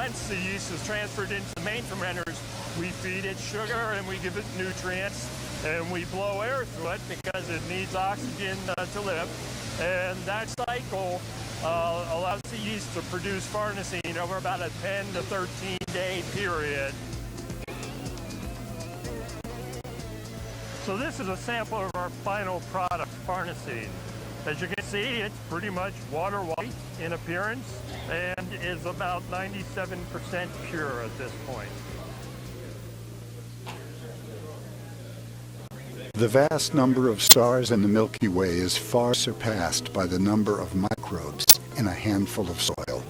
Once the yeast is transferred into the main fermenters, we feed it sugar and we give it nutrients, and we blow air through it because it needs oxygen to live. And that cycle allows the yeast to produce farnesene over about a 10 to 13 day period. So this is a sample of our final product, farnesene. As you can see, it's pretty much water white in appearance and is about 97% pure at this point. The vast number of stars in the Milky Way is far surpassed by the number of microbes in a handful of soil.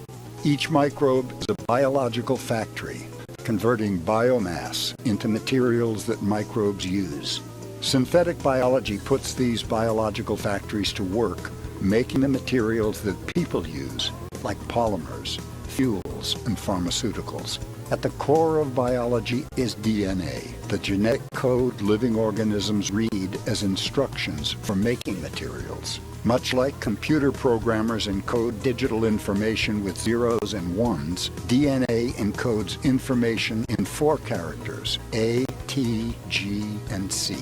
Each microbe is a biological factory, converting biomass into materials that microbes use. Synthetic biology puts these biological factories to work, making the materials that people use, like polymers, fuels, and pharmaceuticals. At the core of biology is DNA, the genetic code living organisms read as instructions for making materials. Much like computer programmers encode digital information with zeros and ones, DNA encodes information in 4 characters, A, T, G, and C.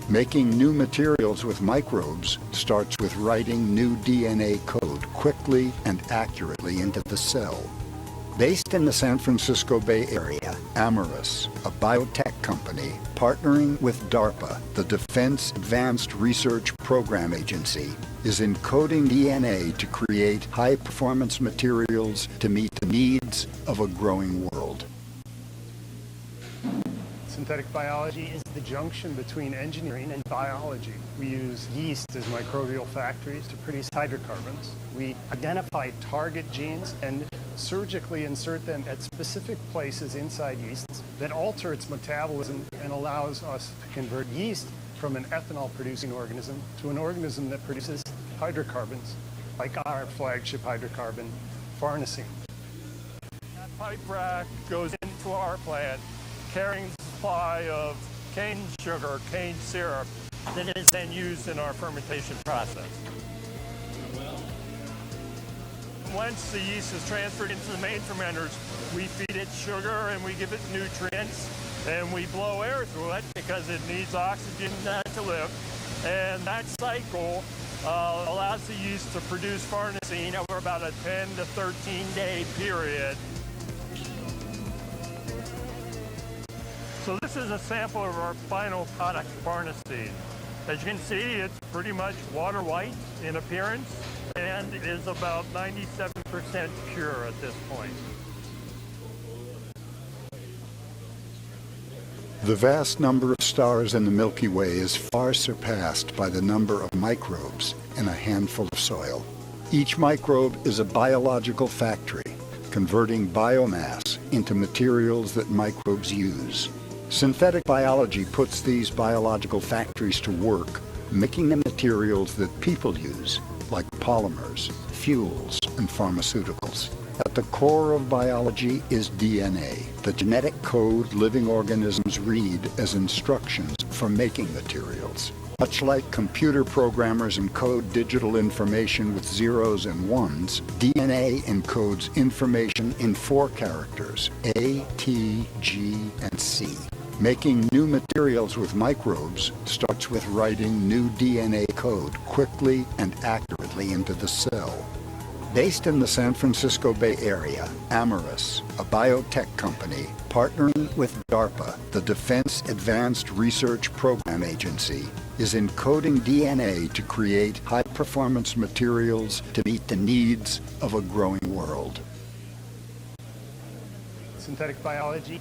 Making new materials with microbes starts with writing new DNA code quickly and accurately into the cell. Based in the San Francisco Bay Area, Amyris, a biotech company, partnering with DARPA, the Defense Advanced Research Program Agency, is encoding DNA to create high-performance materials to meet the needs of a growing world. Synthetic biology is the junction between engineering and biology. We use yeast as microbial factories to produce hydrocarbons. We identify target genes and surgically insert them at specific places inside yeasts that alter its metabolism and allows us to convert yeast from an ethanol-producing organism to an organism that produces hydrocarbons, like our flagship hydrocarbon, farnesene. That pipe rack goes into our plant, carrying the supply of cane sugar, cane syrup, that is then used in our fermentation process. Once the yeast is transferred into the main fermenters, we feed it sugar and we give it nutrients, and we blow air through it because it needs oxygen to live. And that cycle allows the yeast to produce farnesene over about a 10 to 13 day period. So this is a sample of our final product, farnesene. As you can see, it's pretty much water white in appearance and is about 97% pure at this point. The vast number of stars in the Milky Way is far surpassed by the number of microbes in a handful of soil. Each microbe is a biological factory, converting biomass into materials that microbes use. Synthetic biology puts these biological factories to work, making the materials that people use, like polymers, fuels, and pharmaceuticals. At the core of biology is DNA, the genetic code living organisms read as instructions for making materials. Much like computer programmers encode digital information with zeros and ones, DNA encodes information in 4 characters, A, T, G, and C. Making new materials with microbes starts with writing new DNA code quickly and accurately into the cell. Based in the San Francisco Bay Area, Amyris, a biotech company, partnering with DARPA, the Defense Advanced Research Program Agency, is encoding DNA to create high-performance materials to meet the needs of a growing world. Synthetic biology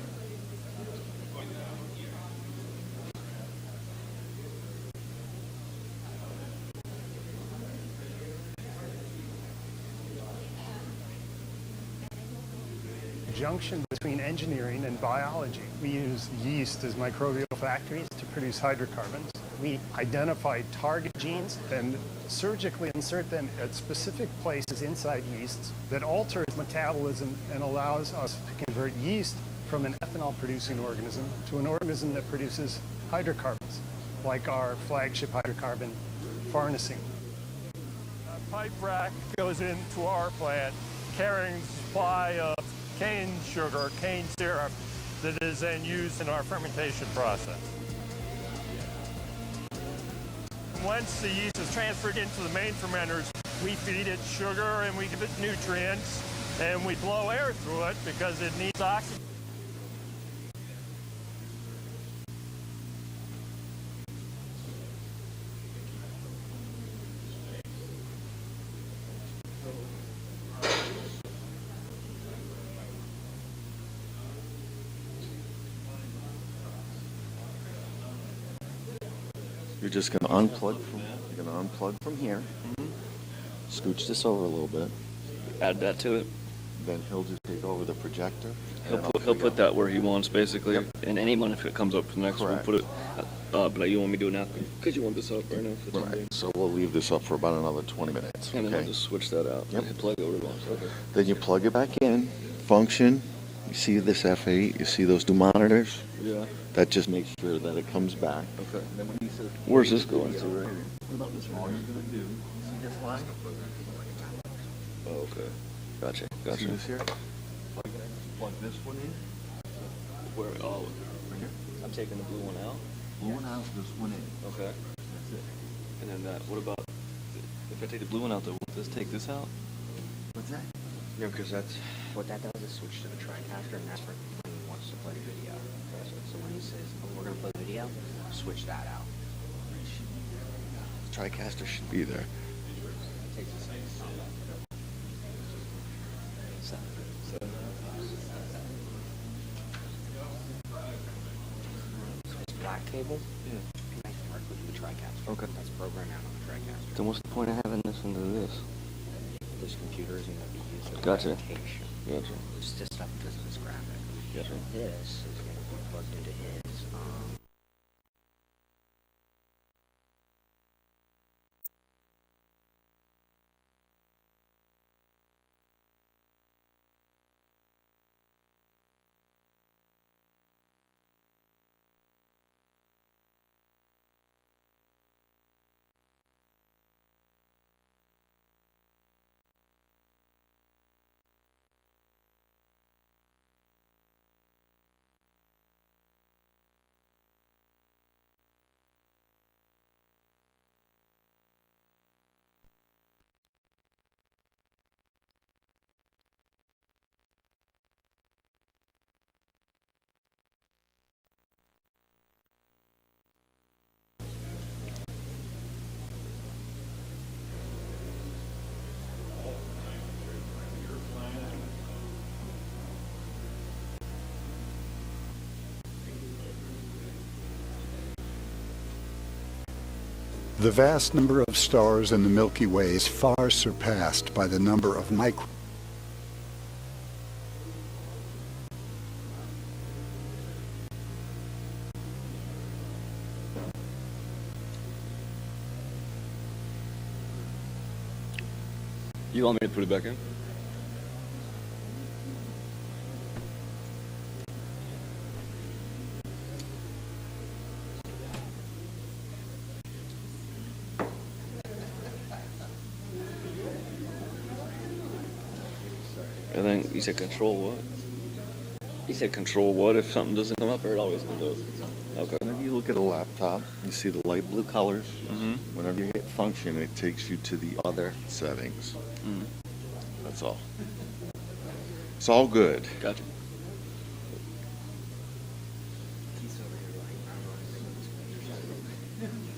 junction between engineering and biology. We use yeast as microbial factories to produce hydrocarbons. We identify target genes and surgically insert them at specific places inside yeasts that alter its metabolism and allows us to convert yeast from an ethanol-producing organism to an organism that produces hydrocarbons, like our flagship hydrocarbon, farnesene. A pipe rack goes into our plant, carrying the supply of cane sugar, cane syrup, that is then used in our fermentation process. Once the yeast is transferred into the main fermenters, we feed it sugar and we give it nutrients, and we blow air through it because it needs oxygen. You're just going to unplug from here. Scooch this over a little bit. Add that to it. Then he'll just take over the projector. He'll put that where he wants, basically. Yep. And anyone, if it comes up next, Correct. we'll put it. But you want me to do it now? Because you want this up right now. For the time Right. being. So we'll leave this up for about another 20 minutes. And then I'll Okay. just switch that out. Yep. And plug it over to once. Okay. Then you plug it back in. Function. You see this F8. You see those two monitors. Yeah. That just makes sure that it comes back. Okay. Then when he says, Where's this going to right here? what about this? All you're going to do. See this line? Oh, okay. Gotcha. See Gotcha. this here? Plug this one in. Where? Oh, Right here. I'm taking the blue one out. Blue one out. This one in. Okay. That's it. And then that. What about if I take the blue one out? Though, will this take this out? What's that? No, because that's what that does is switch to the TriCaster, and that's for when he wants to play video. So when he says, "Oh, we're gonna play video," switch that out. TriCaster should be there. Takes a second. So it's black cable. Yeah. Connect directly to the TriCaster. Okay. That's programmed out on the TriCaster. Then what's the point of having this into this? This computer isn't going to be used for Gotcha. presentation. Gotcha. It's this stuff doesn't this graphic. Gotcha. And this is going to be plugged into his. The vast number of stars in the Milky Way is far surpassed by the number of micro. You want me to put it back in? And then you said control what? You said control what if something doesn't come up, or it always does? Okay. Whenever you look at a laptop, you see the light blue colors. Mm-hmm. Whenever you hit function, it takes you to the other settings. Mm. That's all. It's all good. Gotcha. He's over here like, I don't know anything about this computer.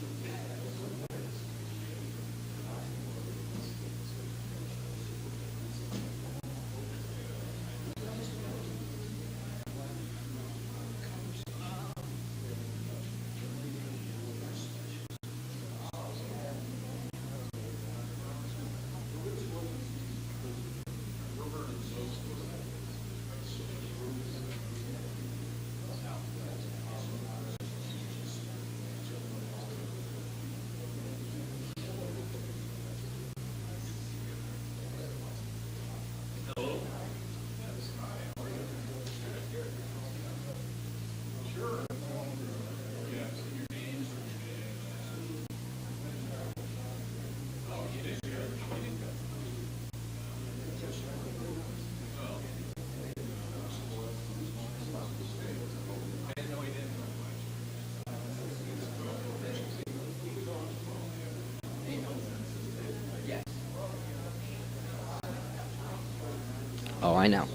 I know.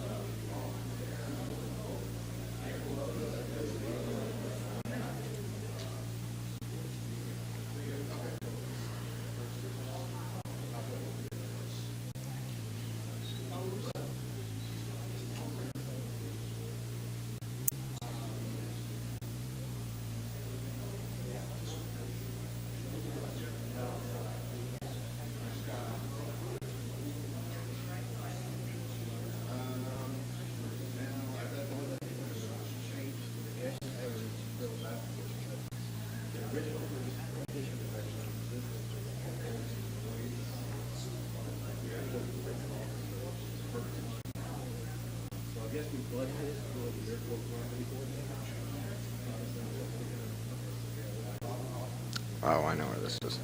Oh, I know where this is.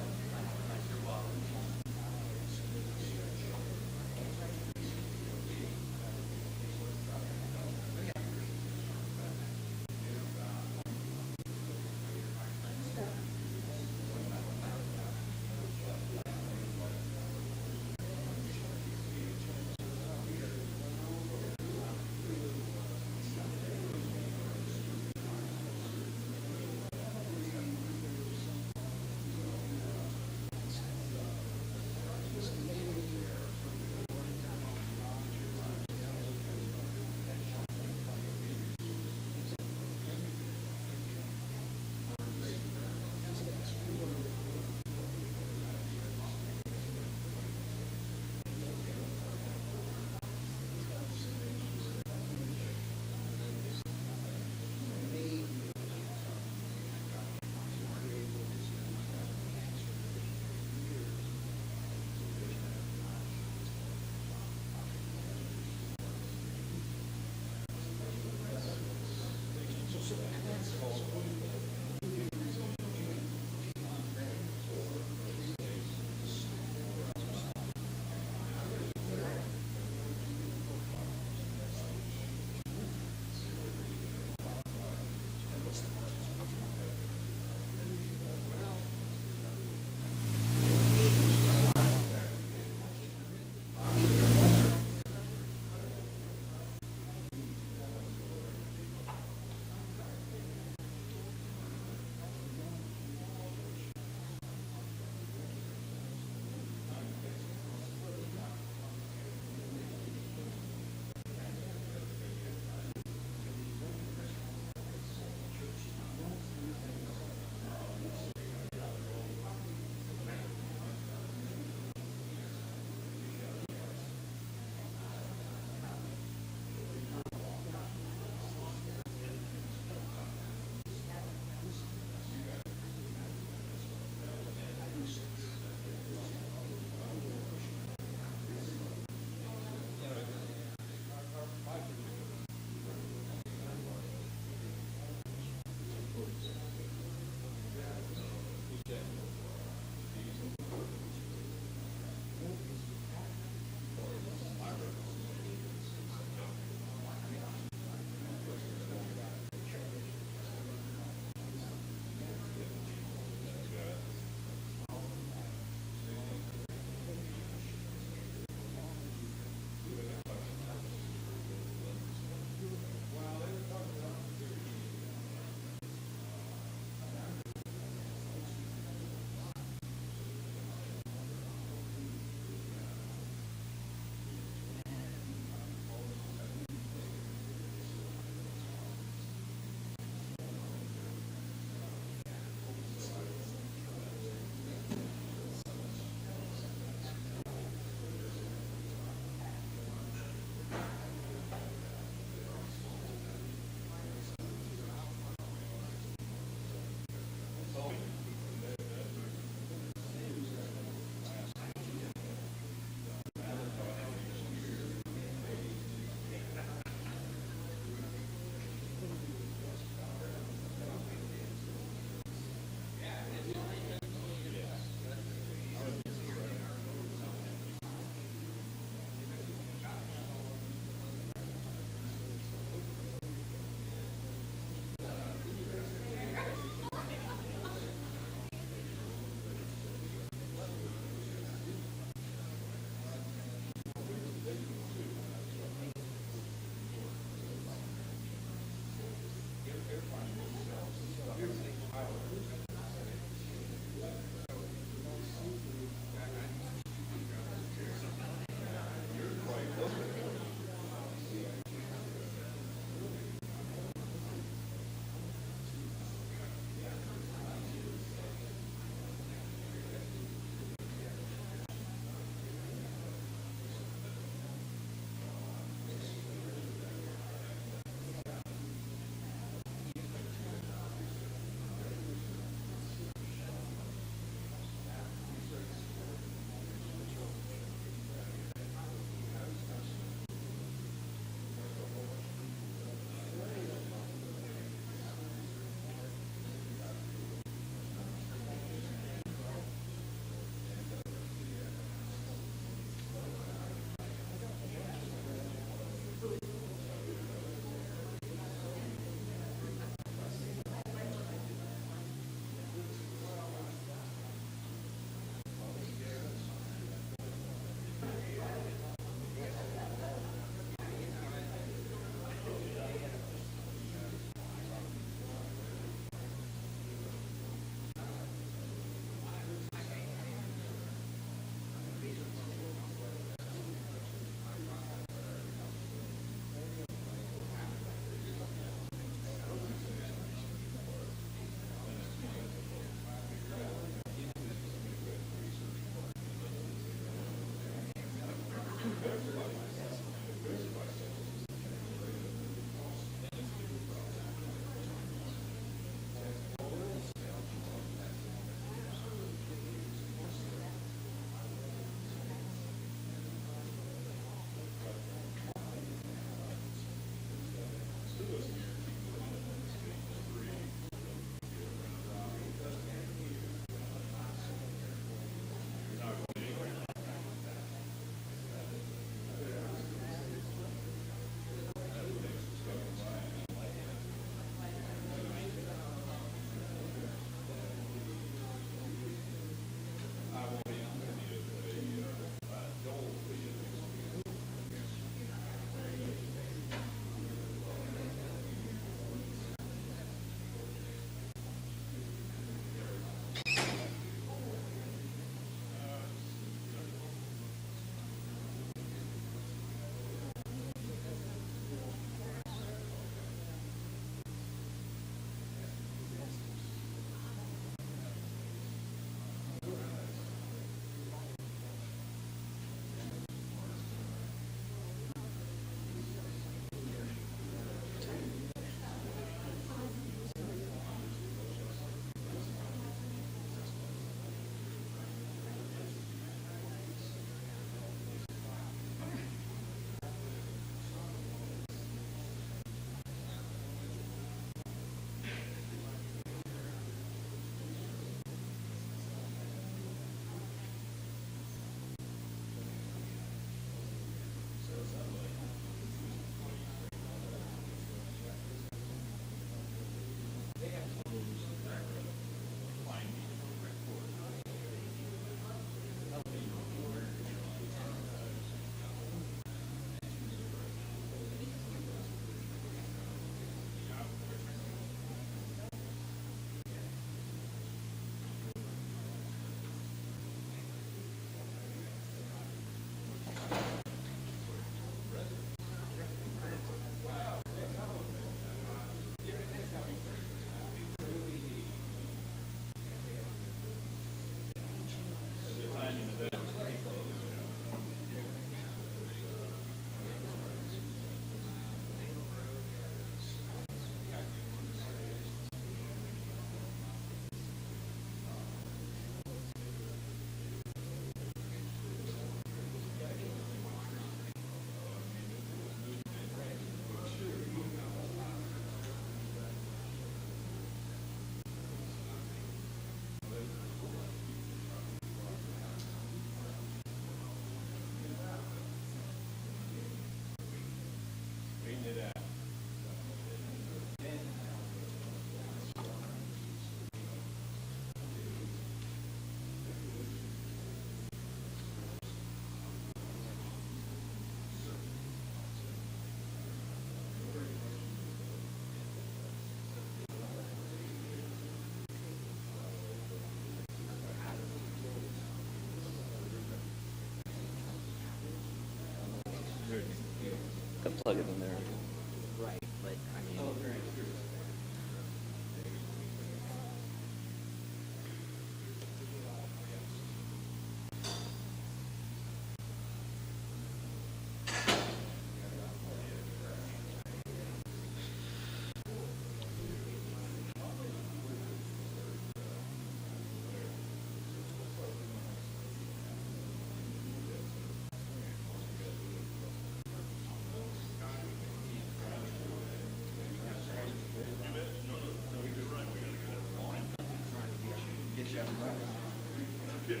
Okay.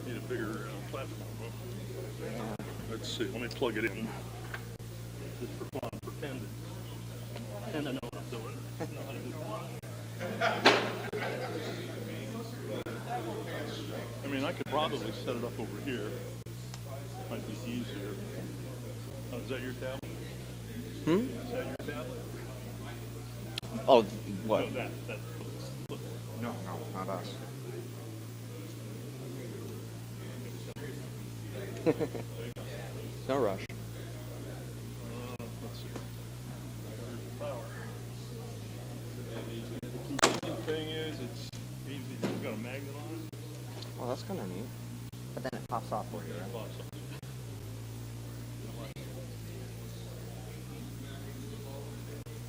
Need a bigger platform. Huh? Let's see. Let me plug it in. Just for fun, pretend I know what I'm doing. Know how to do it. I mean, I could probably set it up over here. Might be easier. Oh, is that your tablet? Is that your tablet? Oh, what? No, that. No, not us. No rush. Let's see. Power. The thing is, it's easy. It's got a magnet on it. Well, that's kind of neat. But then it pops off for you, right? Pops off.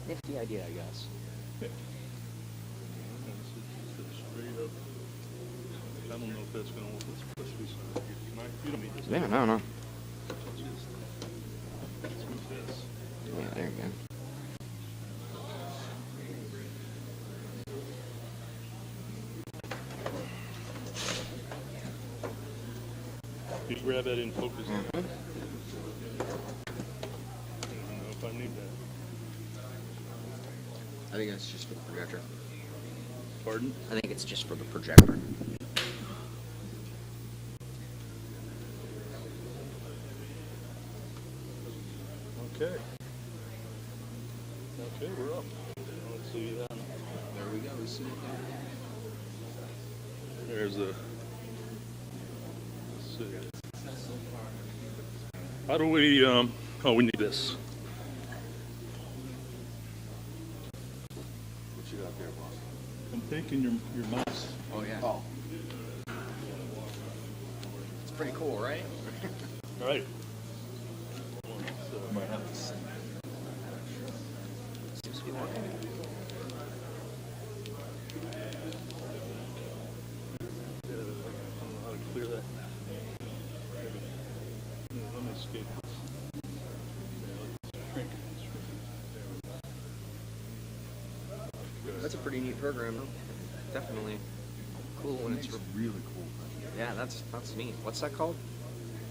Nifty idea, I guess. Straight up. I don't know if that's going to work. Let's push this out here. Can I? You don't need this. Yeah, no. Let's move this. Yeah, there you go. You grab that in focus. I don't know if I need that. I think it's just for the projector. Pardon? I think it's just for the projector. Okay. Okay, we're up. Let's see that. There we go. We see it. There's a. Let's see. How do we? Oh, we need this. What you got there, boss? I'm taking your mouse. Oh, yeah. Oh. It's pretty cool, right? All right. Might have to sing. Seems to be working. I don't know how to clear that. Let me escape this. Shrink. That's a pretty neat program. Definitely cool when it's really cool. yeah. That's neat. What's that called?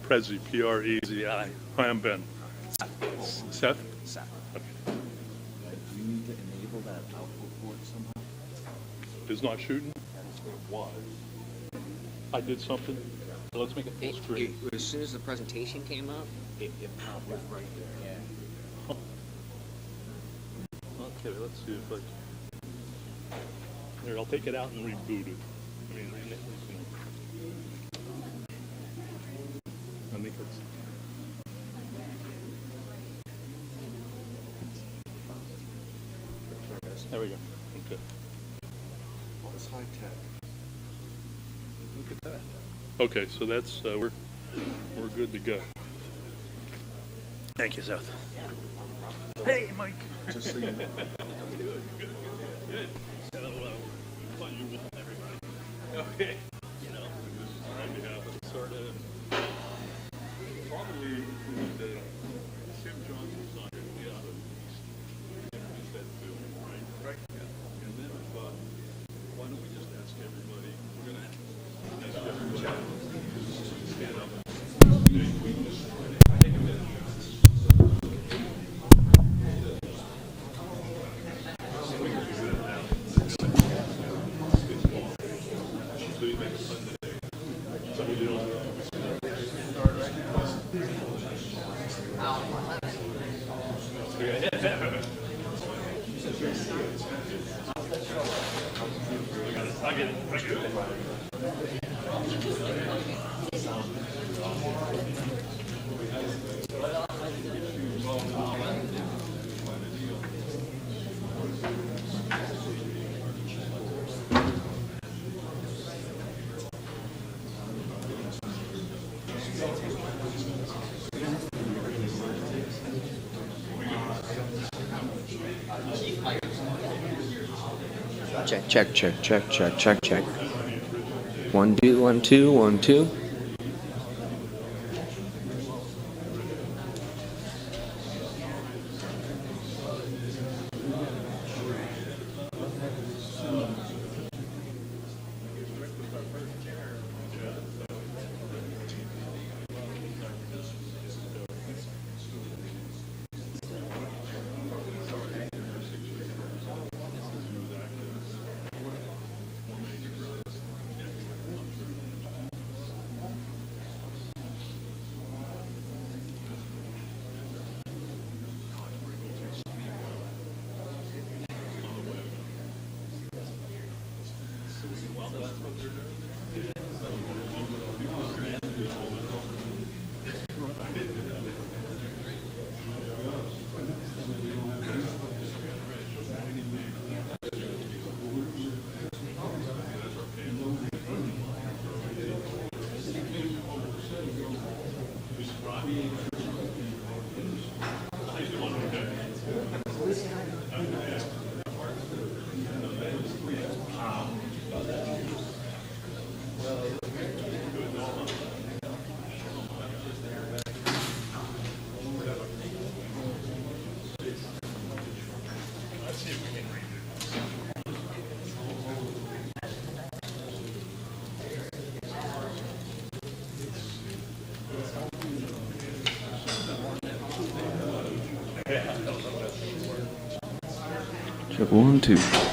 Prezi, P-R-E-Z-I. Hi, I'm Ben. Seth? Seth. Do you need to enable that output port somehow? Is not shooting? It was. I did something. So let's make it full screen. As soon as the presentation came up, It popped right there. yeah. Okay, let's see if I can. Here, I'll take it out and reboot it. I mean, you know. I think it's. There we go. Okay. Oh, it's high tech. Look at that. Okay, so that's we're good to go. Thank you, Seth. Hey, Mike. Just so you know. Good. So, fun you with everybody. Okay. You know, on behalf of the sort of probably Tim Johnson's on it. Yeah. Introduce that film, right? Right. Yeah. And then why don't we just ask everybody? We're gonna ask everybody to stand up. Check. 1 2 1 2 1 2. Check 1, 2.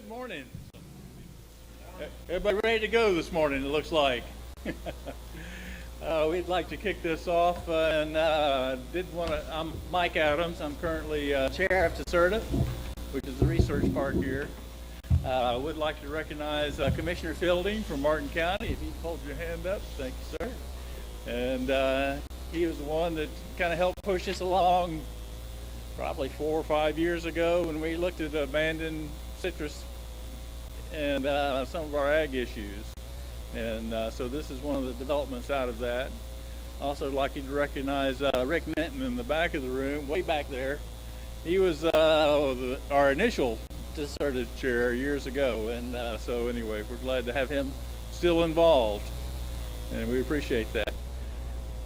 Good morning. Everybody ready to go this morning, it looks like. We'd like to kick this off, I'm Mike Adams. I'm currently chair of TSERTA, which is the research part here. I would like to recognize Commissioner Fielding from Martin County. If you hold your hand up, thank you, sir. And he was the one that kind of helped push us along probably 4 or 5 years ago when we looked at abandoned citrus and some of our ag issues. And so this is one of the developments out of that. Also I'd like you to recognize Rick Minton in the back of the room, way back there. He was our initial TSERTA chair years ago, and so anyway, we're glad to have him still involved, and we appreciate that.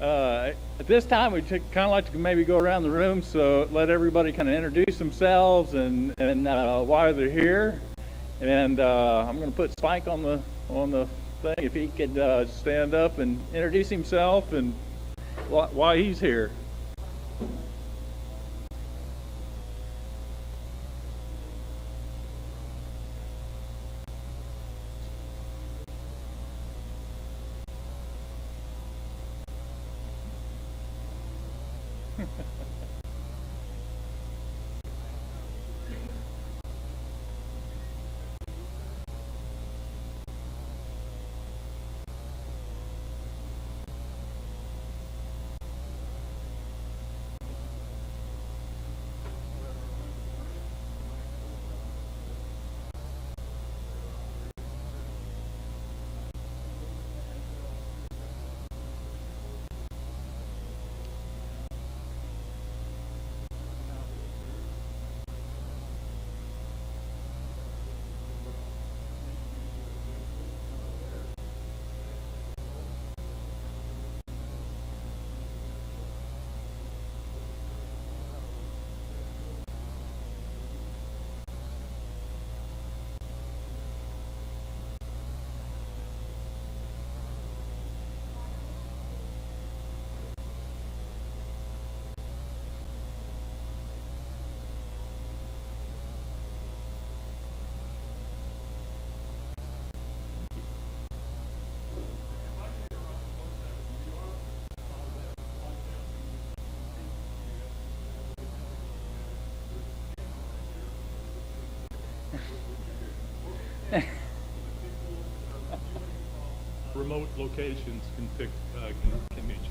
At this time, we'd kind of like to maybe go around the room, so let everybody kind of introduce themselves and why they're here. And I'm going to put Spike on the thing, if he could stand up and introduce himself and why he's here. Remote locations can pick can meet you.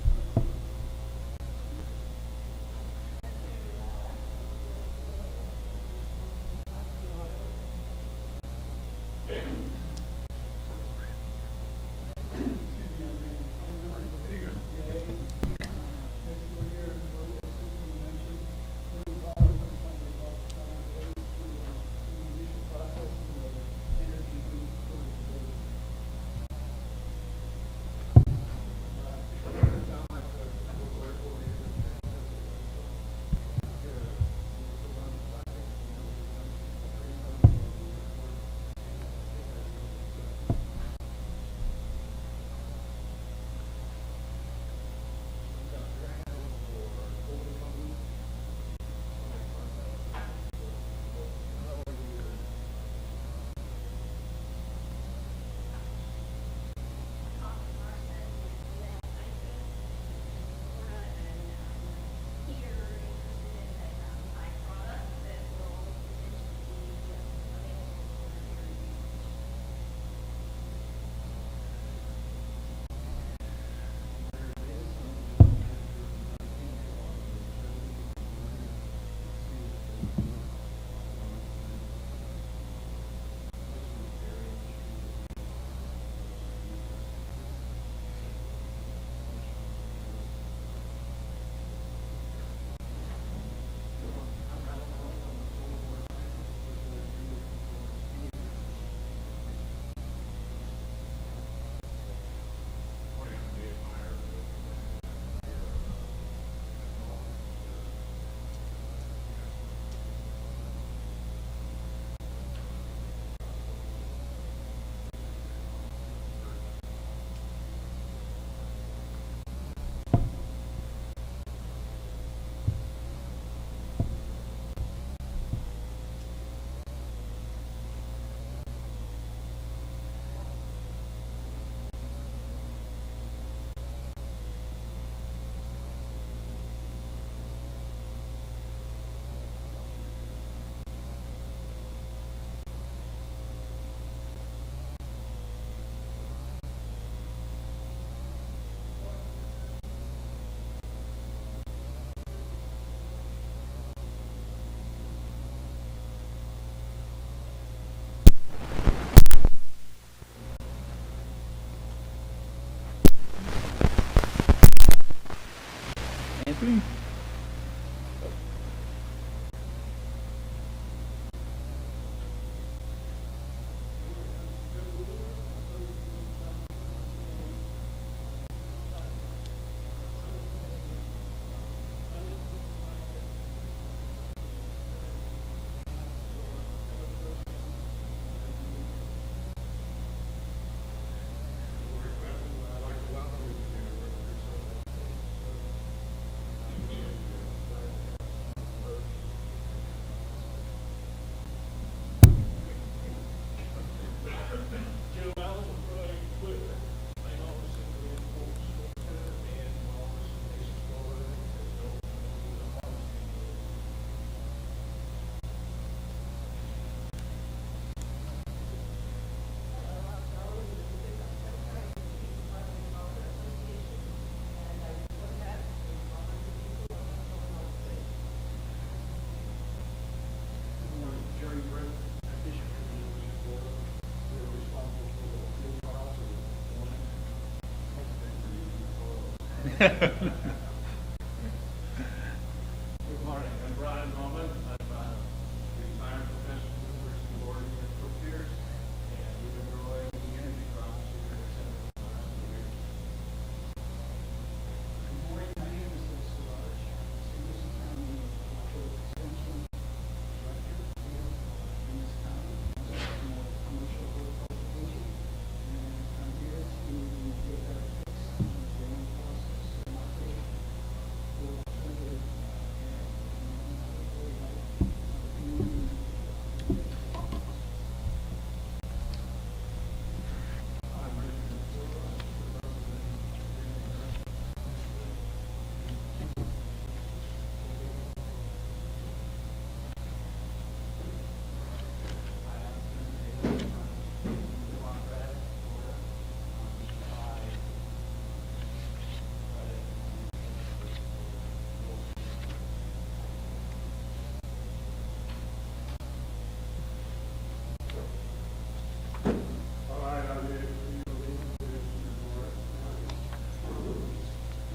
16. Good morning. I'm Brian Roman. I'm retired professional university board for years, and we've been growing the energy crops here at Senator for the last 2 years. Good morning. My name is Liz Solarge. I'm the County Extension Director here in this county. I'm working with commercial horticulture, and I'm here to get our fix on the growing process and operate for alternative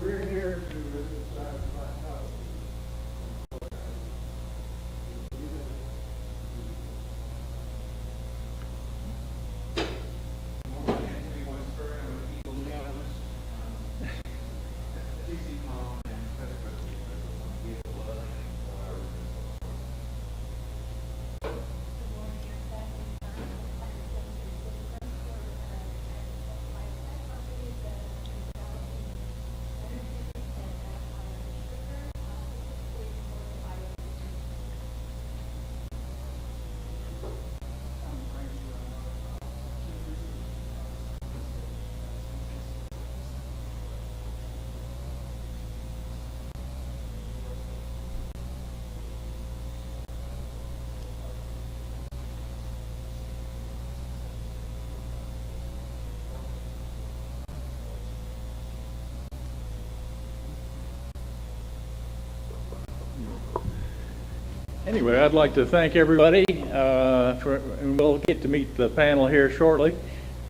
We're here to visit Fly Oct. Anyway, I'd like to thank everybody and we'll get to meet the panel here shortly.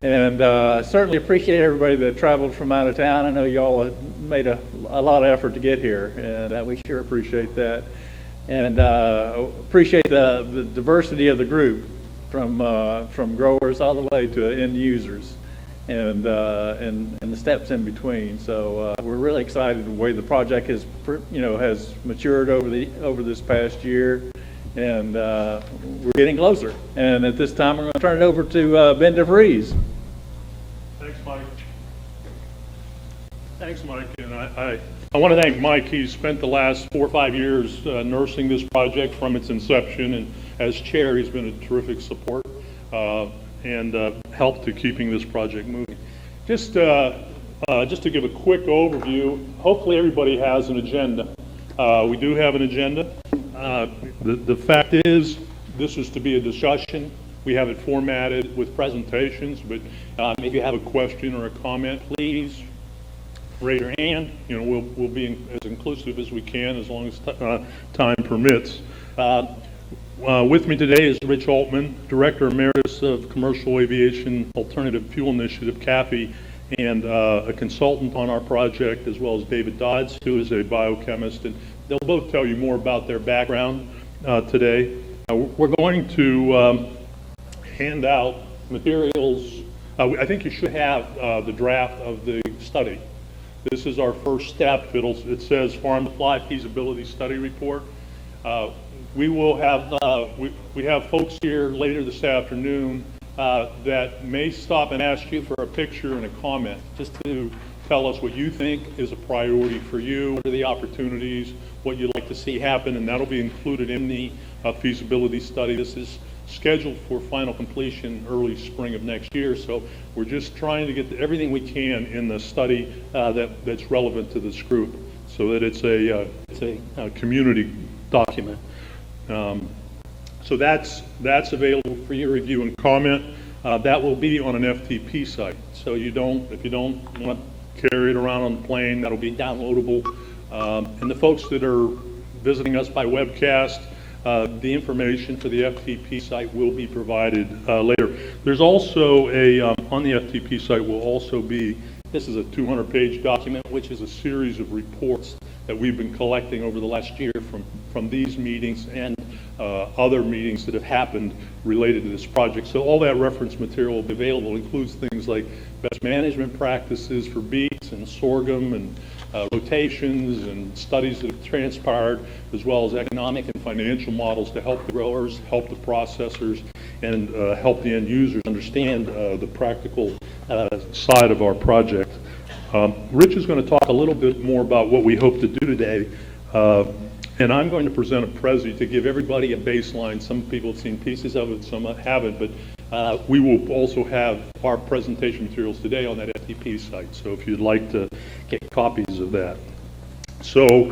And certainly appreciate everybody that traveled from out of town. I know you all have made a lot of effort to get here, and we sure appreciate that. And appreciate the diversity of the group from growers all the way to end users, and the steps in between. So we're really excited the way the project has has matured over this past year, and we're getting closer. And at this time, we're going to turn it over to Ben DeVries. Thanks, Mike. Thanks, Mike. And I want to thank Mike. He's spent the last 4 or 5 years nursing this project from its inception, and as chair, he's been a terrific support and help to keeping this project moving. Just to give a quick overview, hopefully everybody has an agenda. We do have an agenda. The fact is, this is to be a discussion. We have it formatted with presentations, but if you have a question or a comment, please raise your hand. We'll be as inclusive as we can as long as time permits. With me today is Rich Altman, Director Emeritus of Commercial Aviation Alternative Fuel Initiative, CAFE, and a consultant on our project, as well as David Dodds, who is a biochemist, and they'll both tell you more about their background today. We're going to hand out materials. I think you should have the draft of the study. This is our first step. It says Farm to Fly Feasibility Study Report. We will have we have folks here later this afternoon that may stop and ask you for a picture and a comment, just to tell us what you think is a priority for you, what are the opportunities, what you'd like to see happen, and that'll be included in the feasibility study. This is scheduled for final completion early spring of next year, so we're just trying to get everything we can in the study that's relevant to this group, so that it's a community document. So that's available for your review and comment. That will be on an FTP site, so if you don't want to carry it around on the plane, that'll be downloadable. And the folks that are visiting us by webcast, the information for the FTP site will be provided later. There's also on the FTP site will also be, this is a 200-page document, which is a series of reports that we've been collecting over the last year from these meetings and other meetings that have happened related to this project. So all that reference material will be available. It includes things like best management practices for beets and sorghum and rotations and studies that have transpired, as well as economic and financial models to help the growers, help the processors, and help the end users understand the practical side of our project. Rich is going to talk a little bit more about what we hope to do today, and I'm going to present a Prezi to give everybody a baseline. Some people have seen pieces of it, some haven't, but we will also have our presentation materials today on that FTP site, so if you'd like to get copies of that. So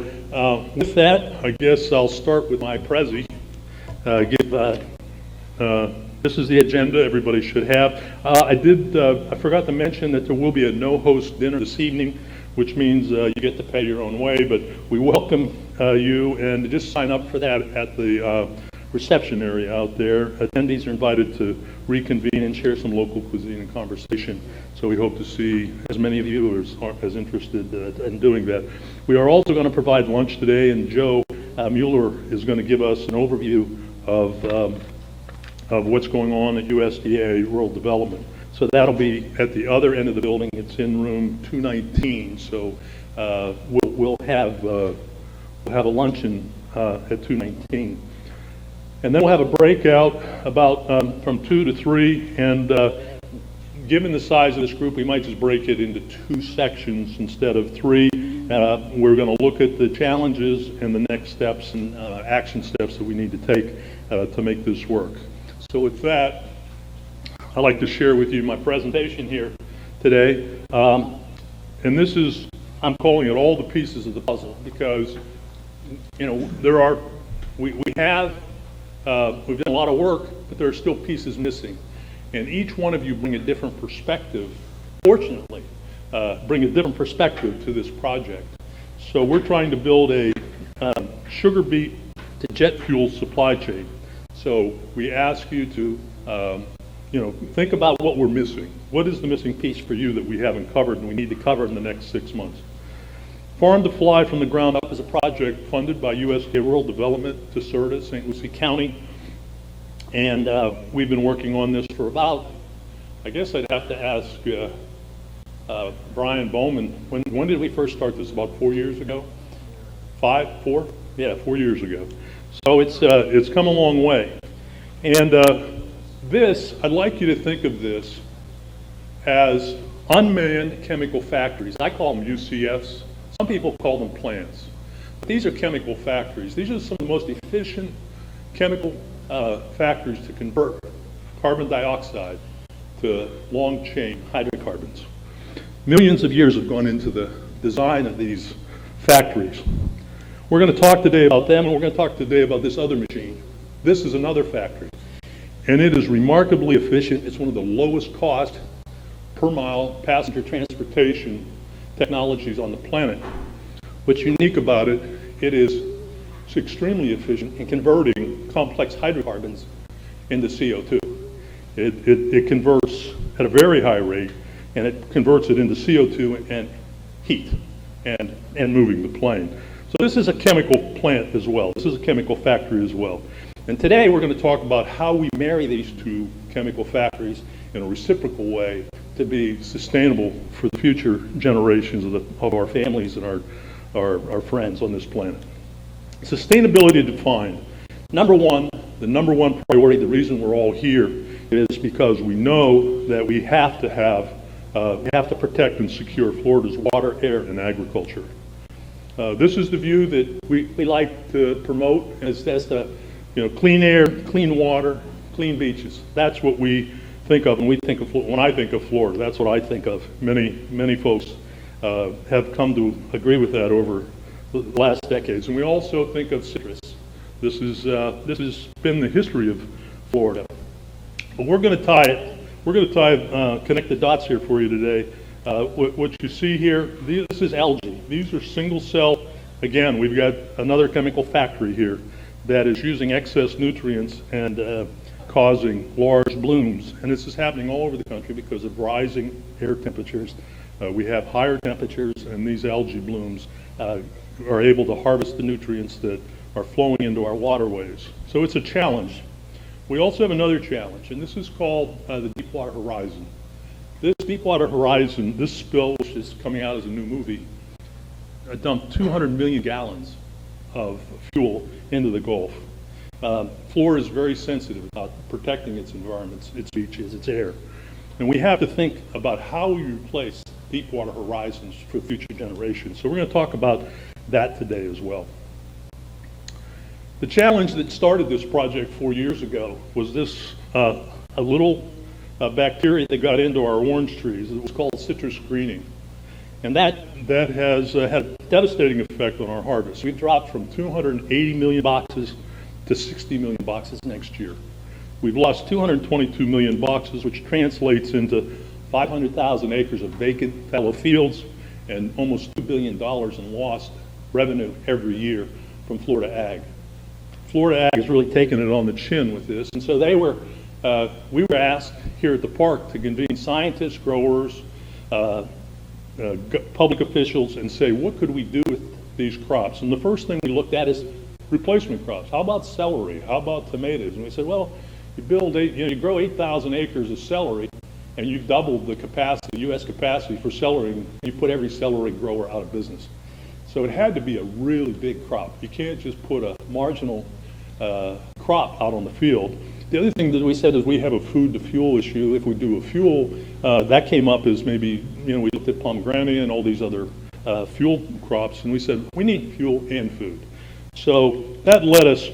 with that, I guess I'll start with my Prezi. This is the agenda everybody should have. I forgot to mention that there will be a no-host dinner this evening, which means you get to pay your own way, but we welcome you, and just sign up for that at the reception area out there. Attendees are invited to reconvene and share some local cuisine and conversation, so we hope to see as many of you as interested in doing that. We are also going to provide lunch today, and Joe Mueller is going to give us an overview of what's going on at USDA Rural Development. So that'll be at the other end of the building. It's in room 219. So we'll have a luncheon at 219, and then we'll have a breakout about from 2 to 3. And given the size of this group, we might just break it into 2 sections instead of 3. We're going to look at the challenges and the next steps and action steps that we need to take to make this work. So with that, I'd like to share with you my presentation here today. And this is, I'm calling it all the pieces of the puzzle, because, you know, we've done a lot of work, but there are still pieces missing. And each one of you bring a different perspective, fortunately, bring a different perspective to this project. So we're trying to build a sugar beet to jet fuel supply chain. So we ask you to, think about what we're missing. What is the missing piece for you that we haven't covered and we need to cover in the next 6 months? Farm to Fly from the Ground Up is a project funded by USDA Rural Development to SERTA, St. Lucie County. And we've been working on this for about, I guess I'd have to ask Brian Bowman, when did we first start this? About 4 years ago? 4? Yeah, 4 years ago. So it's come a long way. And I'd like you to think of this as unmanned chemical factories. I call them UCFs. Some people call them plants. But these are chemical factories. These are some of the most efficient chemical factories to convert carbon dioxide to long-chain hydrocarbons. Millions of years have gone into the design of these factories. We're going to talk today about them, and we're going to talk today about this other machine. This is another factory, and it is remarkably efficient. It's one of the lowest cost per mile passenger transportation technologies on the planet. What's unique about it, it's extremely efficient in converting complex hydrocarbons into CO2. It converts at a very high rate, and it converts it into CO2 and heat and moving the plane. So this is a chemical plant as well. This is a chemical factory as well. And today we're going to talk about how we marry these two chemical factories in a reciprocal way to be sustainable for the future generations of our families and our friends on this planet. Sustainability defined. The number one priority, the reason we're all here is because we know that we have to protect and secure Florida's water, air, and agriculture. This is the view that we like to promote as the clean air, clean water, clean beaches. That's what we think of when when I think of Florida. That's what I think of. Many folks have come to agree with that over the last decades. And we also think of citrus. This has been the history of Florida. But we're going to connect the dots here for you today. What you see here, this is algae. These are single cell. Again, we've got another chemical factory here that is using excess nutrients and causing large blooms. And this is happening all over the country because of rising air temperatures. We have higher temperatures, and these algae blooms are able to harvest the nutrients that are flowing into our waterways. So it's a challenge. We also have another challenge, and this is called the Deepwater Horizon. This Deepwater Horizon, this spill, which is coming out as a new movie, dumped 200 million gallons of fuel into the Gulf. Florida is very sensitive about protecting its environments, its beaches, its air. And we have to think about how we replace Deepwater Horizons for future generations. So we're going to talk about that today as well. The challenge that started this project 4 years ago was this a little bacteria that got into our orange trees. It was called citrus greening. And that has had a devastating effect on our harvest. We've dropped from 280 million boxes to 60 million boxes next year. We've lost 222 million boxes, which translates into 500,000 acres of vacant fallow fields and almost $2 billion in lost revenue every year from Florida Ag. Florida Ag has really taken it on the chin with this, and so we were asked here at the park to convene scientists, growers, public officials, and say, what could we do with these crops? And the first thing we looked at is replacement crops. How about celery? How about tomatoes? And we said, well, you grow 8,000 acres of celery, and you've doubled the capacity, U.S. capacity for celery, and you put every celery grower out of business. So it had to be a really big crop. You can't just put a marginal crop out on the field. The other thing that we said is we have a food to fuel issue. If we do a fuel, that came up as maybe, we looked at pomegranate and all these other fuel crops, and we said we need fuel and food. So that led us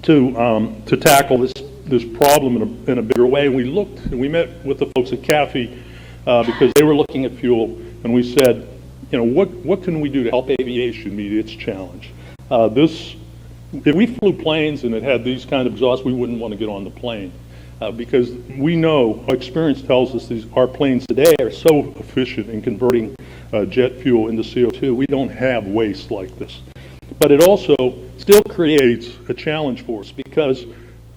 to tackle this problem in a bigger way. And we met with the folks at CAFE because they were looking at fuel, and we said, what can we do to help aviation meet its challenge? If we flew planes and it had these kind of exhausts, we wouldn't want to get on the plane because we know, our experience tells us our planes today are so efficient in converting jet fuel into CO2. We don't have waste like this. But it also still creates a challenge for us because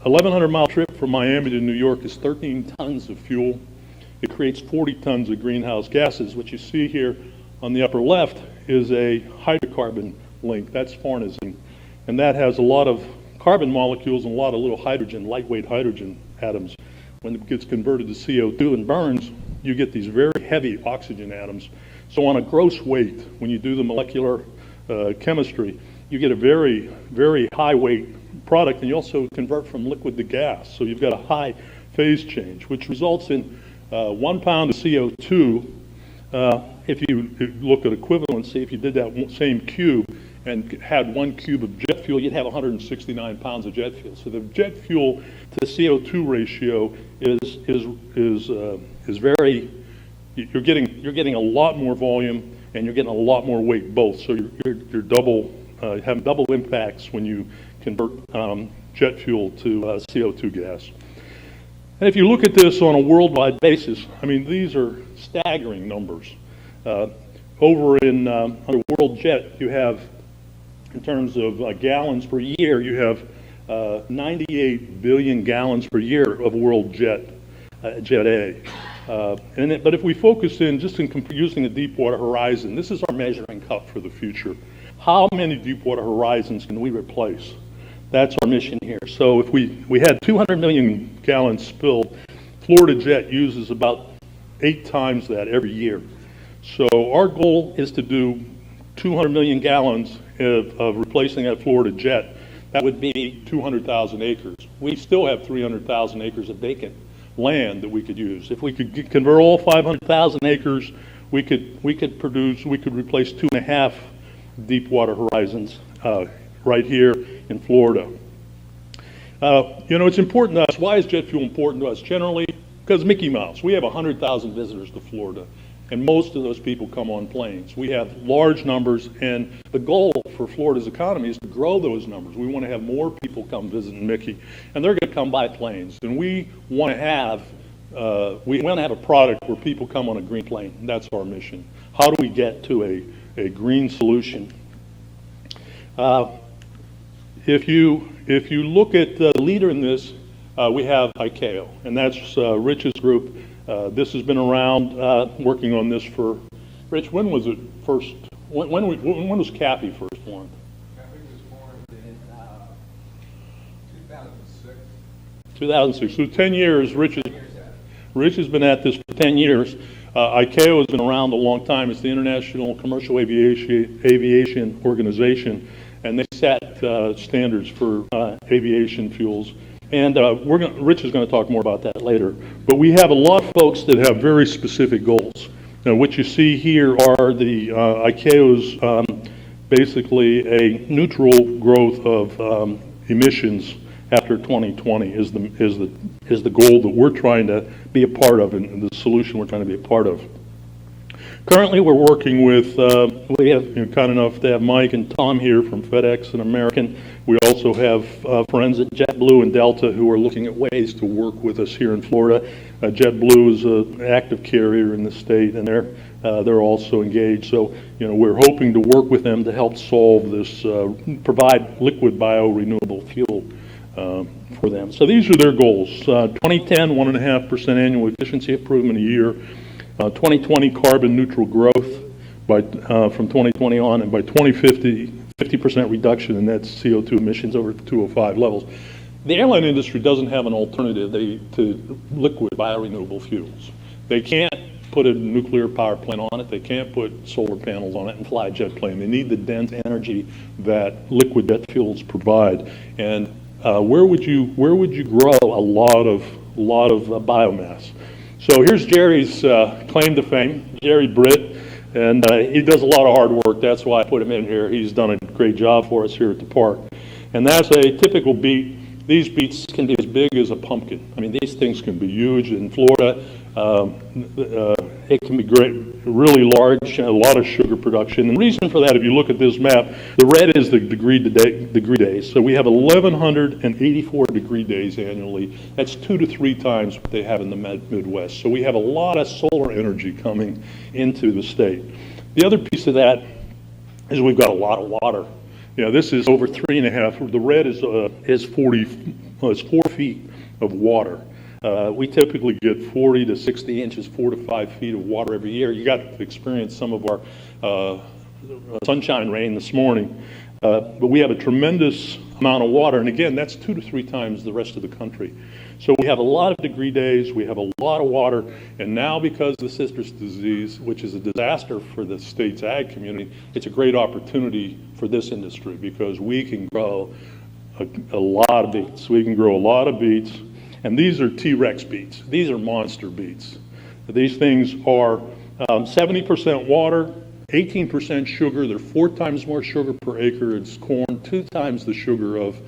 1,100-mile trip from Miami to New York is 13 tons of fuel. It creates 40 tons of greenhouse gases. What you see here on the upper left is a hydrocarbon link. That's farnesene. And that has a lot of carbon molecules and a lot of little hydrogen, lightweight hydrogen atoms. When it gets converted to CO2 and burns, you get these very heavy oxygen atoms. So on a gross weight, when you do the molecular chemistry, you get a very, very high weight product, and you also convert from liquid to gas. So you've got a high phase change, which results in 1 pound of CO2. If you look at equivalency, if you did that same cube and had 1 cube of jet fuel, you'd have 169 pounds of jet fuel. So the jet fuel to CO2 ratio is very. You're getting a lot more volume, and you're getting a lot more weight both. So you're having double impacts when you convert jet fuel to CO2 gas. And if you look at this on a worldwide basis, these are staggering numbers. Over under World Jet, you have, in terms of gallons per year, you have 98 billion gallons per year of World Jet A. But if we focus in just in using the Deepwater Horizon, this is our measuring cup for the future. How many Deepwater Horizons can we replace? That's our mission here. So if we had 200 million gallons spilled, Florida Jet uses about 8 times that every year. So our goal is to do 200 million gallons of replacing that Florida Jet. That would be 200,000 acres. We still have 300,000 acres of vacant land that we could use. If we could convert all 500,000 acres, we could replace 2.5 Deepwater Horizons right here in Florida. It's important to us. Why is jet fuel important to us? Generally, because Mickey Mouse. We have 100,000 visitors to Florida, and most of those people come on planes. We have large numbers, and the goal for Florida's economy is to grow those numbers. We want to have more people come visit Mickey, and they're going to come by planes. And we want to have a product where people come on a green plane. That's our mission. How do we get to a green solution? If you look at the leader in this, we have ICAO, and that's Rich's group. This has been around working on this for, Rich, when was it first, when was CAFE first formed? CAFE was formed in 2006. 2006, so 10 years, Rich has been at this for 10 years. ICAO has been around a long time. It's the International Commercial Aviation Organization, and they set standards for aviation fuels. And Rich is going to talk more about that later. But we have a lot of folks that have very specific goals. Now, what you see here are the ICAO's basically a neutral growth of emissions after 2020 is the goal that we're trying to be a part of, and the solution we're trying to be a part of. Currently, we're working with, we have kind enough to have Mike and Tom here from FedEx and American. We also have friends at JetBlue and Delta who are looking at ways to work with us here in Florida. JetBlue is an active carrier in the state, and they're also engaged. So, we're hoping to work with them to help solve this, provide liquid bio-renewable fuel for them. So these are their goals. 2010, 1.5% annual efficiency improvement a year. 2020 carbon neutral growth from 2020 on, and by 2050, 50% reduction in net CO2 emissions over 205 levels. The airline industry doesn't have an alternative to liquid biorenewable fuels. They can't put a nuclear power plant on it. They can't put solar panels on it and fly a jet plane. They need the dense energy that liquid jet fuels provide. And where would you grow a lot of biomass? So here's Jerry's claim to fame, Jerry Britt, and he does a lot of hard work. That's why I put him in here. He's done a great job for us here at the park. And that's a typical beet. These beets can be as big as a pumpkin. I mean, these things can be huge. In Florida, it can be great, really large, a lot of sugar production. And the reason for that, if you look at this map, the red is the degree days. So we have 1,184 degree days annually. That's 2 to 3 times what they have in the Midwest. So we have a lot of solar energy coming into the state. The other piece of that is we've got a lot of water. This is over 3.5. The red is 4 feet of water. We typically get 40 to 60 inches, 4 to 5 feet of water every year. You got to experience some of our sunshine rain this morning. But we have a tremendous amount of water. And again, that's 2 to 3 times the rest of the country. So we have a lot of degree days. We have a lot of water. And now because of the citrus disease, which is a disaster for the state's ag community, it's a great opportunity for this industry because we can grow a lot of beets. We can grow a lot of beets. And these are T-Rex beets. These are monster beets. These things are 70% water, 18% sugar. They're 4 times more sugar per acre. It's corn, 2 times the sugar of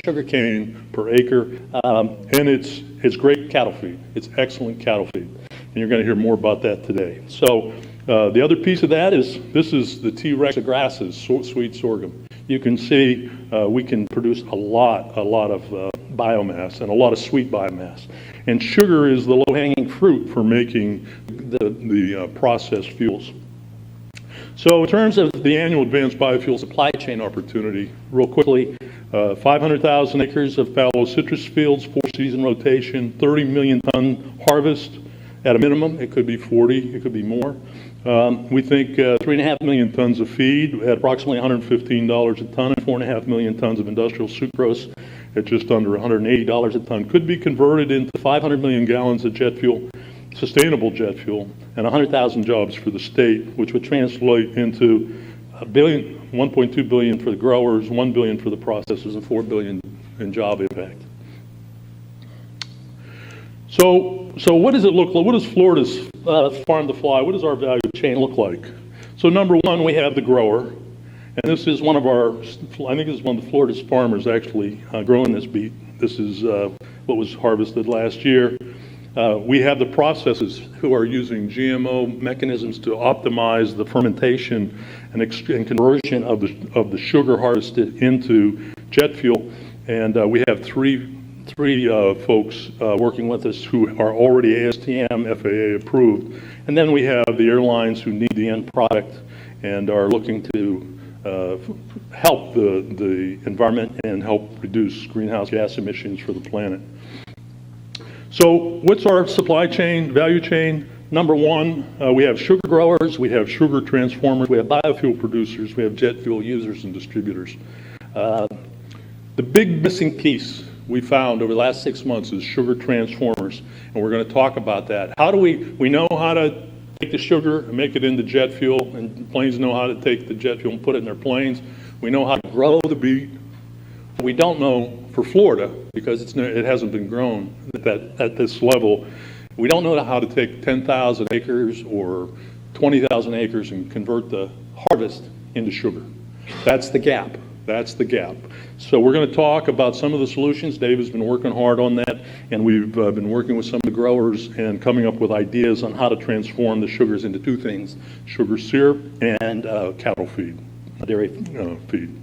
sugar cane per acre. And it's great cattle feed. It's excellent cattle feed. And you're going to hear more about that today. So the other piece of that is this is the T-Rex grasses, sweet sorghum. You can see we can produce a lot of biomass and a lot of sweet biomass. And sugar is the low-hanging fruit for making the processed fuels. So in terms of the annual advanced biofuel supply chain opportunity, real quickly, 500,000 acres of fallow citrus fields, 4-season rotation, 30 million ton harvest. At a minimum, it could be 40, it could be more. We think 3.5 million tons of feed at approximately $115 a ton, and 4.5 million tons of industrial sucrose at just under $180 a ton could be converted into 500 million gallons of jet fuel, sustainable jet fuel, and 100,000 jobs for the state, which would translate into $1.2 billion for the growers, $1 billion for the processors, and $4 billion in job impact. So what does it look like? What does Florida's farm to fly? What does our value chain look like? So number one, we have the grower, and this is one of our, I think this is one of Florida's farmers actually growing this beet. This is what was harvested last year. We have the processors who are using GMO mechanisms to optimize the fermentation and conversion of the sugar harvested into jet fuel, and we have three folks working with us who are already ASTM FAA approved. And then we have the airlines who need the end product and are looking to help the environment and help reduce greenhouse gas emissions for the planet. So what's our supply chain, value chain? Number one, we have sugar growers, we have sugar transformers, we have biofuel producers, we have jet fuel users and distributors. The big missing piece we found over the last 6 months is sugar transformers, and we're going to talk about that. How do we know how to take the sugar and make it into jet fuel, and planes know how to take the jet fuel and put it in their planes. We know how to grow the beet. We don't know for Florida, because it hasn't been grown at this level, we don't know how to take 10,000 acres or 20,000 acres and convert the harvest into sugar. That's the gap. That's the gap. So we're going to talk about some of the solutions. Dave has been working hard on that, and we've been working with some of the growers and coming up with ideas on how to transform the sugars into two things: sugar syrup and cattle feed, dairy feed.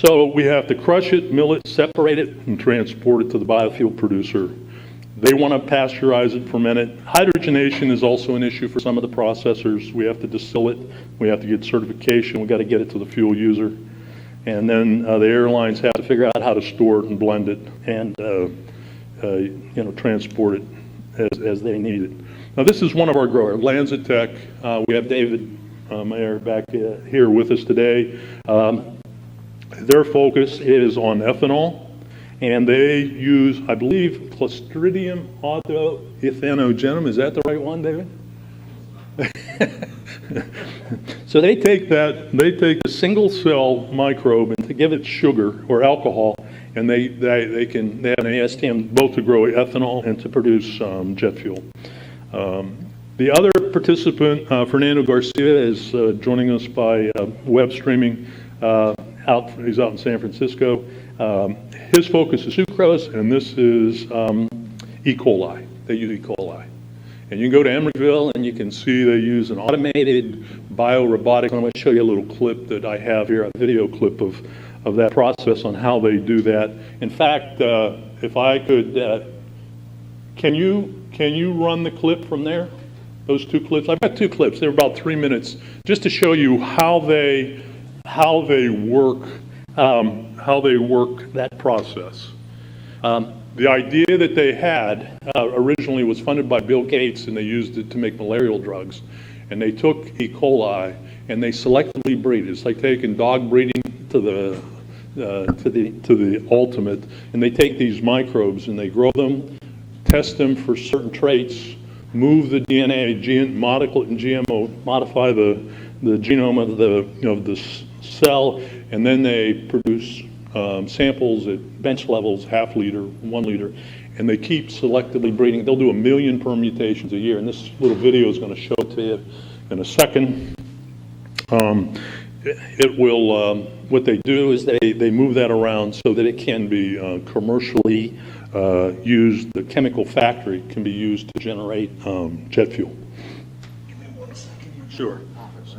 So we have to crush it, mill it, separate it, and transport it to the biofuel producer. They want to pasteurize it, ferment it. Hydrogenation is also an issue for some of the processors. We have to distill it. We have to get certification. We've got to get it to the fuel user. And then the airlines have to figure out how to store it and blend it and transport it as they need it. Now this is one of our growers, Lanzatech. We have David Mayer back here with us today. Their focus is on ethanol, and they use, I believe, Clostridium autoethanogenum. Is that the right one, David? So they take a single cell microbe and to give it sugar or alcohol, and they have an ASTM both to grow ethanol and to produce jet fuel. The other participant, Fernando Garcia, is joining us by web streaming. He's out in San Francisco. His focus is sucrose, and this is E. coli. They use E. coli. And you can go to Emeryville and you can see they use an automated biorobotic. I'm going to show you a little clip that I have here, a video clip of that process on how they do that. In fact, if I could, can you run the clip from there? Those two clips? I've got two clips. They're about 3 minutes, just to show you how they work that process. The idea that they had originally was funded by Bill Gates, and they used it to make malarial drugs. And they took E. coli and they selectively breed it. It's like taking dog breeding to the ultimate. And they take these microbes and they grow them, test them for certain traits, move the DNA, modify the genome of the cell, and then they produce samples at bench levels, half liter, 1 liter, and they keep selectively breeding. They'll do 1 million permutations a year, and this little video is going to show it to you in a second. What they do is they move that around so that it can be commercially used. The chemical factory can be used to generate jet fuel. Give me 1 second here. Sure.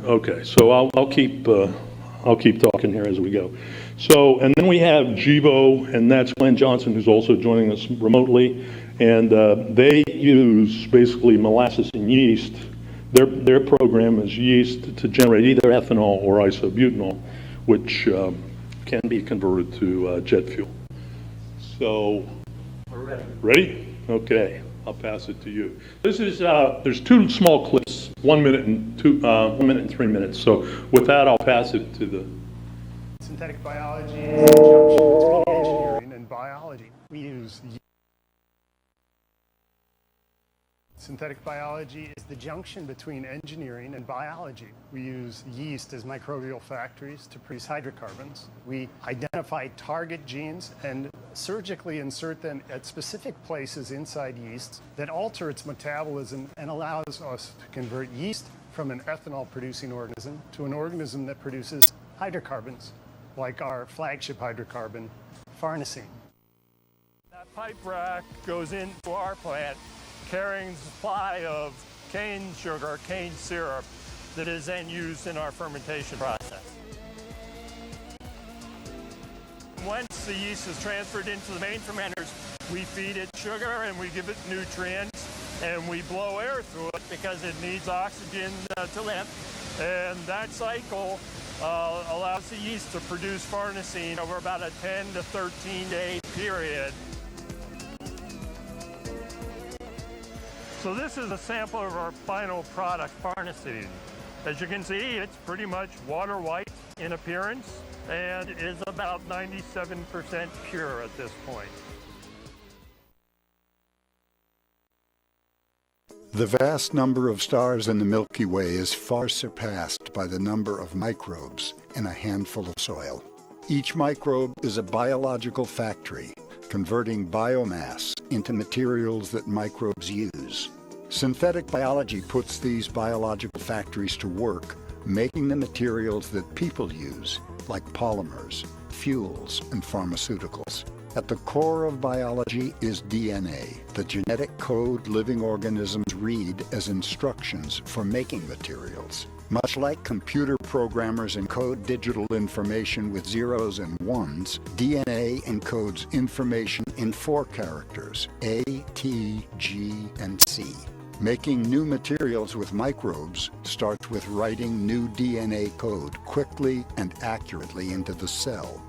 Okay, so I'll keep talking here as we go. So, and then we have GIVO, and that's Glenn Johnson, who's also joining us remotely, and they use basically molasses and yeast. Their program is yeast to generate either ethanol or isobutanol, which can be converted to jet fuel. So, we're ready? Okay, I'll pass it to you. This is, there's two small clips, 1 minute and 1 minute and 3 minutes. So with that, I'll pass it to the. Synthetic biology is the junction between engineering and biology. We use Synthetic biology is the junction between engineering and biology. We use yeast as microbial factories to produce hydrocarbons. We identify target genes and surgically insert them at specific places inside yeast that alter its metabolism and allows us to convert yeast from an ethanol-producing organism to an organism that produces hydrocarbons, like our flagship hydrocarbon, farnesene. That pipe rack goes into our plant carrying supply of cane sugar, cane syrup, that is then used in our fermentation process. Once the yeast is transferred into the main fermenters, we feed it sugar and we give it nutrients, and we blow air through it because it needs oxygen to live. And that cycle allows the yeast to produce farnesene over about a 10 to 13 day period. So this is a sample of our final product, farnesene. As you can see, it's pretty much water white in appearance and is about 97% pure at this point. The vast number of stars in the Milky Way is far surpassed by the number of microbes in a handful of soil. Each microbe is a biological factory, converting biomass into materials that microbes use. Synthetic biology puts these biological factories to work, making the materials that people use, like polymers, fuels, and pharmaceuticals. At the core of biology is DNA, the genetic code living organisms read as instructions for making materials. Much like computer programmers encode digital information with zeros and ones, DNA encodes information in 4 characters, A, T, G, and C. Making new materials with microbes starts with writing new DNA code quickly and accurately into the cell.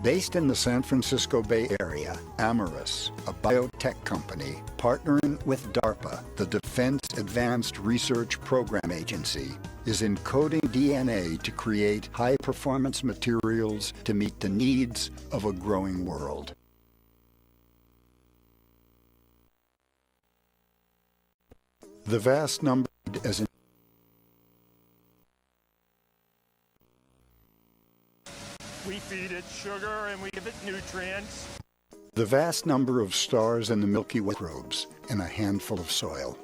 Based in the San Francisco Bay Area, Amyris, a biotech company, partnering with DARPA, the Defense Advanced Research Program Agency, is encoding DNA to create high-performance materials to meet the needs of a growing world. The vast number as in We feed it sugar and we give it nutrients. the vast number of stars in the Milky Way microbes in a handful of soil.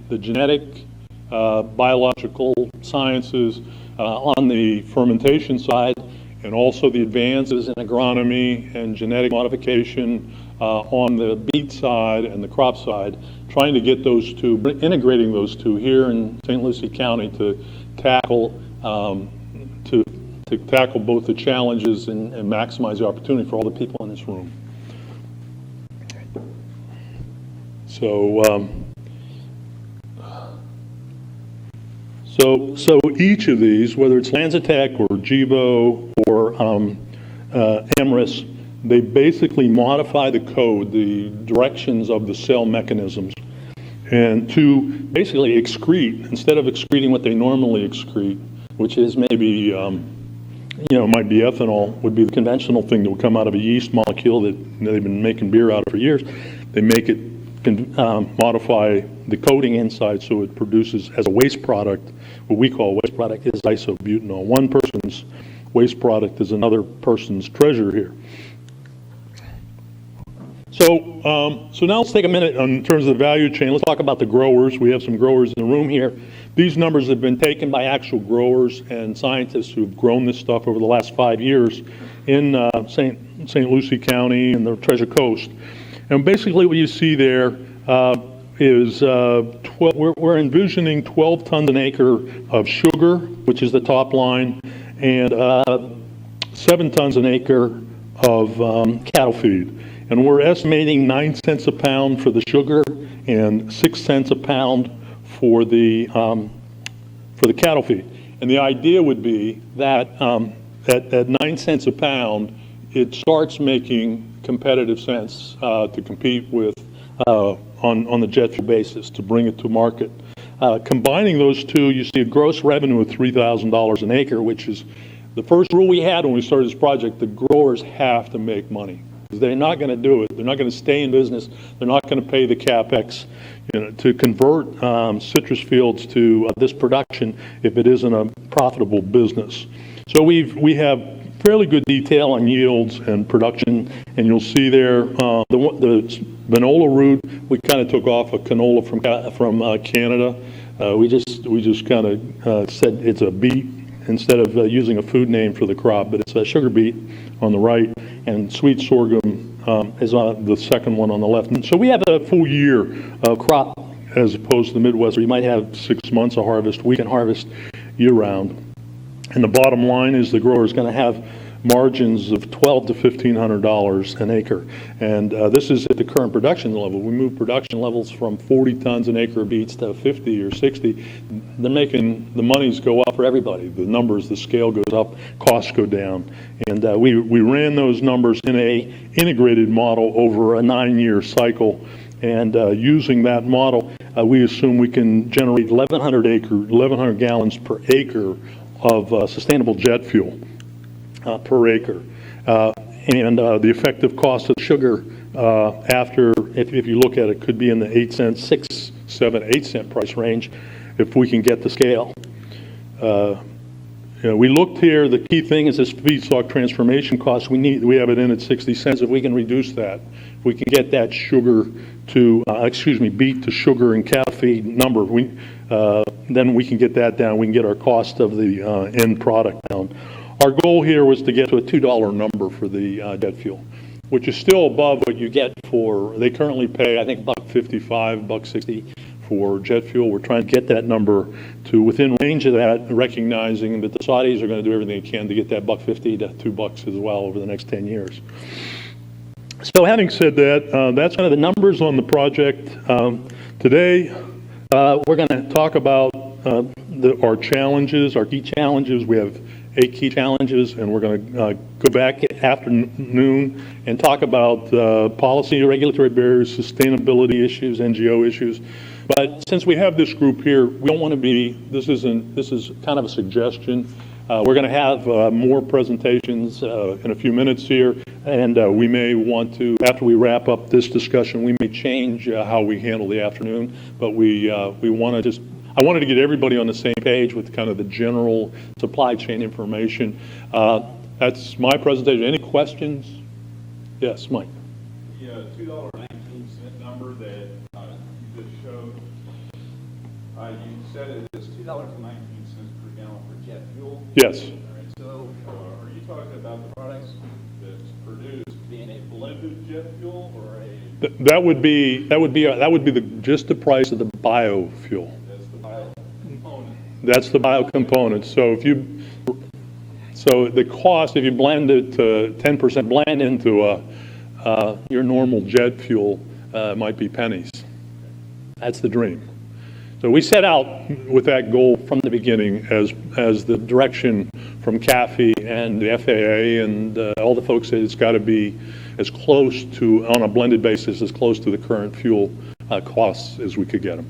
The genetic, biological sciences on the fermentation side, and also the advances in agronomy and genetic modification on the beet side and the crop side, trying to get those two, integrating those two here in St. Lucie County to tackle tackle both the challenges and maximize the opportunity for all the people in this room. So each of these, whether it's Lanzatech or Gevo or Amyris, they basically modify the code, the directions of the cell mechanisms, and to basically excrete, instead of excreting what they normally excrete, which is maybe, might be ethanol, would be the conventional thing that would come out of a yeast molecule that they've been making beer out of for years. They make it, modify the coating inside so it produces as a waste product. What we call waste product is isobutanol. One person's waste product is another person's treasure here. So now let's take a minute in terms of the value chain. Let's talk about the growers. We have some growers in the room here. These numbers have been taken by actual growers and scientists who've grown this stuff over the last 5 years in St. Lucie County and the Treasure Coast. And basically what you see there is we're envisioning 12 tons an acre of sugar, which is the top line, and 7 tons an acre of cattle feed. And we're estimating 9 cents a pound for the sugar and 6 cents a pound for the cattle feed. And the idea would be that at 9 cents a pound, it starts making competitive sense to compete with on the jet fuel basis to bring it to market. Combining those two, you see a gross revenue of $3,000 an acre, which is the first rule we had when we started this project. The growers have to make money. They're not going to do it. They're not going to stay in business. They're not going to pay the capex, to convert citrus fields to this production if it isn't a profitable business. So we have fairly good detail on yields and production, and you'll see there the vanilla root. We kind of took off a canola from Canada. We just kind of said it's a beet instead of using a food name for the crop, but it's a sugar beet on the right, and sweet sorghum is on the second one on the left. And so we have a full year of crop as opposed to the Midwest, where you might have 6 months of harvest. We can harvest year-round. And the bottom line is the grower is going to have margins of $1,200 to $1,500 an acre. And this is at the current production level. We move production levels from 40 tons an acre of beets to 50 or 60. They're making the monies go up for everybody. The numbers, the scale goes up, costs go down. And we ran those numbers in a integrated model over a 9-year cycle. And using that model, we assume we can generate 1,100 gallons per acre of sustainable jet fuel per acre. And the effective cost of sugar after, if you look at it, could be in the 8 cent, 6, 7, 8 cent price range if we can get the scale. We looked here, the key thing is this feedstock transformation cost. We have it in at 60 cents. If we can reduce that, if we can get that sugar to, beet to sugar and cattle feed number, then we can get that down. We can get our cost of the end product down. Our goal here was to get to a $2 number for the jet fuel, which is still above what you get for, they currently pay, I think, $1.55, $1.60 for jet fuel. We're trying to get that number to within range of that, recognizing that the Saudis are going to do everything they can to get that $1.50 to $2 as well over the next 10 years. So having said that, that's kind of the numbers on the project. Today, we're going to talk about our challenges, our key challenges. We have 8 key challenges, and we're going to go back afternoon and talk about policy, regulatory barriers, sustainability issues, NGO issues. But since we have this group here, we don't want to be, this is kind of a suggestion. We're going to have more presentations in a few minutes here, and we may want to, after we wrap up this discussion, we may change how we handle the afternoon, but we want to I wanted to get everybody on the same page with kind of the general supply chain information. That's my presentation. Any questions? Yes, Mike. The $2.19 number that you just showed, you said it is $2.19 per gallon for jet fuel? Yes. All right, so are you talking about the products that's produced being a blended jet fuel or a? That would be just the price of the biofuel. That's the bio component. So the cost, if you blend it to 10% blend into your normal jet fuel, might be pennies. That's the dream. So we set out with that goal from the beginning as the direction from CAFE and the FAA and all the folks said it's got to be as close to, on a blended basis, as close to the current fuel costs as we could get them.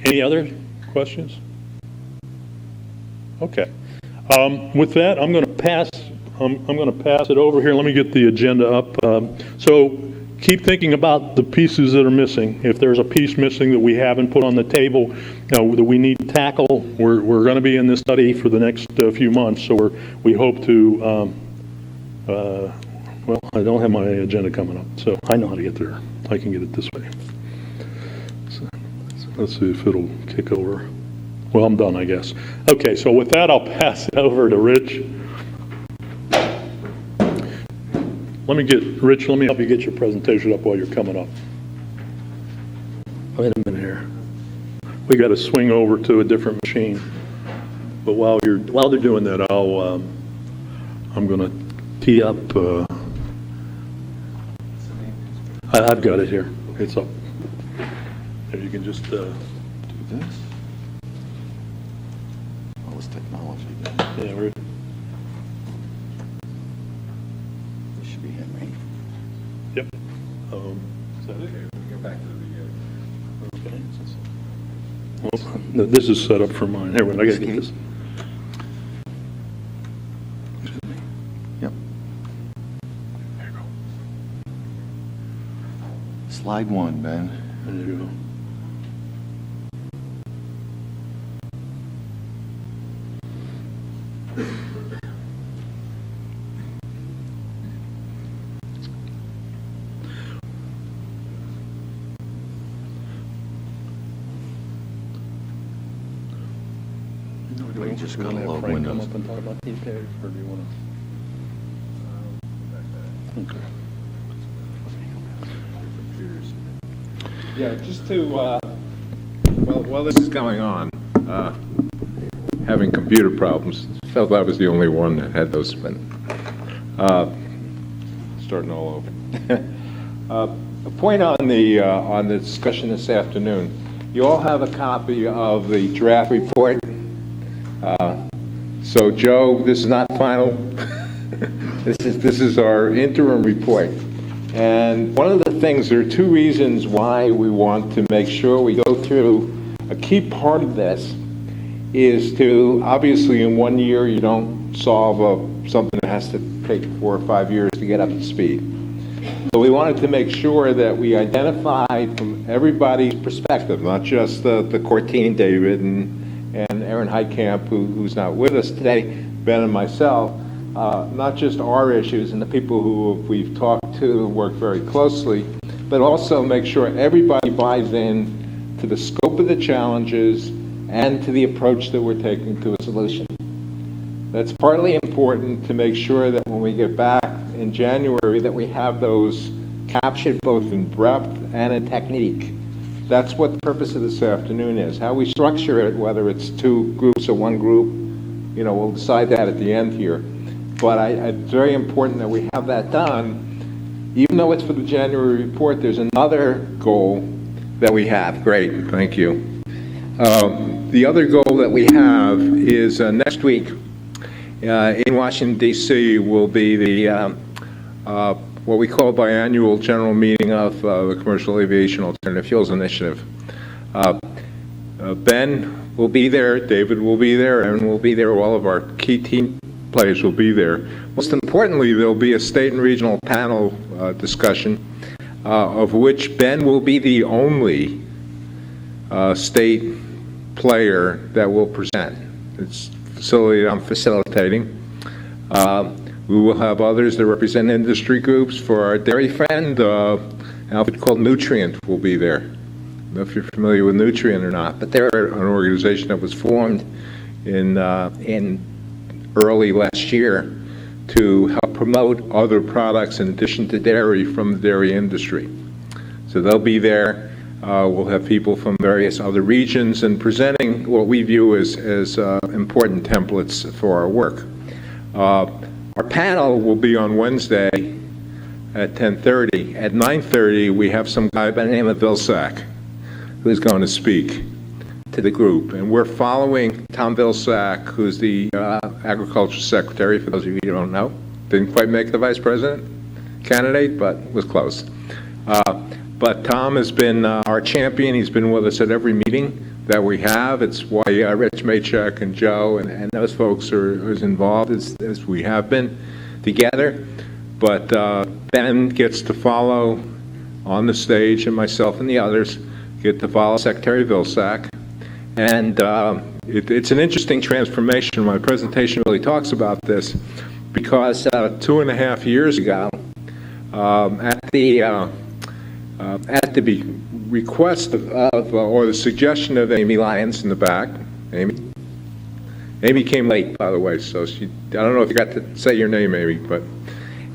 Any other questions? Okay. With that, I'm going to pass it over here. Let me get the agenda up. So keep thinking about the pieces that are missing. If there's a piece missing that we haven't put on the table that we need to tackle, we're going to be in this study for the next few months. So we hope to. Well, I don't have my agenda coming up, so I know how to get there. I can get it this way. So let's see if it'll kick over. Well, I'm done, I guess. Okay, so with that, I'll pass it over to Rich. Let me help you get your presentation up while you're coming up. Wait a minute here. We got to swing over to a different machine. But while they're doing that, I'm going to tee up. I've got it here. It's up. There, you can just, Do this. All this technology. yeah, we're, This should be him, right? yep. Is that it? Go back to the video. Okay. Well, no, this is set up for mine. Here, wait, I gotta get this. Yep. There you go. Slide one, Ben. There you go. We just gotta Have load Frank come Windows. up and talk about these guys, or do you wanna? Okay. Yeah, just to, while this is going on, having computer problems, felt I was the only one that had those, but, starting all over. A point on the discussion this afternoon. You all have a copy of the draft report. So Joe, this is not final. This is our interim report. And one of the things, there are two reasons why we want to make sure we go through. A key part of this is to, obviously in 1 year you don't solve something that has to take 4 or 5 years to get up to speed. So we wanted to make sure that we identified from everybody's perspective, not just the core team, David and Aaron Heitkamp, who's not with us today, Ben and myself, not just our issues and the people who we've talked to and worked very closely, but also make sure everybody buys in to the scope of the challenges and to the approach that we're taking to a solution. That's partly important to make sure that when we get back in January that we have those captured both in breadth and in technique. That's what the purpose of this afternoon is. How we structure it, whether it's 2 groups or 1 group, we'll decide that at the end here. But it's very important that we have that done. Even though it's for the January report, there's another goal that we have. Great, thank you. The other goal that we have is next week in Washington, D.C. will be the what we call biannual general meeting of the Commercial Aviation Alternative Fuels Initiative. Ben will be there, David will be there, Aaron will be there, all of our key team players will be there. Most importantly, there'll be a state and regional panel discussion of which Ben will be the only state player that will present. It's facility I'm facilitating. We will have others that represent industry groups. For our dairy friend, an outfit called Nutrient will be there. I don't know if you're familiar with Nutrient or not, but they're an organization that was formed in early last year to help promote other products in addition to dairy from the dairy industry. So they'll be there. We'll have people from various other regions and presenting what we view as important templates for our work. Our panel will be on Wednesday at 10:30. At 9:30, we have some guy by the name of Vilsack who's going to speak to the group. And we're following Tom Vilsack, who's the Agriculture Secretary, for those of you who don't know. Didn't quite make the Vice President candidate, but was close. But Tom has been our champion. He's been with us at every meeting that we have. It's why Rich Maychek and Joe and those folks are as involved as we have been together. But Ben gets to follow on the stage, and myself and the others get to follow Secretary Vilsack. And it's an interesting transformation. My presentation really talks about this because 2.5 years ago, at the request of or the suggestion of Amy Lyons in the back. Amy came late, by the way, so I don't know if you got to say your name, Amy, but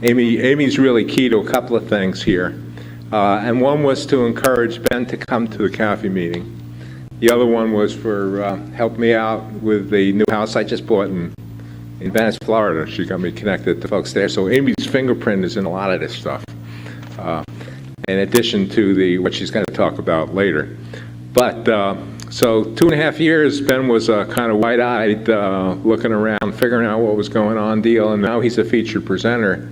Amy's really key to a couple of things here. And one was to encourage Ben to come to the CAFE meeting. The other one was for help me out with the new house I just bought in Venice, Florida. She got me connected to folks there. So Amy's fingerprint is in a lot of this stuff. In addition to what she's going to talk about later. But so 2.5 years, Ben was kind of wide-eyed, looking around, figuring out what was going on deal, and now he's a featured presenter.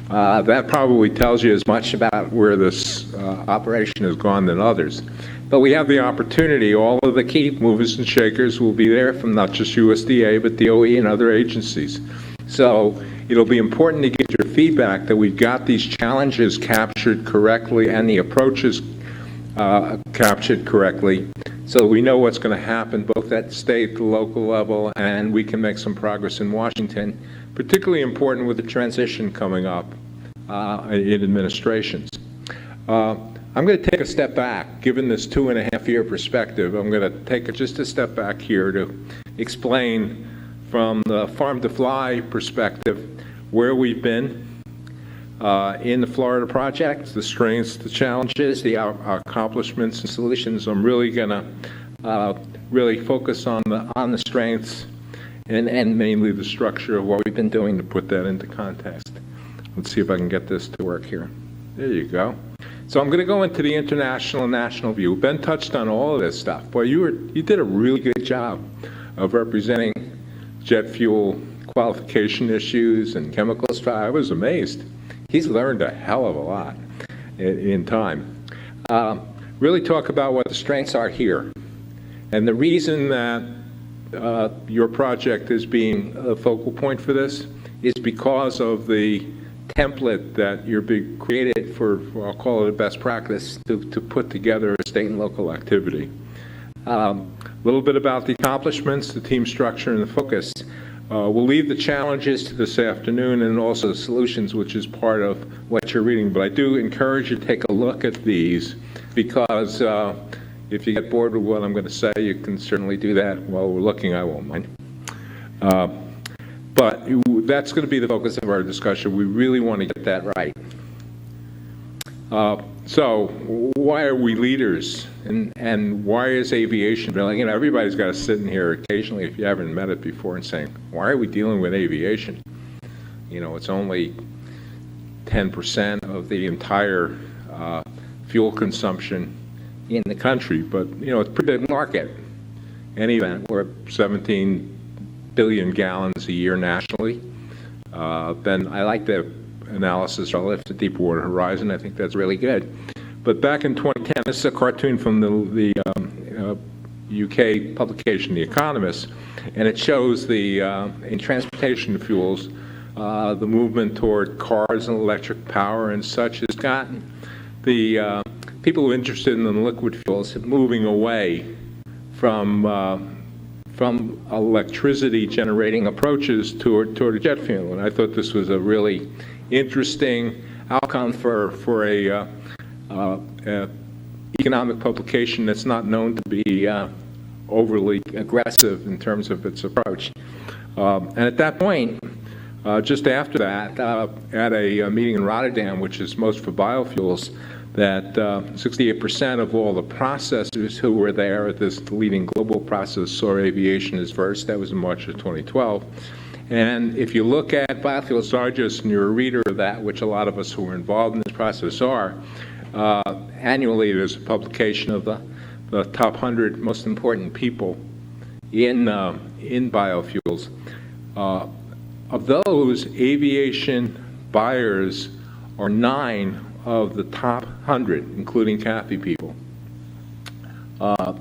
That probably tells you as much about where this operation has gone than others. But we have the opportunity, all of the key movers and shakers will be there from not just USDA, but DOE and other agencies. So it'll be important to get your feedback that we've got these challenges captured correctly and the approaches captured correctly, so we know what's going to happen both at the state, the local level, and we can make some progress in Washington, particularly important with the transition coming up in administrations. I'm going to take a step back. Given this 2.5-year perspective, I'm going to take just a step back here to explain from the farm to fly perspective where we've been in the Florida project, the strengths, the challenges, our accomplishments and solutions. I'm really going to really focus on the strengths and mainly the structure of what we've been doing to put that into context. Let's see if I can get this to work here. There you go. So I'm going to go into the international and national view. Ben touched on all of this stuff. Boy, you did a really good job of representing jet fuel qualification issues and chemicals. I was amazed. He's learned a hell of a lot in time. Really talk about what the strengths are here. And the reason that your project is being a focal point for this is because of the template that you're being created for, I'll call it a best practice, to put together a state and local activity. A little bit about the accomplishments, the team structure, and the focus. We'll leave the challenges to this afternoon and also the solutions, which is part of what you're reading. But I do encourage you to take a look at these because if you get bored with what I'm going to say, you can certainly do that while we're looking. I won't mind. But that's going to be the focus of our discussion. We really want to get that right. So why are we leaders? And why is aviation, you know, everybody's got to sit in here occasionally, if you haven't met it before, and saying, why are we dealing with aviation? You know, it's only 10% of the entire fuel consumption in the country, but, you know, it's a pretty big market. Any event, we're 17 billion gallons a year nationally. Then I like the analysis relative to Deepwater Horizon. I think that's really good. But back in 2010, this is a cartoon from the UK publication, The Economist, and it shows the, in transportation fuels, the movement toward cars and electric power and such has gotten the people who are interested in the liquid fuels moving away from electricity generating approaches toward a jet fuel. And I thought this was a really interesting outcome for a economic publication that's not known to be overly aggressive in terms of its approach. And at that point, just after that, at a meeting in Rotterdam, which is most for biofuels, that 68% of all the processors who were there at this leading global process saw aviation as first. That was in March of 2012. And if you look at Biofuels Digest and you're a reader of that, which a lot of us who are involved in this process are, annually there's a publication of the top 100 most important people in biofuels. Of those, aviation buyers are 9 of the top 100, including Kathy people.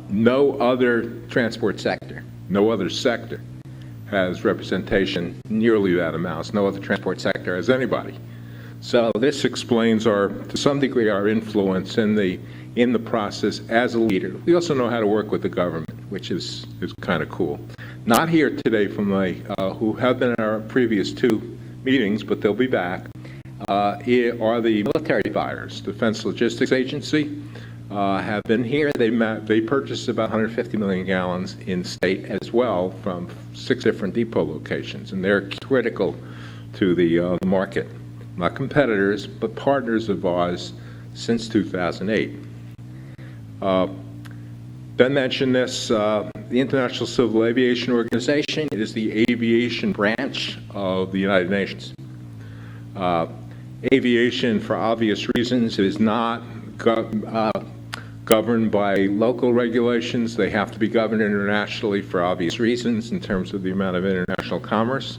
No other transport sector, no other sector has representation nearly that amount. No other transport sector has anybody. So this explains to some degree, our influence in the process as a leader. We also know how to work with the government, which is kind of cool. Not here today from who have been in our previous 2 meetings, but they'll be back. Are the military buyers. Defense Logistics Agency have been here. They purchased about 150 million gallons in state as well from 6 different depot locations, and they're critical to the market. Not competitors, but partners of ours since 2008. Ben mentioned this, the International Civil Aviation Organization. It is the aviation branch of the United Nations. Aviation, for obvious reasons, is not governed by local regulations. They have to be governed internationally for obvious reasons in terms of the amount of international commerce.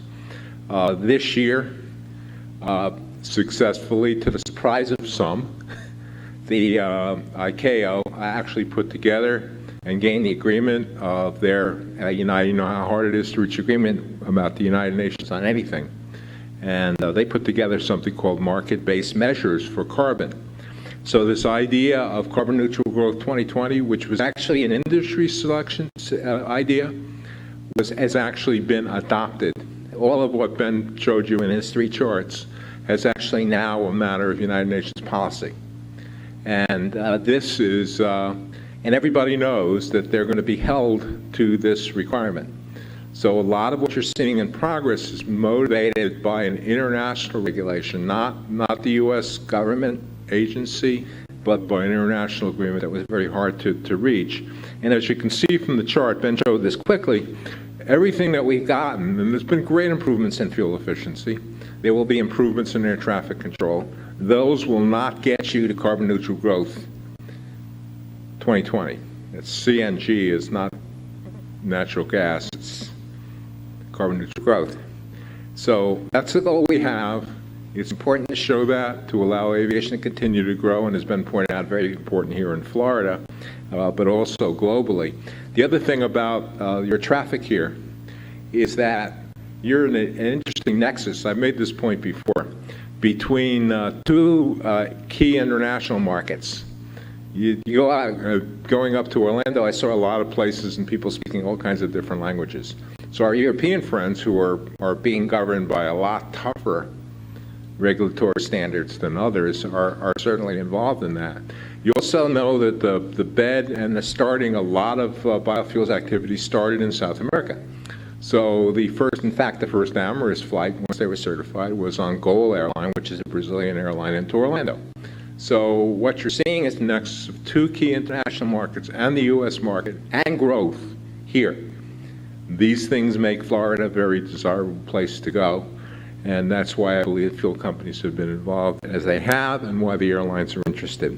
This year, successfully, to the surprise of some, the ICAO actually put together and gained the agreement of their, you know how hard it is to reach agreement about the United Nations on anything. And they put together something called market-based measures for carbon. So this idea of carbon neutral growth 2020, which was actually an industry selection idea, has actually been adopted. All of what Ben showed you in his 3 charts is actually now a matter of United Nations policy. And this is, and everybody knows that they're going to be held to this requirement. So a lot of what you're seeing in progress is motivated by an international regulation, not the U.S. government agency, but by an international agreement that was very hard to reach. And as you can see from the chart, Ben showed this quickly, everything that we've gotten, and there's been great improvements in fuel efficiency, there will be improvements in air traffic control. Those will not get you to carbon neutral growth 2020. It's CNG is not natural gas, it's carbon neutral growth. So that's the goal we have. It's important to show that, to allow aviation to continue to grow, and has been pointed out, very important here in Florida, but also globally. The other thing about your traffic here is that you're in an interesting nexus. I've made this point before, between 2 key international markets. You go out, going up to Orlando, I saw a lot of places and people speaking all kinds of different languages. So our European friends, who are being governed by a lot tougher regulatory standards than others, are certainly involved in that. You also know that the bed and the starting, a lot of biofuels activities started in South America. So the first Amorous flight, once they were certified, was on Gol Airline, which is a Brazilian airline, into Orlando. So what you're seeing is the nexus of 2 key international markets and the U.S. market and growth here. These things make Florida a very desirable place to go, and that's why I believe fuel companies have been involved as they have, and why the airlines are interested.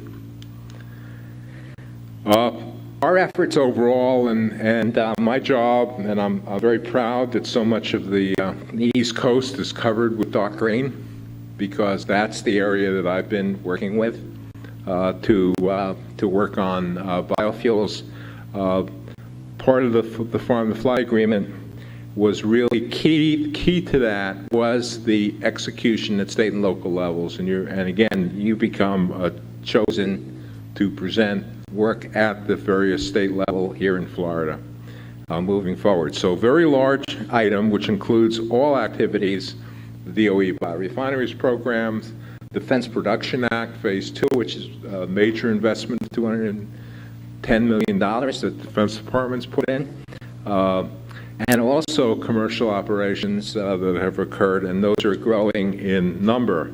Our efforts overall, and my job, and I'm very proud that so much of the East Coast is covered with dark green, because that's the area that I've been working with to work on biofuels. Part of the Farm to Fly agreement was really key to that was the execution at state and local levels, and again you become chosen to present work at the various state level here in Florida moving forward. So very large item, which includes all activities, the DOE biorefineries programs, Defense Production Act Phase 2, which is a major investment of $210 million that the Defense Department's put in, and also commercial operations that have occurred, and those are growing in number.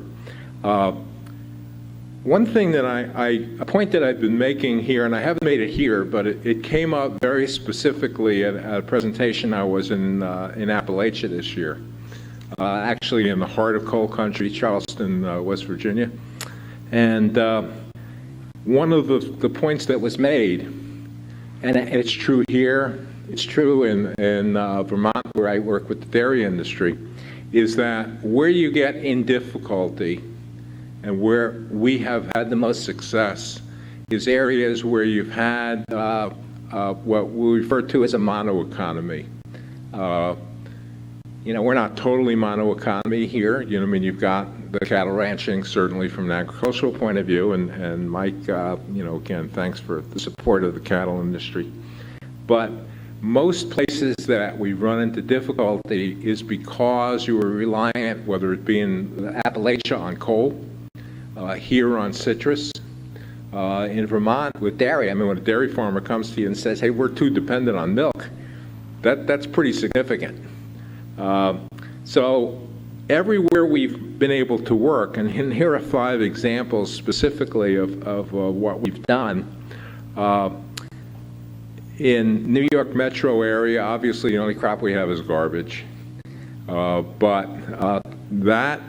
One thing that a point that I've been making here, and I haven't made it here, but it came up very specifically at a presentation I was in Appalachia this year, actually in the heart of coal country, Charleston, West Virginia. And one of the points that was made, and it's true here, it's true in Vermont, where I work with the dairy industry, is that where you get in difficulty and where we have had the most success is areas where you've had what we refer to as a mono-economy. We're not totally mono-economy here. You've got the cattle ranching, certainly from an agricultural point of view, and Mike, again, thanks for the support of the cattle industry. But most places that we run into difficulty is because you are reliant, whether it be in Appalachia on coal, here on citrus, in Vermont with dairy. When a dairy farmer comes to you and says, hey, we're too dependent on milk, that's pretty significant. So everywhere we've been able to work, and here are 5 examples specifically of what we've done. In New York metro area, obviously the only crop we have is garbage. But that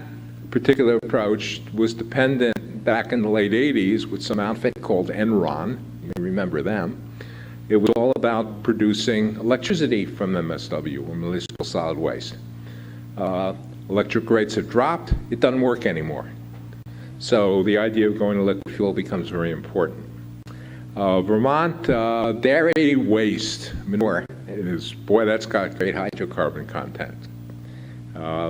particular approach was dependent back in the late 80s with some outfit called Enron. may remember them. It was all about producing electricity from MSW, or municipal solid waste. Electric rates have dropped. It doesn't work anymore. So the idea of going to liquid fuel becomes very important. Vermont dairy waste manure is, boy, that's got great hydrocarbon content.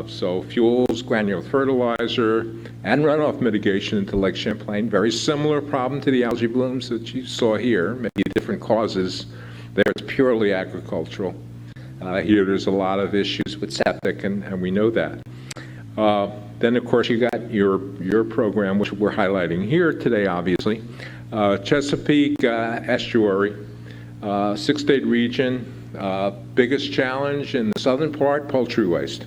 So fuels, granular fertilizer, and runoff mitigation into Lake Champlain, very similar problem to the algae blooms that you saw here, maybe different causes. There it's purely agricultural. Here there's a lot of issues with septic, and we know that. Then, of course, you got your program, which we're highlighting here today, obviously. Chesapeake Estuary, six-state region, biggest challenge in the southern part, poultry waste.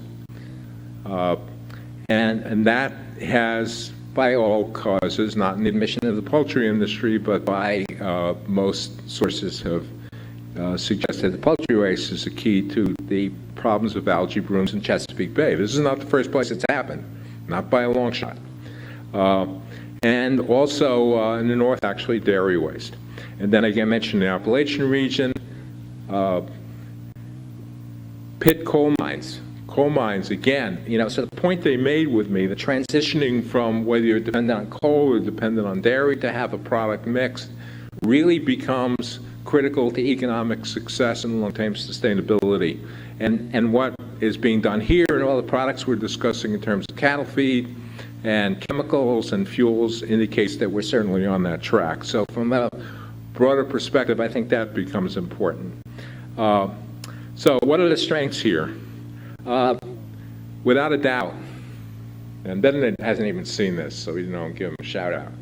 And that has, by all causes, not in the admission of the poultry industry, but by most sources have suggested that poultry waste is the key to the problems of algae blooms in Chesapeake Bay. This is not the first place it's happened, not by a long shot. And also in the north, actually, dairy waste. And then again, I mentioned the Appalachian region, pit coal mines. Coal mines, again, so the point they made with me, the transitioning from whether you're dependent on coal or dependent on dairy to have a product mix really becomes critical to economic success and long-term sustainability. And what is being done here and all the products we're discussing in terms of cattle feed and chemicals and fuels indicates that we're certainly on that track. So from a broader perspective, I think that becomes important. So what are the strengths here? Without a doubt, and Ben hasn't even seen this, so we don't give him a shout out.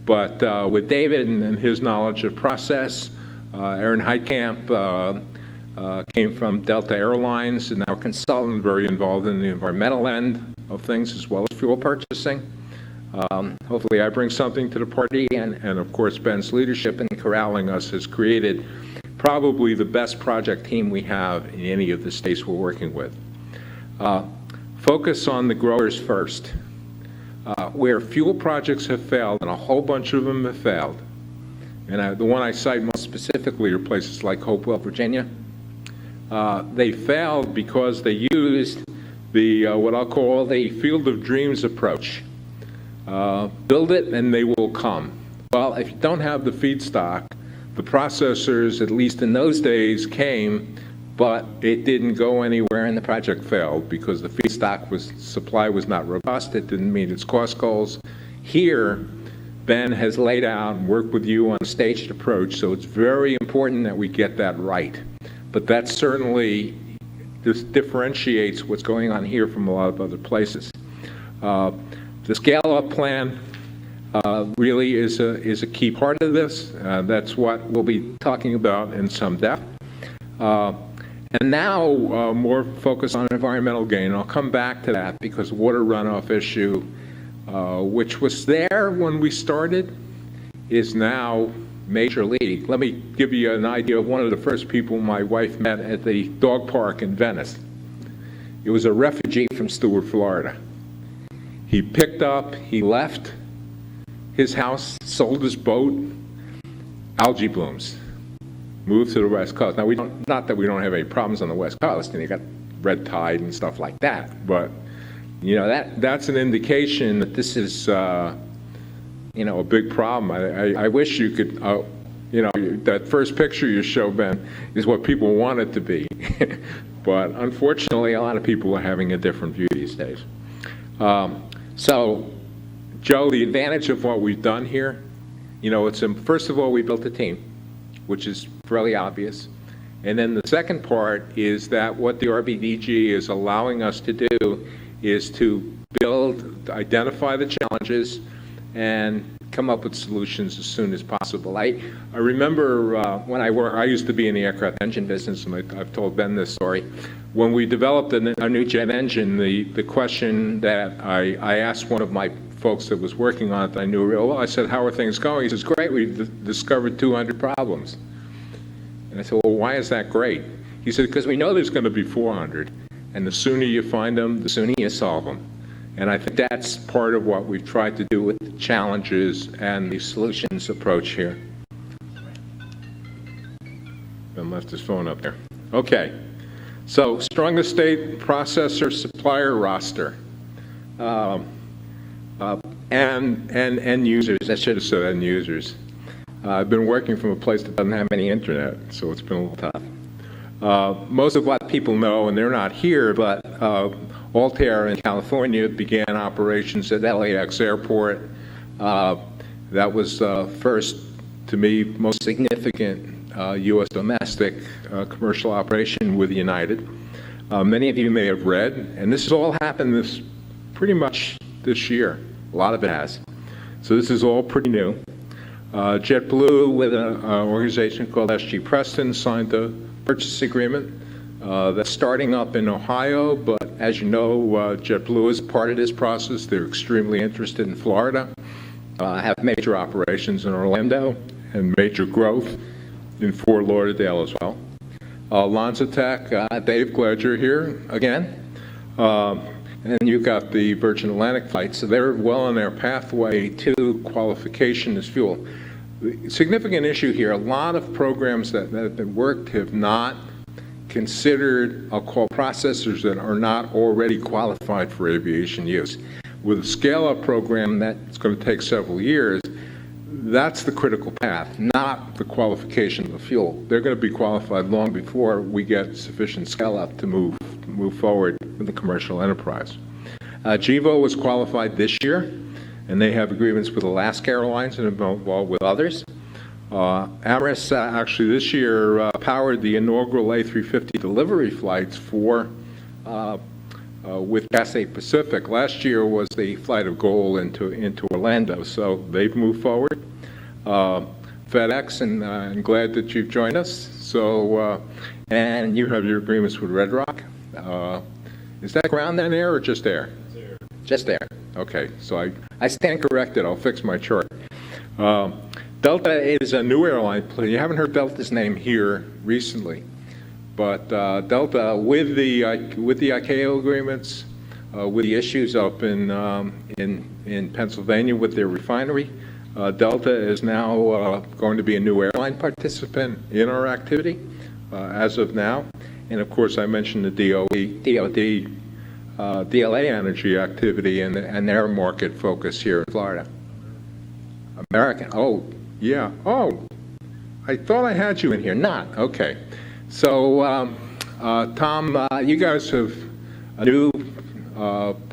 But with David and his knowledge of process, Aaron Heitkamp came from Delta Airlines, and now a consultant, very involved in the environmental end of things as well as fuel purchasing. Hopefully I bring something to the party, and of course Ben's leadership in corralling us has created probably the best project team we have in any of the states we're working with. Focus on the growers first. Where fuel projects have failed, and a whole bunch of them have failed, and the one I cite most specifically are places like Hopewell, Virginia. They failed because they used the what I'll call the field of dreams approach. Build it and they will come. Well, if you don't have the feedstock, the processors, at least in those days, came, but it didn't go anywhere and the project failed because the feedstock supply was not robust. It didn't meet its cost goals. Here, Ben has laid out and worked with you on a staged approach, so it's very important that we get that right. But that certainly differentiates what's going on here from a lot of other places. The scale-up plan really is a key part of this. That's what we'll be talking about in some depth. And now more focus on environmental gain. I'll come back to that because water runoff issue, which was there when we started, is now major league. Let me give you an idea of one of the first people my wife met at the dog park in Venice. It was a refugee from Stewart, Florida. He picked up, he left his house, sold his boat, algae blooms. Moved to the West Coast. Now, not that we don't have any problems on the West Coast, and you got red tide and stuff like that, but, that's an indication that this is, a big problem. I wish you could, that first picture you show, Ben, is what people want it to be. But unfortunately, a lot of people are having a different view these days. So, Joe, the advantage of what we've done here, first of all, we built a team, which is fairly obvious. And then the second part is that what the RBDG is allowing us to do is to identify the challenges, and come up with solutions as soon as possible. I remember when I used to be in the aircraft engine business, and I've told Ben this story. When we developed a new jet engine, the question that I asked one of my folks that was working on it that I knew real well, I said, how are things going? He says, great, we've discovered 200 problems. And I said, well, why is that great? He said, because we know there's going to be 400, and the sooner you find them, the sooner you solve them. And I think that's part of what we've tried to do with the challenges and the solutions approach here. Ben left his phone up there. Okay. So, strongest state processor supplier roster. And end users. I should have said end users. I've been working from a place that doesn't have any internet, so it's been a little tough. Most of what people know, and they're not here, but Altair in California began operations at LAX Airport. That was first, to me, most significant U.S. domestic commercial operation with United. Many of you may have read, and this has all happened pretty much this year. A lot of it has. So this is all pretty new. JetBlue, with an organization called SG Preston, signed a purchase agreement that's starting up in Ohio, but as you know, JetBlue is part of this process. They're extremely interested in Florida, have major operations in Orlando, and major growth in Fort Lauderdale as well. Lanzatech, Dave, glad you're here again. And you've got the Virgin Atlantic flight, so they're well on their pathway to qualification as fuel. The significant issue here, a lot of programs that have been worked have not considered, I'll call processors that are not already qualified for aviation use. With a scale-up program that's going to take several years, that's the critical path, not the qualification of the fuel. They're going to be qualified long before we get sufficient scale-up to move forward with the commercial enterprise. GEVO was qualified this year, and they have agreements with Alaska Airlines and involved with others. Amherst actually this year powered the inaugural A350 delivery flights with Cathay Pacific. Last year was the flight of gold into Orlando, so they've moved forward. FedEx, and I'm glad that you've joined us. So, and you have your agreements with Red Rock. Is that ground and air or just air? It's air. Just air. Okay, so I stand corrected. I'll fix my chart. Delta is a new airline. You haven't heard Delta's name here recently, but Delta, with the ICAO agreements, with the issues up in Pennsylvania with their refinery, Delta is now going to be a new airline participant in our activity as of now. And of course, I mentioned the DoD, DLA Energy activity and their market focus here in Florida. American. Oh, yeah. Oh, I thought I had you in here. Not. Okay. So, Tom, you guys have a new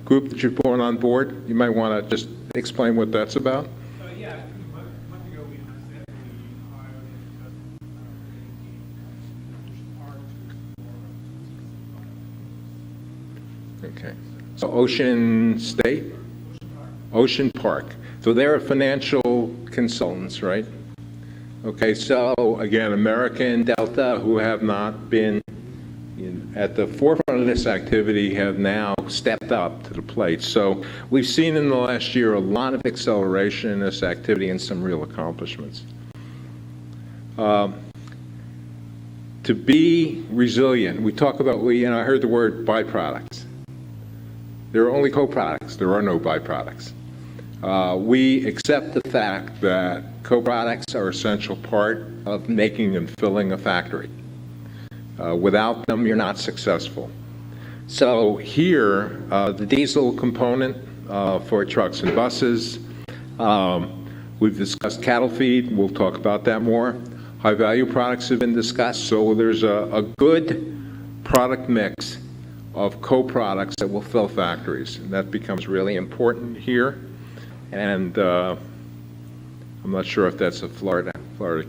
group that you've brought on board. You might want to just explain what that's about. Yeah, a month ago we announced that we hired Okay. So Ocean State? Ocean Park. So they're financial consultants, right? Okay, so again, American, Delta, who have not been at the forefront of this activity, have now stepped up to the plate. So we've seen in the last year a lot of acceleration in this activity and some real accomplishments. To be resilient, we talk about, I heard the word byproducts. There are only co-products. There are no byproducts. We accept the fact that co-products are an essential part of making and filling a factory. Without them, you're not successful. So here, the diesel component for trucks and buses. We've discussed cattle feed. We'll talk about that more. High-value products have been discussed. So there's a good product mix of co-products that will fill factories. And that becomes really important here. And I'm not sure if that's a Florida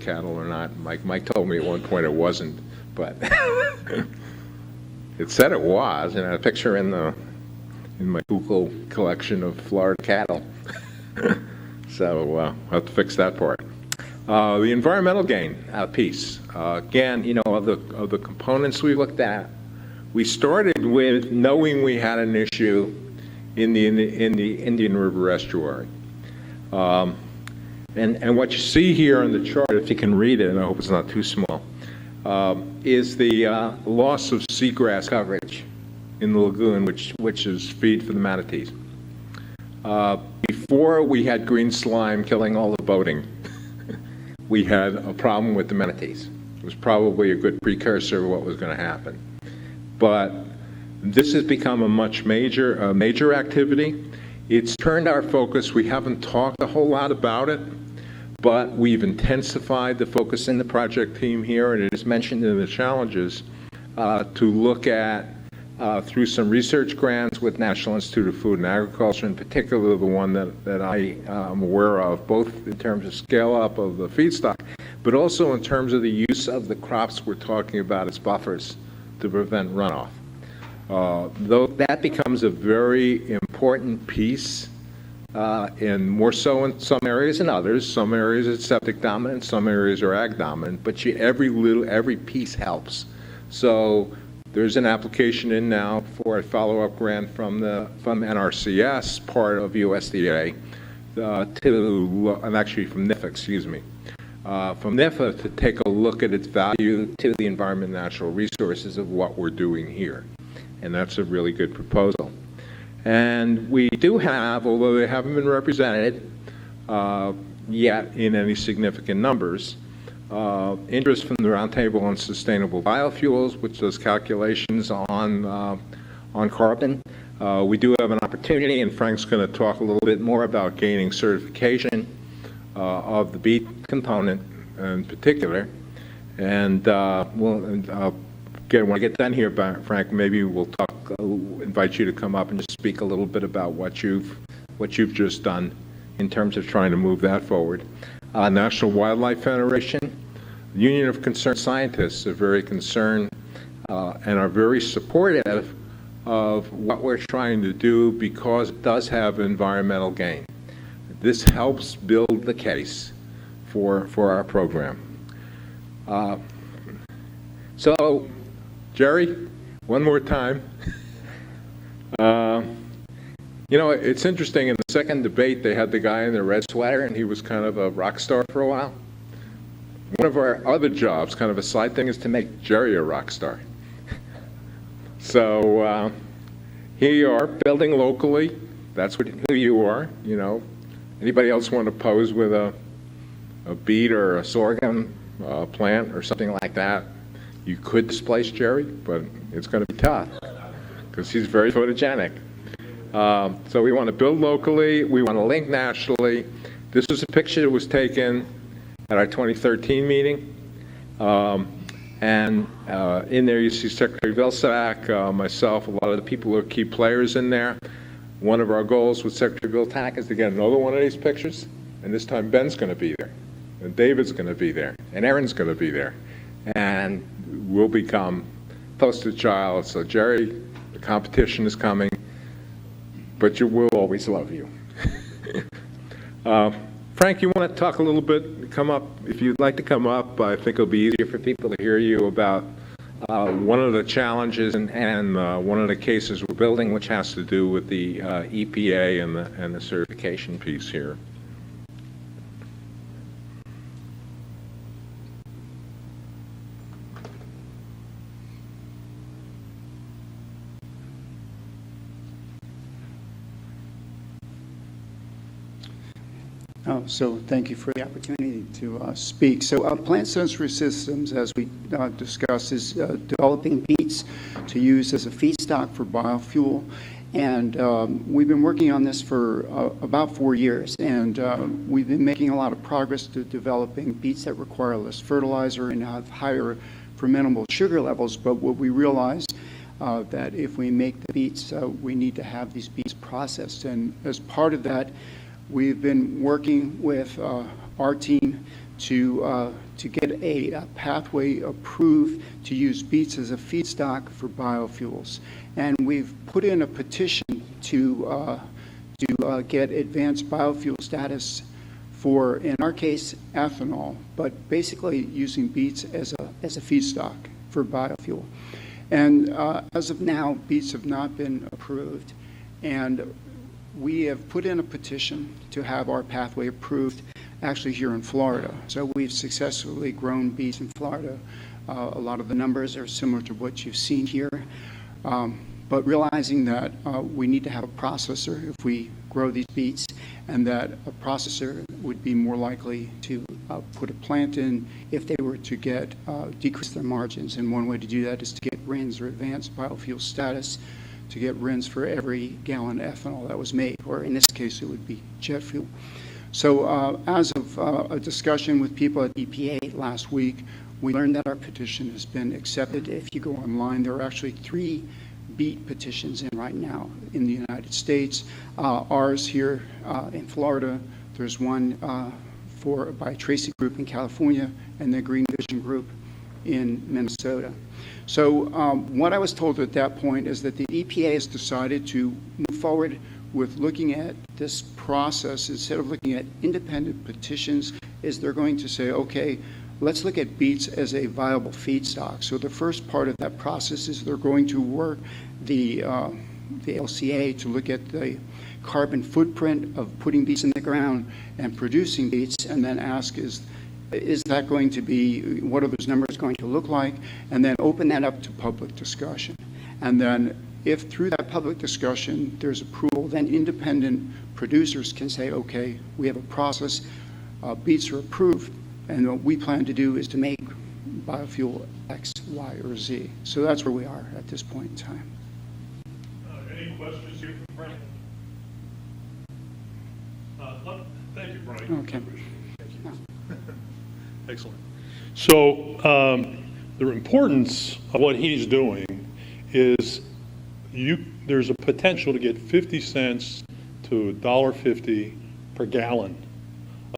cattle or not. Mike told me at one point it wasn't, but it said it was. And I had a picture in my Google collection of Florida cattle. So we'll have to fix that part. The environmental gain piece. Again, of the components we looked at, we started with knowing we had an issue in the Indian River estuary. And what you see here on the chart, if you can read it, and I hope it's not too small, is the loss of seagrass coverage in the lagoon, which is feed for the manatees. Before we had green slime killing all the boating, we had a problem with the manatees. was probably a good precursor of what was going to happen. But this has become a much major activity. It's turned our focus. We haven't talked a whole lot about it, but we've intensified the focus in the project team here, and it is mentioned in the challenges, to look at, through some research grants with National Institute of Food and Agriculture, in particular the one that I am aware of, both in terms of scale up of the feedstock, but also in terms of the use of the crops we're talking about as buffers to prevent runoff. Though that becomes a very important piece, and more so in some areas than others. Some areas it's septic dominant, some areas are ag dominant, but every piece helps. So there's an application in now for a follow-up grant from NRCS, part of USDA, and actually from NIFA, excuse me, from NIFA to take a look at its value to the environment and natural resources of what we're doing here. And that's a really good proposal. And we do have, although they haven't been represented yet in any significant numbers, interest from the Roundtable on Sustainable Biofuels, which does calculations on carbon. We do have an opportunity, and Frank's going to talk a little bit more about gaining certification of the beet component in particular. And when I get done here, Frank, maybe we'll invite you to come up and just speak a little bit about what you've just done in terms of trying to move that forward. National Wildlife Federation, Union of Concerned Scientists are very concerned and are very supportive of what we're trying to do because it does have environmental gain. This helps build the case for our program. So, Jerry, one more time. You know, it's interesting, in the second debate, they had the guy in the red sweater, and he was kind of a rock star for a while. One of our other jobs, kind of a side thing, is to make Jerry a rock star. So here you are, building locally. That's who you are, you know. Anybody else want to pose with a beet or a sorghum plant or something like that? You could displace Jerry, but it's going to be tough because he's very photogenic. So we want to build locally. We want to link nationally. This was a picture that was taken at our 2013 meeting. And in there you see Secretary Vilsack, myself, a lot of the people who are key players in there. One of our goals with Secretary Vilsack is to get another one of these pictures. And this time Ben's going to be there. And David's going to be there. And Erin's going to be there. And we'll become poster child. So Jerry, the competition is coming, but we'll always love you. Frank, you want to talk a little bit, come up, if you'd like to come up. I think it'll be easier for people to hear you about one of the challenges and one of the cases we're building, which has to do with the EPA and the certification piece here. So thank you for the opportunity to speak. So plant sensory systems, as we discussed, is developing beets to use as a feedstock for biofuel. And we've been working on this for about 4 years. And we've been making a lot of progress to developing beets that require less fertilizer and have higher fermentable sugar levels. But what we realized that if we make the beets, we need to have these beets processed. And as part of that, we've been working with our team to get a pathway approved to use beets as a feedstock for biofuels. And we've put in a petition to get advanced biofuel status for, in our case, ethanol, but basically using beets as a feedstock for biofuel. And as of now, beets have not been approved. And we have put in a petition to have our pathway approved actually here in Florida. So we've successfully grown beets in Florida. A lot of the numbers are similar to what you've seen here. But realizing that we need to have a processor if we grow these beets, and that a processor would be more likely to put a plant in if they were to get decrease their margins. And one way to do that is to get RINs, or advanced biofuel status, to get RINs for every gallon of ethanol that was made, or in this case it would be jet fuel. So as of a discussion with people at EPA last week, we learned that our petition has been accepted. If you go online, there are actually 3 BEAT petitions in right now in the United States. Ours here in Florida, there's one by Tracy Group in California, and the Green Vision Group in Minnesota. So what I was told at that point is that the EPA has decided to move forward with looking at this process. Instead of looking at independent petitions, is they're going to say, okay, let's look at beets as a viable feedstock. So the first part of that process is they're going to work the LCA to look at the carbon footprint of putting beets in the ground and producing beets, and then ask, is that going to be, what are those numbers going to look like, and then open that up to public discussion. And then if through that public discussion there's approval, then independent producers can say, okay, we have a process, beets are approved, and what we plan to do is to make biofuel X, Y, or Z. So that's where we are at this point in time. Any questions here from Frank? Thank you, Frank. Okay. Thank you. Excellent. So the importance of what he's doing is there's a potential to get 50 cents to $1.50 per gallon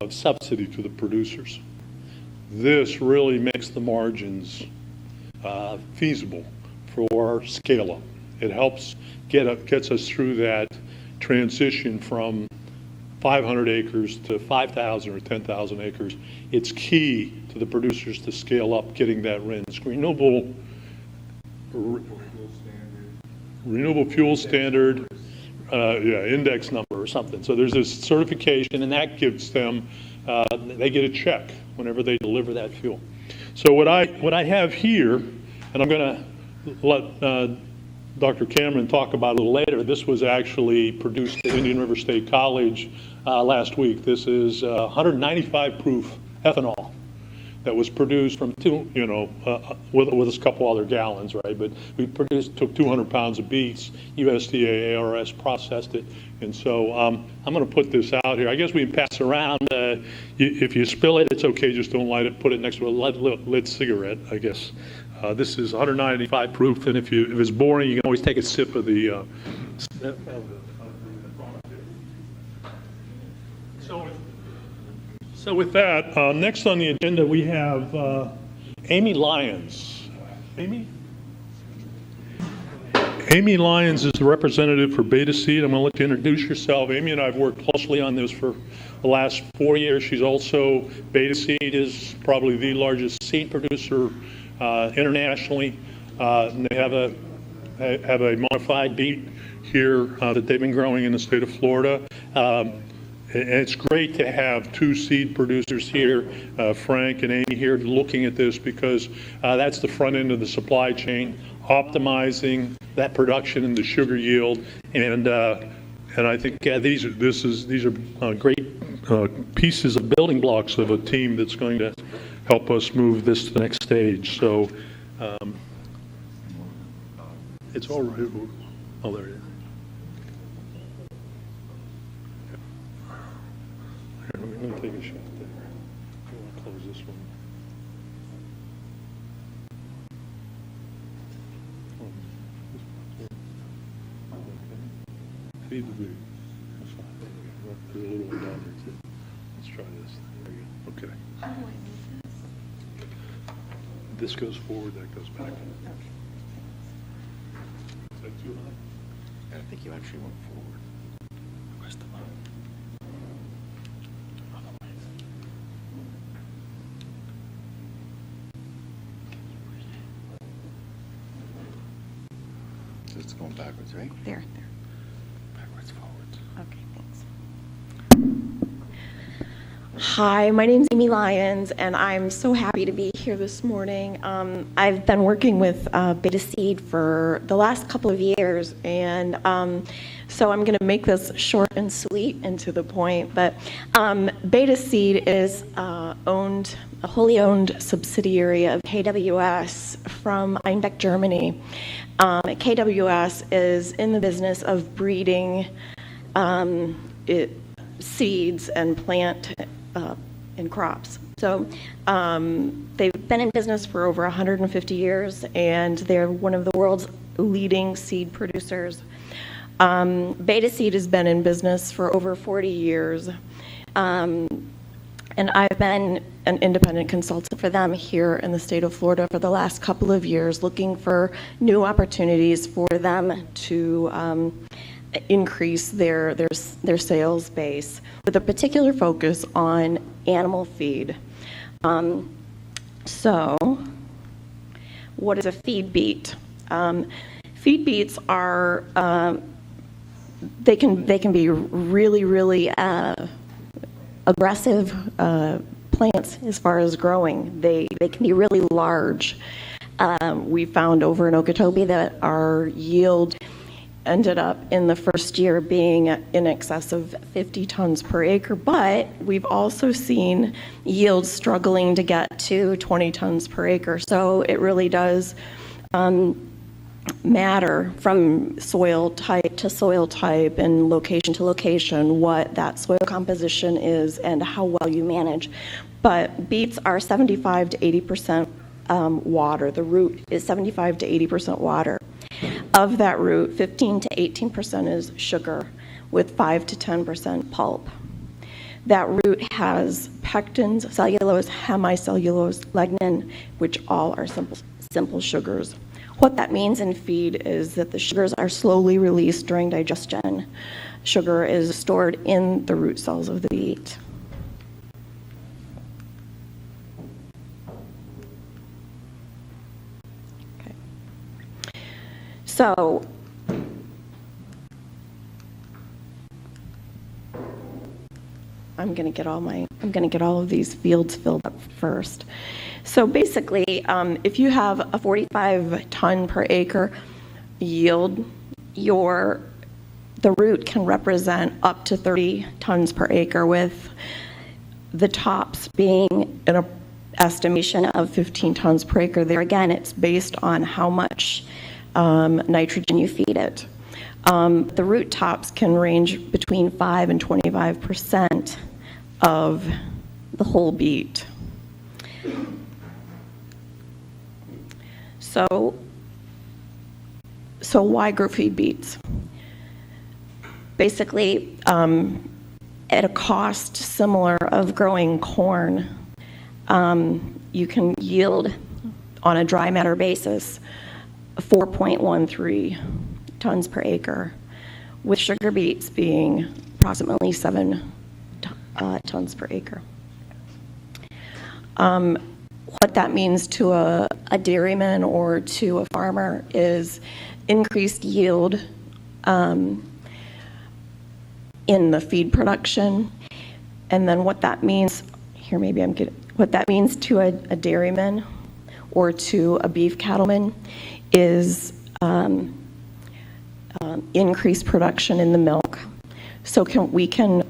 of subsidy to the producers. This really makes the margins feasible for scale-up. It helps gets us through that transition from 500 acres to 5,000 or 10,000 acres. It's key to the producers to scale up getting that RINs. Renewable fuel standard, index number or something. So there's this certification, and that gives them, they get a check whenever they deliver that fuel. So what I have here, and I'm going to let Dr. Cameron talk about it a little later. This was actually produced at Indian River State College last week. This is 195 proof ethanol that was produced from with a couple other gallons, right? But we took 200 pounds of beets, USDA ARS processed it, and so I'm going to put this out here. I guess we can pass around. If you spill it, it's okay. Just don't light it. Put it next to a lit cigarette, I guess. This is 195 proof, and if it's boring, you can always take a sip of the. So with that, next on the agenda we have Amy Lyons. Amy Lyons is the representative for Beta Seed. I'm going to let you introduce yourself. Amy and I have worked closely on this for the last 4 years. She's also, Beta Seed is probably the largest seed producer internationally. And they have a modified beet here that they've been growing in the state of Florida. And it's great to have 2 seed producers here, Frank and Amy here, looking at this, because that's the front end of the supply chain, optimizing that production and the sugar yield. And I think these are great pieces of building blocks of a team that's going to help us move this to the next stage. So it's all right. Oh, there it is. We're going to take a shot there. I want to close this one. Feed the bee. That's fine. There's a little one down there too. Let's try this. There you go. Okay. How do I move this? This goes forward, that goes back. Is that too high? I think you actually went forward. Where's the button? So it's going backwards, right? There. Backwards, forwards. Okay, thanks. Hi, my name's Amy Lyons, and I'm so happy to be here this morning. I've been working with Beta Seed for the last couple of years, and so I'm going to make this short and sweet and to the point. But Beta Seed is a wholly owned subsidiary of KWS from Einbeck, Germany. KWS is in the business of breeding seeds and plant and crops. So they've been in business for over 150 years, and they're one of the world's leading seed producers. Beta Seed has been in business for over 40 years, and I've been an independent consultant for them here in the state of Florida for the last couple of years, looking for new opportunities for them to increase their sales base with a particular focus on animal feed. So what is a feed beet? Feed beets are they can be really aggressive plants as far as growing. They can be really large. We found over in Okeechobee that our yield ended up in the first year being in excess of 50 tons per acre, but we've also seen yields struggling to get to 20 tons per acre. So it really does matter from soil type to soil type and location to location what that soil composition is and how well you manage. But beets are 75 to 80% water. The root is 75 to 80% water. Of that root, 15 to 18% is sugar with 5 to 10% pulp. That root has pectins, cellulose, hemicellulose, lignin, which all are simple sugars. What that means in feed is that the sugars are slowly released during digestion. Sugar is stored in the root cells of the beet. Okay. So I'm going to get all of these fields filled up first. So basically, if you have a 45 ton per acre yield, the root can represent up to 30 tons per acre, with the tops being an estimation of 15 tons per acre. There again, it's based on how much nitrogen you feed it. The root tops can range between 5 and 25% of the whole beet. So why grow feed beets? Basically, at a cost similar of growing corn, you can yield on a dry matter basis 4.13 tons per acre, with sugar beets being approximately 7 tons per acre. What that means to a dairyman or to a farmer is increased yield in the feed production. And then what that means, what that means to a dairyman or to a beef cattleman is increased production in the milk. So we can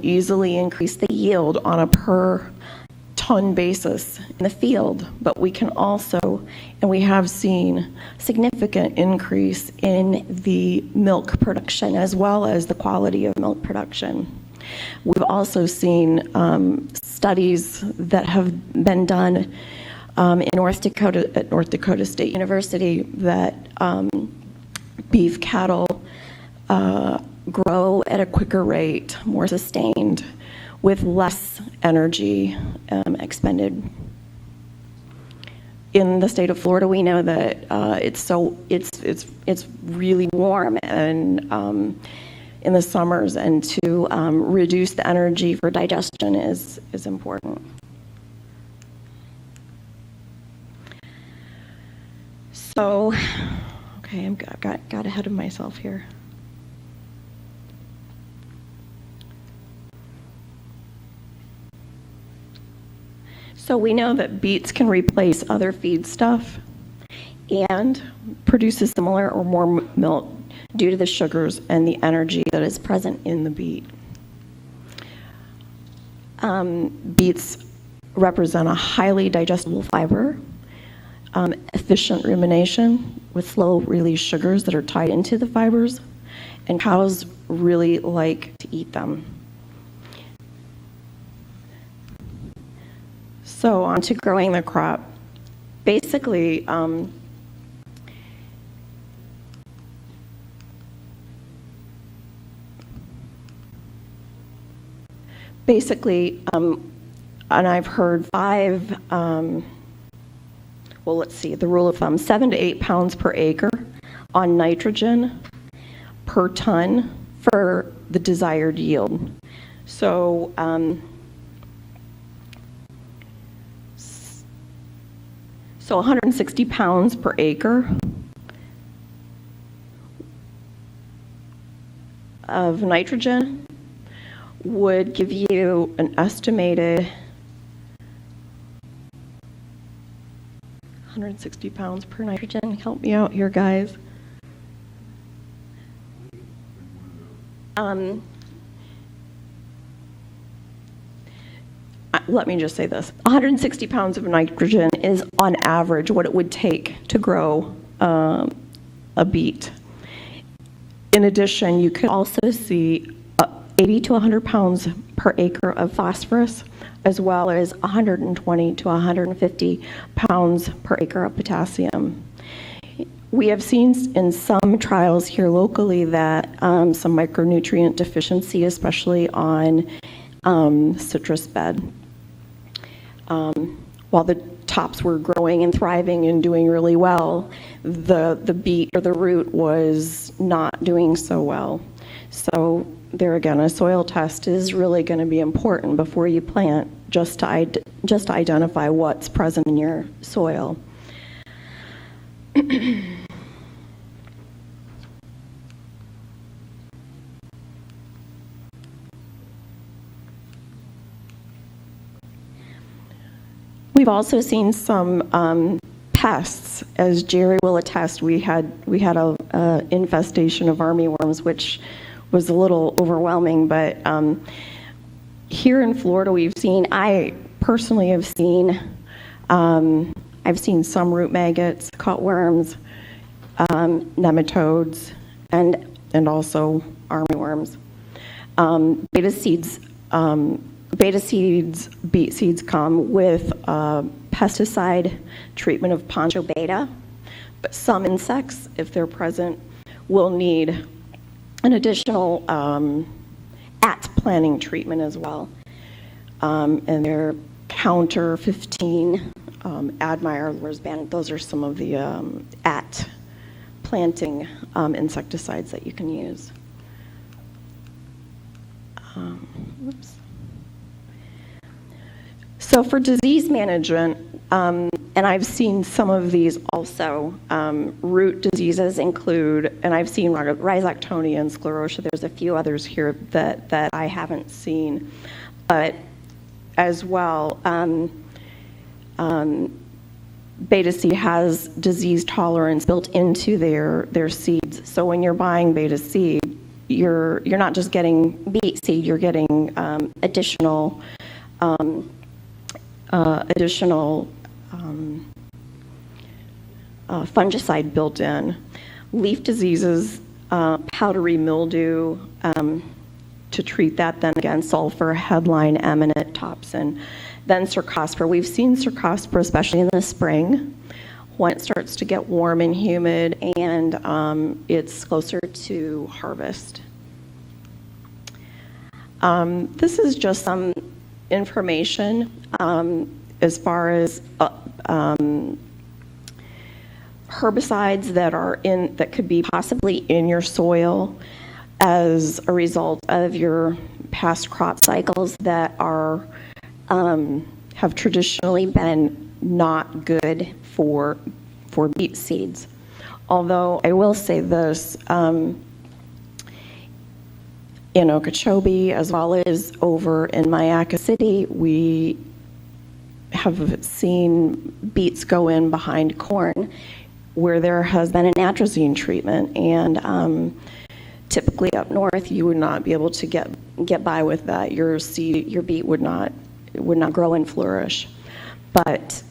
easily increase the yield on a per ton basis in the field, but we can also, and we have seen, significant increase in the milk production as well as the quality of milk production. We've also seen studies that have been done in North Dakota at North Dakota State University that beef cattle grow at a quicker rate, more sustained, with less energy expended. In the state of Florida, we know that it's really warm and in the summers, and to reduce the energy for digestion is important. So, okay, I got ahead of myself here. So we know that beets can replace other feedstuff and produce a similar or more milk due to the sugars and the energy that is present in the beet. Beets represent a highly digestible fiber, efficient rumination with slow release sugars that are tied into the fibers, and cows really like to eat them. So on to growing the crop. Basically, and I've heard the rule of thumb, 7 to 8 pounds per acre on nitrogen per ton for the desired yield. So, so 160 pounds per acre of nitrogen would give you an estimated 160 pounds per nitrogen. Help me out here, guys. Let me just say this. 160 pounds of nitrogen is on average what it would take to grow a beet. In addition, you could also see 80 to 100 pounds per acre of phosphorus, as well as 120 to 150 pounds per acre of potassium. We have seen in some trials here locally that some micronutrient deficiency, especially on citrus bed. While the tops were growing and thriving and doing really well, the beet or the root was not doing so well. So there again, a soil test is really going to be important before you plant, just to identify what's present in your soil. We've also seen some pests, as Jerry will attest. We had a infestation of armyworms, which was a little overwhelming. But here in Florida, I personally have seen, I've seen some root maggots, cutworms, nematodes, and also armyworms. Beta seeds, beet seeds come with pesticide treatment of poncho beta, but some insects, if they're present, will need an additional at planting treatment as well. And they're counter 15, Admire, Lorsban, those are some of the at planting insecticides that you can use. Whoops. So for disease management, and I've seen some of these also, root diseases include, and I've seen rhizoctonia and sclerotia. There's a few others here that I haven't seen. But as well, beta seed has disease tolerance built into their seeds. So when you're buying beta seed, you're not just getting beet seed, you're getting additional fungicide built in. Leaf diseases, powdery mildew, to treat that, then again, sulfur, headline, eminent, topsin, then cercospora. We've seen cercospora, especially in the spring, when it starts to get warm and humid and it's closer to harvest. This is just some information as far as herbicides that could be possibly in your soil as a result of your past crop cycles that have traditionally been not good for beet seeds. Although I will say this, in Okeechobee, as well as over in Mayaca City, we have seen beets go in behind corn where there has been an atrazine treatment, and typically up north you would not be able to get by with that. Your beet would not grow and flourish. But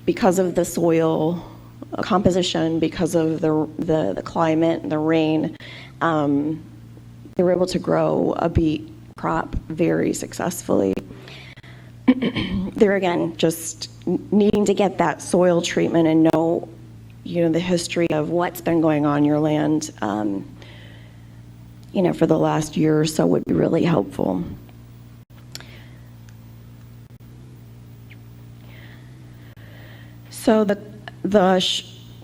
because of the soil composition, because of the climate and the rain, they were able to grow a beet crop very successfully. There again, just needing to get that soil treatment and know, the history of what's been going on in your land, for the last year or so would be really helpful. So the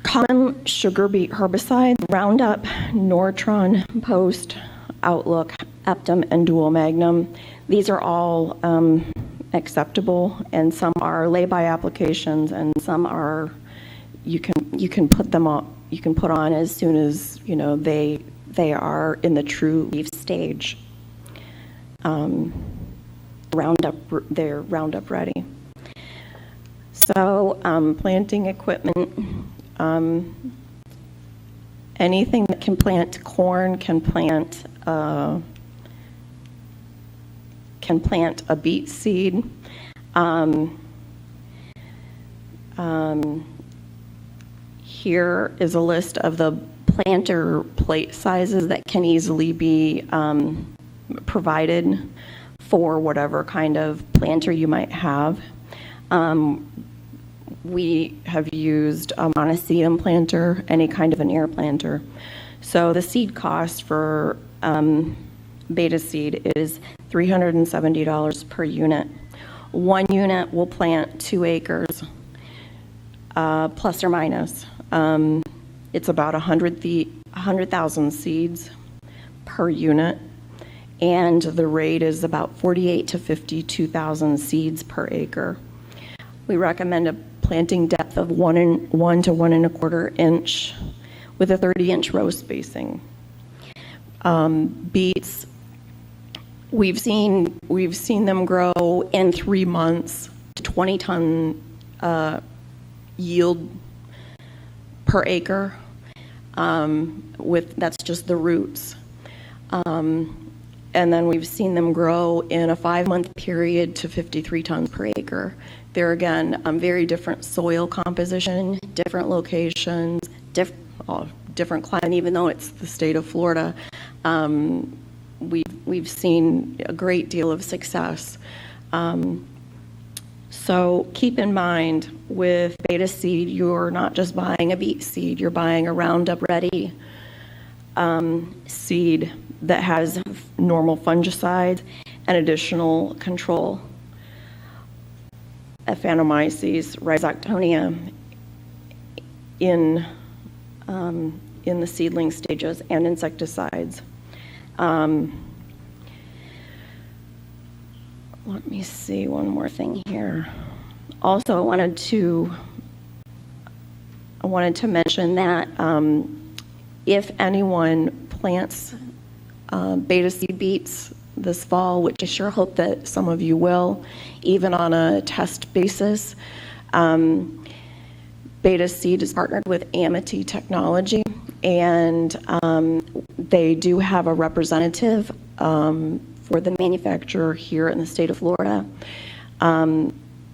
common sugar beet herbicides, Roundup, Nortron, Post, Outlook, Eptom, and Dual Magnum, these are all acceptable, and some are lay-by applications, and some are you can put them on. You can put on as soon as they are in the true leaf stage. They're Roundup ready. So planting equipment, anything that can plant corn can plant a beet seed. Here is a list of the planter plate sizes that can easily be provided for whatever kind of planter you might have. We have used a monocotyledon planter, any kind of an air planter. So the seed cost for beta seed is $370 per unit. One unit will plant 2 acres, plus or minus. It's about 100,000 seeds per unit, and the rate is about 48 to 52,000 seeds per acre. We recommend a planting depth of 1 to 1 1/4 inch with a 30-inch row spacing. Beets, we've seen them grow in 3 months to 20-ton yield per acre. That's just the roots. And then we've seen them grow in a 5-month period to 53 tons per acre. There again, very different soil composition, different locations, different climate. Even though it's the state of Florida, we've seen a great deal of success. So keep in mind, with beta seed, you're not just buying a beet seed, you're buying a Roundup Ready seed that has normal fungicides and additional control. Aphanomyces, Rhizoctonia in the seedling stages, and insecticides. Let me see one more thing here. Also, I wanted to mention that if anyone plants beta seed beets this fall, which I sure hope that some of you will, even on a test basis, Beta Seed is partnered with Amity Technology, and they do have a representative for the manufacturer here in the state of Florida.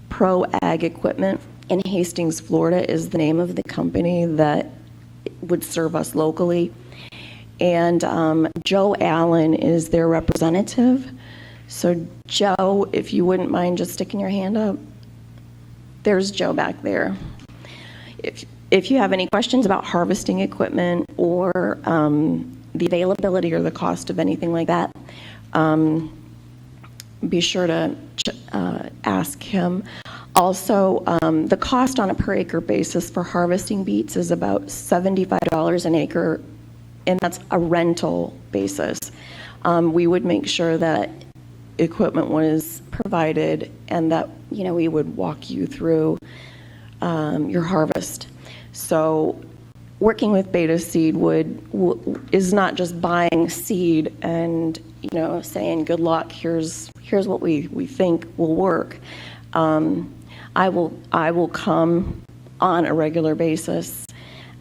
Pro Ag Equipment in Hastings, Florida is the name of the company that would serve us locally. And Joe Allen is their representative. So Joe, if you wouldn't mind just sticking your hand up. There's Joe back there. If you have any questions about harvesting equipment or the availability or the cost of anything like that, be sure to ask him. Also, the cost on a per acre basis for harvesting beets is about $75 an acre, and that's a rental basis. We would make sure that equipment was provided and that, we would walk you through your harvest. So working with Beta Seed is not just buying seed and, saying good luck, here's what we think will work. I will come on a regular basis.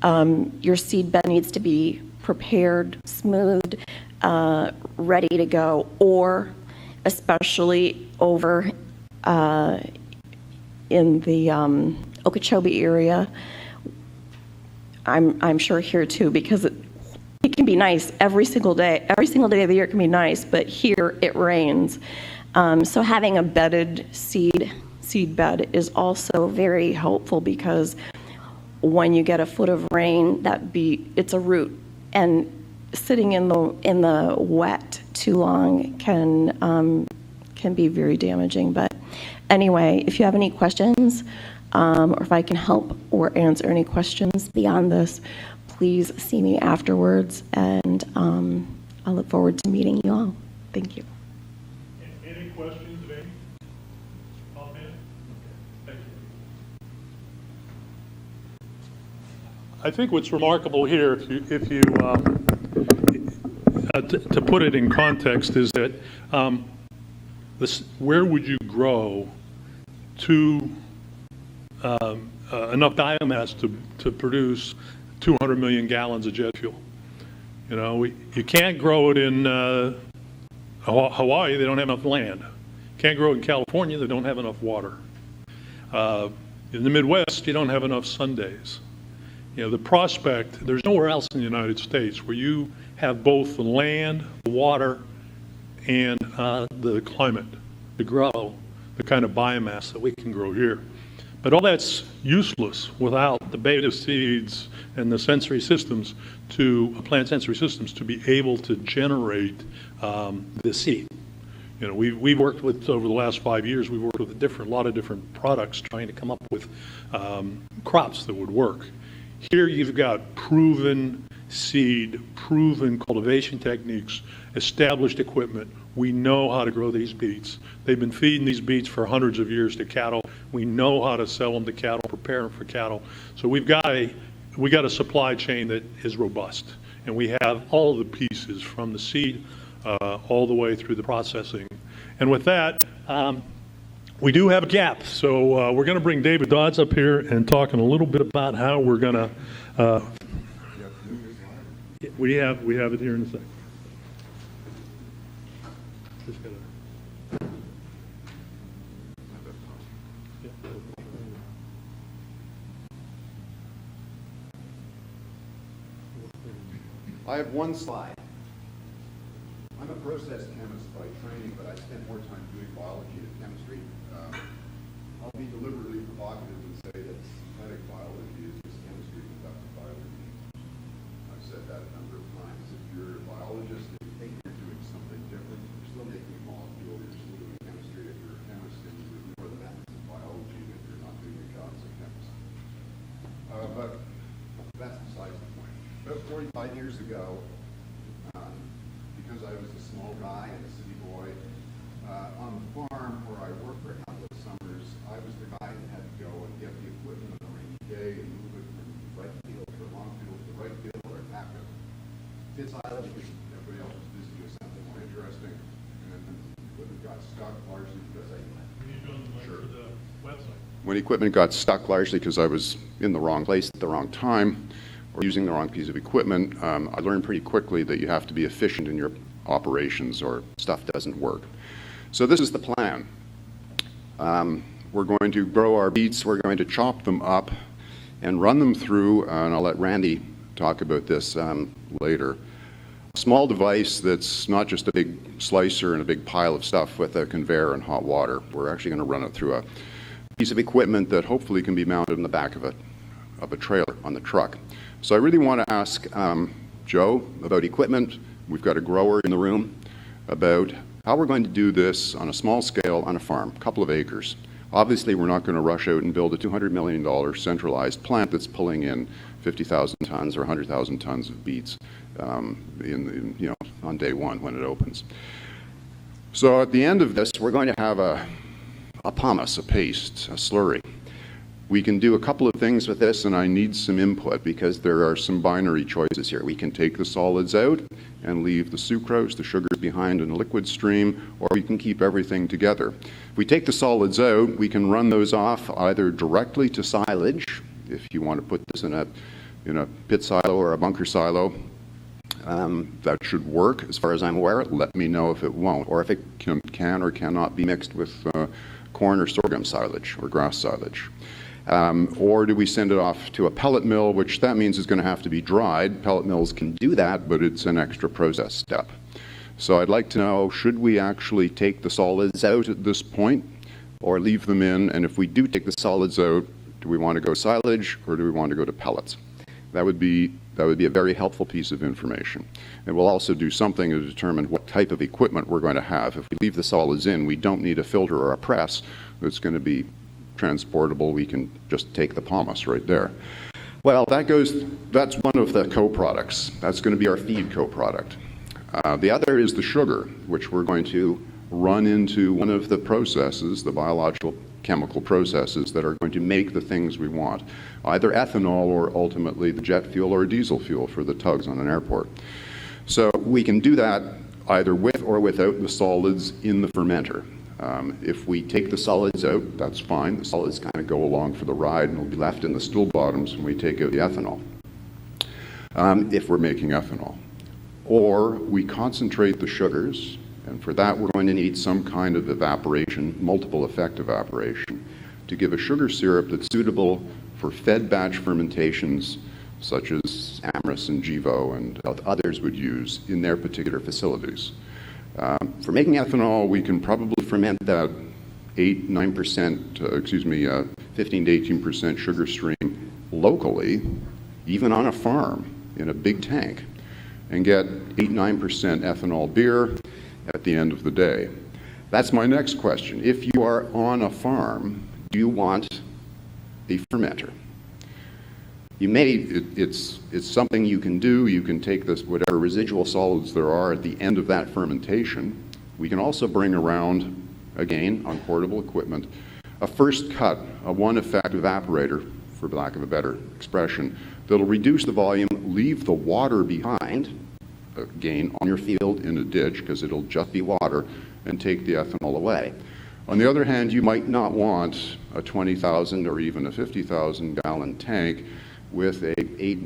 Your seed bed needs to be prepared, smoothed, ready to go, or especially over in the Okeechobee area. I'm sure here too, because it can be nice every single day. Every single day of the year it can be nice, but here it rains. So having a bedded seed bed is also very helpful, because when you get a foot of rain, it's a root, and sitting in the wet too long can be very damaging. But anyway, if you have any questions, or if I can help or answer any questions beyond this, please see me afterwards, and I look forward to meeting you all. Thank you. Any questions of Amy? Thank you. I think what's remarkable here, if you to put it in context, is that where would you grow enough biomass to produce 200 million gallons of jet fuel? You know, you can't grow it in Hawaii. They don't have enough land. Can't grow it in California. They don't have enough water. In the Midwest, you don't have enough sun days. You know, the prospect, there's nowhere else in the United States where you have both the land, the water, and the climate to grow the kind of biomass that we can grow here. But all that's useless without the beta seeds and the sensory systems plant sensory systems to be able to generate the seed. You know, we've worked with, over the last 5 years, we've worked with a lot of different products trying to come up with crops that would work. Here you've got proven seed, proven cultivation techniques, established equipment. We know how to grow these beets. They've been feeding these beets for hundreds of years to cattle. We know how to sell them to cattle, prepare them for cattle. So we got a supply chain that is robust, and we have all the pieces from the seed all the way through the processing. And with that, we do have a gap. So we're going to bring David Dodds up here and talk a little bit about how we're going to. We have it here in a second. Just gotta. I have one slide. I'm a process chemist by training, but I spend more time doing biology than chemistry. I'll be deliberately provocative and say that synthetic biology is just chemistry conducted by other means. I've said that a number of times. If you're a biologist and you think you're doing something different, you're still making a molecule, you're still doing chemistry. If you're a chemist and you ignore the methods of biology, then you're not doing your job as a chemist. But that's besides the point. About 45 years ago, because I was a small guy and a city boy, on the farm where I worked for a couple of summers, I was the guy that had to go and get the equipment on a rainy day and move it from the right field to the wrong field to the right field or back up Fitz Island because everybody else was busy with something more interesting. And then the equipment got stuck largely because when equipment got stuck largely because I was in the wrong place at the wrong time or using the wrong piece of equipment, I learned pretty quickly that you have to be efficient in your operations or stuff doesn't work. So this is the plan. We're going to grow our beets, we're going to chop them up and run them through, and I'll let Randy talk about this later. A small device that's not just a big slicer and a big pile of stuff with a conveyor and hot water. We're actually going to run it through a piece of equipment that hopefully can be mounted in the back of a trailer on the truck. So I really want to ask Joe about equipment. We've got a grower in the room, about how we're going to do this on a small scale on a farm, a couple of acres. Obviously, we're not going to rush out and build a $200 million centralized plant that's pulling in 50,000 tons or 100,000 tons of beets on day one when it opens. So at the end of this, we're going to have a pumice, a paste, a slurry. We can do a couple of things with this, and I need some input because there are some binary choices here. We can take the solids out and leave the sucrose, the sugars behind in a liquid stream, or we can keep everything together. If we take the solids out, we can run those off either directly to silage, if you want to put this in a pit silo or a bunker silo. That should work as far as I'm aware. Let me know if it won't, or if it can or cannot be mixed with corn or sorghum silage or grass silage. Or do we send it off to a pellet mill, which that means is going to have to be dried. Pellet mills can do that, but it's an extra process step. So I'd like to know, should we actually take the solids out at this point or leave them in? And if we do take the solids out, do we want to go silage or do we want to go to pellets? That would be a very helpful piece of information. And we'll also do something to determine what type of equipment we're going to have. If we leave the solids in, we don't need a filter or a press that's going to be transportable. We can just take the pomace right there. Well, that's one of the co-products. That's going to be our feed co-product. The other is the sugar, which we're going to run into one of the processes, the biological chemical processes that are going to make the things we want, either ethanol or ultimately the jet fuel or diesel fuel for the tugs on an airport. So we can do that either with or without the solids in the fermenter. If we take the solids out, that's fine. The solids kind of go along for the ride and will be left in the stool bottoms when we take out the ethanol, if we're making ethanol. Or we concentrate the sugars, and for that we're going to need some kind of evaporation, multiple effect evaporation, to give a sugar syrup that's suitable for fed batch fermentations such as Amyris and Gevo and others would use in their particular facilities. For making ethanol, we can probably ferment that 15 to 18% sugar stream locally, even on a farm in a big tank, and get 8-9% ethanol beer at the end of the day. That's my next question. If you are on a farm, do you want a fermenter? You may, it's something you can do. You can take this, whatever residual solids there are at the end of that fermentation. We can also bring around, again, on portable equipment, a first cut, a one effect evaporator, for lack of a better expression, that'll reduce the volume, leave the water behind, again, on your field in a ditch, because it'll just be water, and take the ethanol away. On the other hand, you might not want a 20,000 or even a 50,000 gallon tank with a 8-9%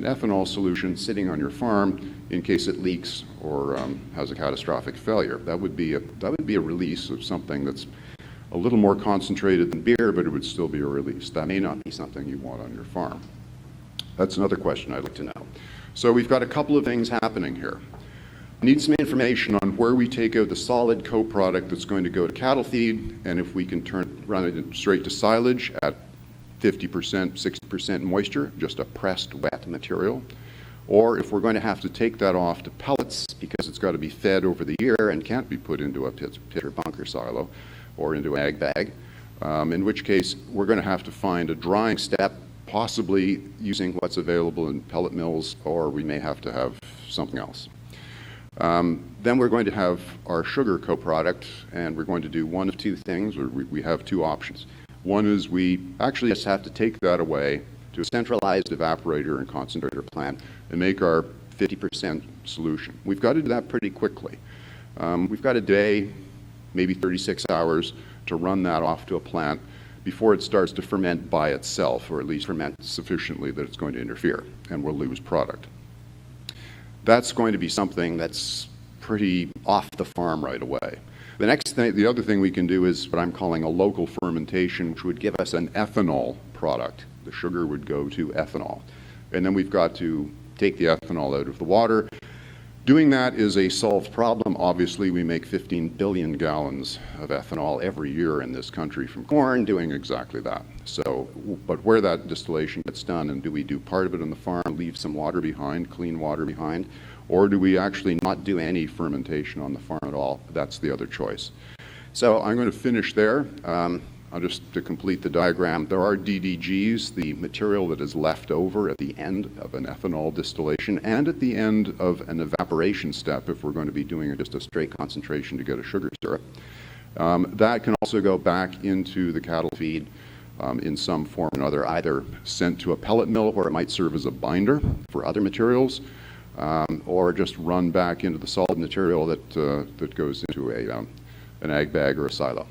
ethanol solution sitting on your farm in case it leaks or has a catastrophic failure. That would be a release of something that's a little more concentrated than beer, but it would still be a release. That may not be something you want on your farm. That's another question I'd like to know. So we've got a couple of things happening here. We need some information on where we take out the solid co-product that's going to go to cattle feed, and if we can run it straight to silage at 50%, 60% moisture, just a pressed wet material, or if we're going to have to take that off to pellets because it's got to be fed over the year and can't be put into a pit or bunker silo or into an ag bag, in which case we're going to have to find a drying step, possibly using what's available in pellet mills, or we may have to have something else. Then we're going to have our sugar co-product, and we're going to do one of two things. We have two options. One is we actually just have to take that away to a centralized evaporator and concentrator plant and make our 50% solution. We've got to do that pretty quickly. We've got a day, maybe 36 hours, to run that off to a plant before it starts to ferment by itself, or at least ferment sufficiently that it's going to interfere and we'll lose product. That's going to be something that's pretty off the farm right away. The other thing we can do is what I'm calling a local fermentation, which would give us an ethanol product. The sugar would go to ethanol. And then we've got to take the ethanol out of the water. Doing that is a solved problem. Obviously, we make 15 billion gallons of ethanol every year in this country from corn, doing exactly that. So, but where that distillation gets done, and do we do part of it on the farm, leave some water behind, clean water behind, or do we actually not do any fermentation on the farm at all? That's the other choice. So I'm going to finish there. Just to complete the diagram, there are DDGs, the material that is left over at the end of an ethanol distillation and at the end of an evaporation step if we're going to be doing just a straight concentration to get a sugar syrup. That can also go back into the cattle feed in some form or another, either sent to a pellet mill where it might serve as a binder for other materials, or just run back into the solid material that goes into an ag bag or a silo.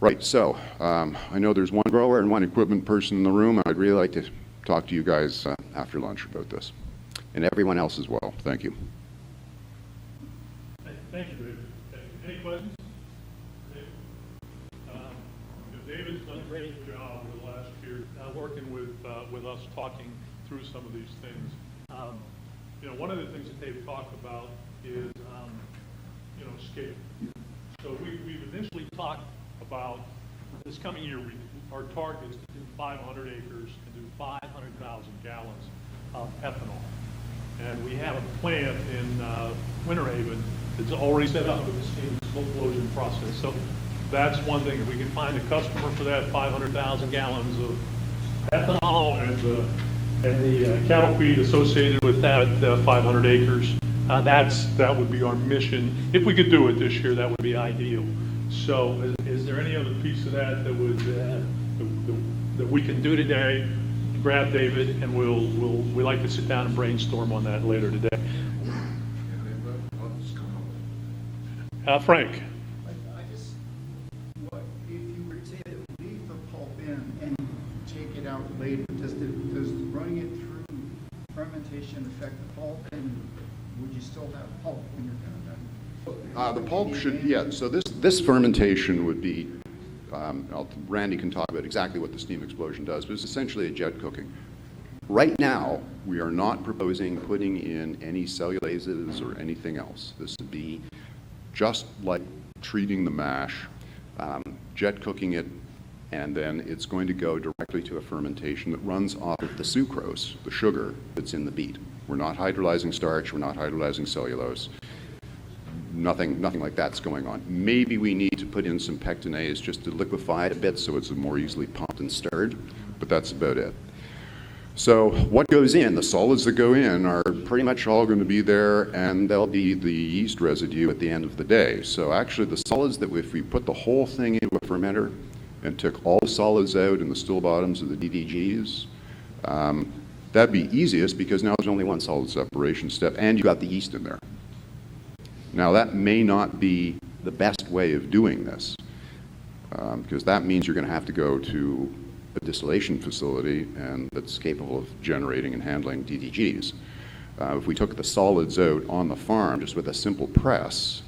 Right, so I know there's one grower and one equipment person in the room. I'd really like to talk to you guys after lunch about this, and everyone else as well. Thank you. Thank you, David. Any questions? David's done a great job over the last year working with us, talking through some of these things. One of the things that they've talked about is, scale. So we've initially talked about this coming year, our target is to do 500 acres and do 500,000 gallons of ethanol. And we have a plant in Winter Haven that's already set up with the steam explosion process. So that's one thing. If we can find a customer for that 500,000 gallons of ethanol and the cattle feed associated with that 500 acres, that would be our mission. If we could do it this year, that would be ideal. So is there any other piece of that that we can do today? Grab David, and we'd like to sit down and brainstorm on that later today. Frank. If you were to leave the pulp in and take it out later, does running it through fermentation affect the pulp, and would you still have pulp when you're done? The pulp should, yeah, so this fermentation would be, Randy can talk about exactly what the steam explosion does, but it's essentially a jet cooking. Right now, we are not proposing putting in any cellulases or anything else. This would be just like treating the mash, jet cooking it, and then it's going to go directly to a fermentation that runs off of the sucrose, the sugar that's in the beet. We're not hydrolyzing starch, we're not hydrolyzing cellulose. Nothing like that's going on. Maybe we need to put in some pectinase just to liquefy it a bit so it's more easily pumped and stirred, but that's about it. So what goes in, the solids that go in are pretty much all going to be there, and they'll be the yeast residue at the end of the day. So actually the solids that if we put the whole thing into a fermenter and took all the solids out in the stool bottoms of the DDGs, that'd be easiest because now there's only one solid separation step and you got the yeast in there. Now that may not be the best way of doing this because that means you're going to have to go to a distillation facility and that's capable of generating and handling DDGs. If we took the solids out on the farm just with a simple press,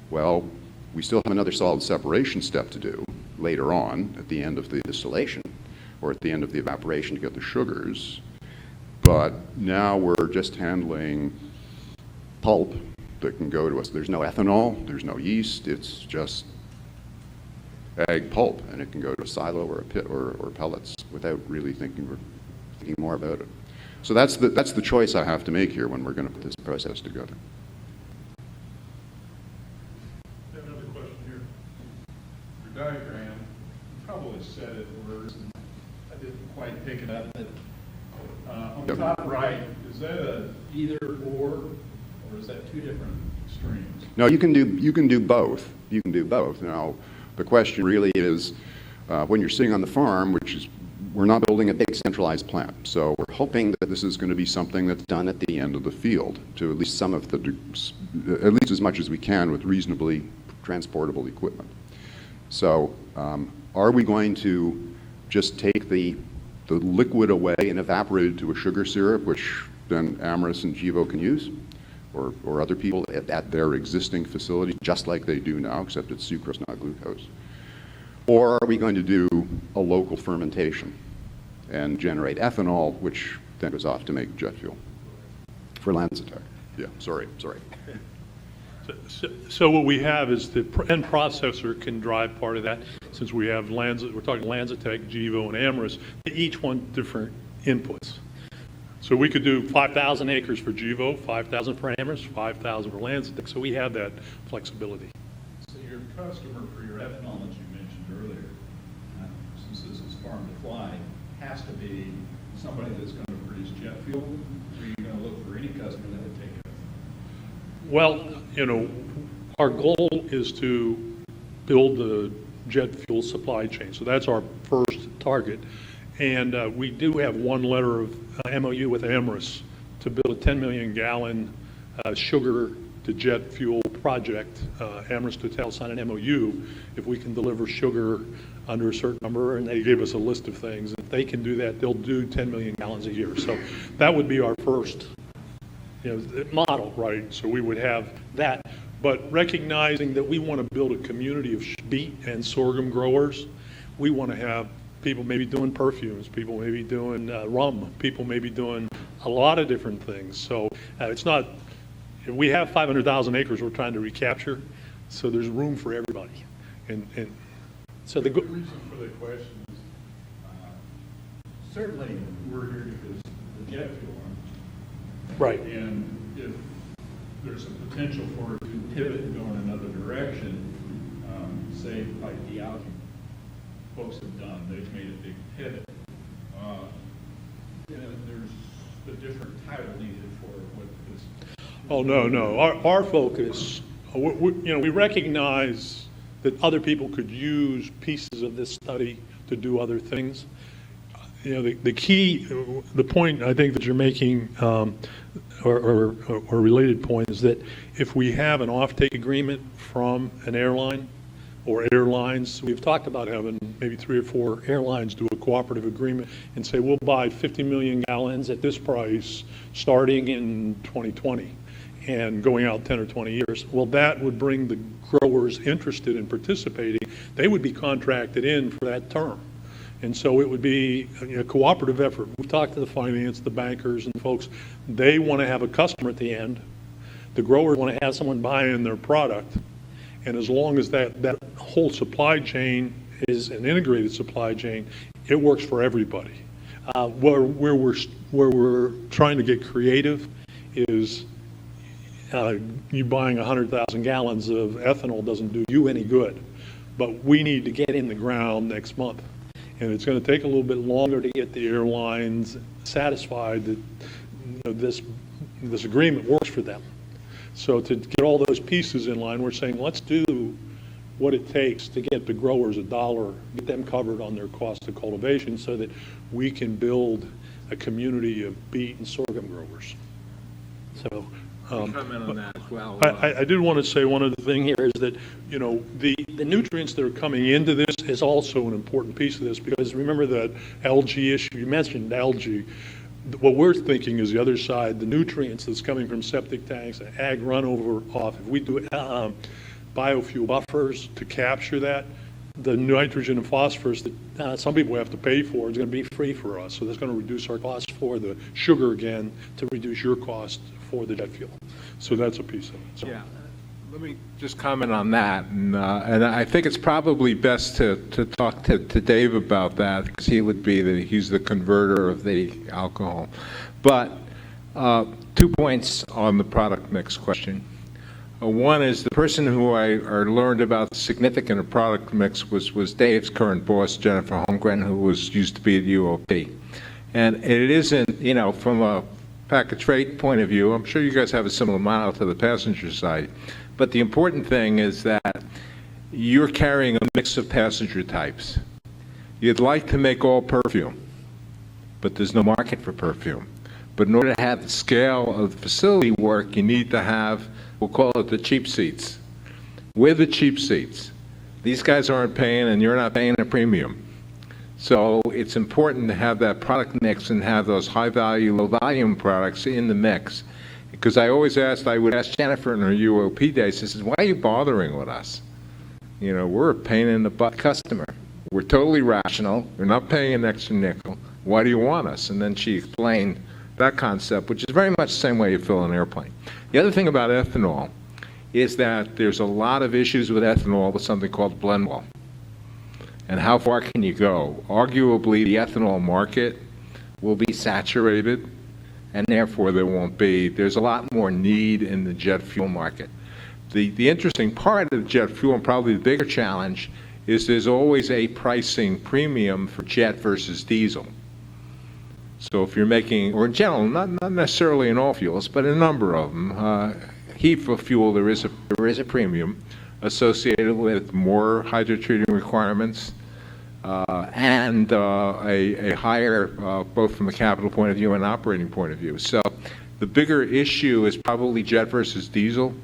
well, we still have another solid separation step to do later on at the end of the distillation or at the end of the evaporation to get the sugars. But now we're just handling pulp that can go to us. There's no ethanol, there's no yeast, it's just ag pulp, and it can go to a silo or a pit or pellets without really thinking more about it. So that's the choice I have to make here when we're going to put this process together. Another question here. Your diagram, you probably said it words, and I didn't quite pick it up, but on the top right, is that a either or is that two different streams? No, you can do both. You can do both. Now, the question really is, when you're sitting on the farm, which is, we're not building a big centralized plant. So we're hoping that this is going to be something that's done at the end of the field to at least some of at least as much as we can with reasonably transportable equipment. So are we going to just take the liquid away and evaporate it to a sugar syrup, which then Amyris and Gevo can use? Or other people at their existing facility, just like they do now, except it's sucrose, not glucose? Or are we going to do a local fermentation and generate ethanol, which then goes off to make jet fuel for LanzaTech? Yeah, sorry. So what we have is the end processor can drive part of that. Since we have we're talking LanzaTech, Gevo, and Amyris, each one different inputs. So we could do 5,000 acres for Gevo, 5,000 for Amyris, 5,000 for LanzaTech. So we have that flexibility. So your customer for your ethanol that you mentioned earlier, since this is farm to fly, has to be somebody that's going to produce jet fuel? Or are you going to look for any customer that would take it? Well, our goal is to build the jet fuel supply chain. So that's our first target. And we do have one letter of MOU with Amherst to build a 10 million gallon sugar to jet fuel project. Amherst Hotel signed an MOU if we can deliver sugar under a certain number, and they gave us a list of things. If they can do that, they'll do 10 million gallons a year. So that would be our first model, right? So we would have that. But recognizing that we want to build a community of beet and sorghum growers, we want to have people maybe doing perfumes, people maybe doing rum, people maybe doing a lot of different things. So it's not, we have 500,000 acres we're trying to recapture, so there's room for everybody. And so the reason for the question is certainly we're here because the jet fuel. Right. And if there's a potential for it to pivot and go in another direction, say like the Alchemy folks have done, they've made a big pivot. There's a different title needed for what this. Oh, no. Our focus, we recognize that other people could use pieces of this study to do other things. The key, the point I think that you're making, or related point, is that if we have an offtake agreement from an airline or airlines, we've talked about having maybe 3 or 4 airlines do a cooperative agreement and say, we'll buy 50 million gallons at this price starting in 2020 and going out 10 or 20 years. Well, that would bring the growers interested in participating. They would be contracted in for that term. And so it would be a cooperative effort. We've talked to the finance, the bankers, and folks. They want to have a customer at the end. The growers want to have someone buying their product. And as long as that whole supply chain is an integrated supply chain, it works for everybody. Where we're trying to get creative is you buying 100,000 gallons of ethanol doesn't do you any good. But we need to get in the ground next month. And it's going to take a little bit longer to get the airlines satisfied that this agreement works for them. So to get all those pieces in line, we're saying let's do what it takes to get the growers $1, get them covered on their cost of cultivation so that we can build a community of beet and sorghum growers. So comment on that as well. I did want to say one other thing here is that, the nutrients that are coming into this is also an important piece of this, because remember that algae issue, you mentioned algae. What we're thinking is the other side, the nutrients that's coming from septic tanks and ag runover off. If we do biofuel buffers to capture that, the nitrogen and phosphorus that some people have to pay for is going to be free for us. So that's going to reduce our cost for the sugar again, to reduce your cost for the jet fuel. So that's a piece of it. So. Yeah. Let me just comment on that, and I think it's probably best to talk to Dave about that, because he's the converter of the alcohol. But 2 points on the product mix question. One is the person who I learned about the significant of product mix was Dave's current boss, Jennifer Holmgren, who used to be at UOP. And it isn't, from a package rate point of view, I'm sure you guys have a similar model to the passenger side. But the important thing is that you're carrying a mix of passenger types. You'd like to make all perfume, but there's no market for perfume. But in order to have the scale of the facility work, you need to have, we'll call it the cheap seats. We're the cheap seats. These guys aren't paying, and you're not paying a premium. So it's important to have that product mix and have those high-value, low-volume products in the mix. Because I would ask Jennifer in her UOP days, she says, why are you bothering with us? We're a pain in the butt customer. We're totally rational. We're not paying an extra nickel. Why do you want us? And then she explained that concept, which is very much the same way you fill an airplane. The other thing about ethanol is that there's a lot of issues with ethanol with something called blend wall. And how far can you go? Arguably, the ethanol market will be saturated, and therefore there's a lot more need in the jet fuel market. The interesting part of the jet fuel, and probably the bigger challenge, is there's always a pricing premium for jet versus diesel. So if you're making, or in general, not necessarily in all fuels, but in a number of them, heat for fuel, there is a premium. associated with more hydrotreating requirements and a higher, both from a capital point of view and operating point of view. So the bigger issue is probably jet versus diesel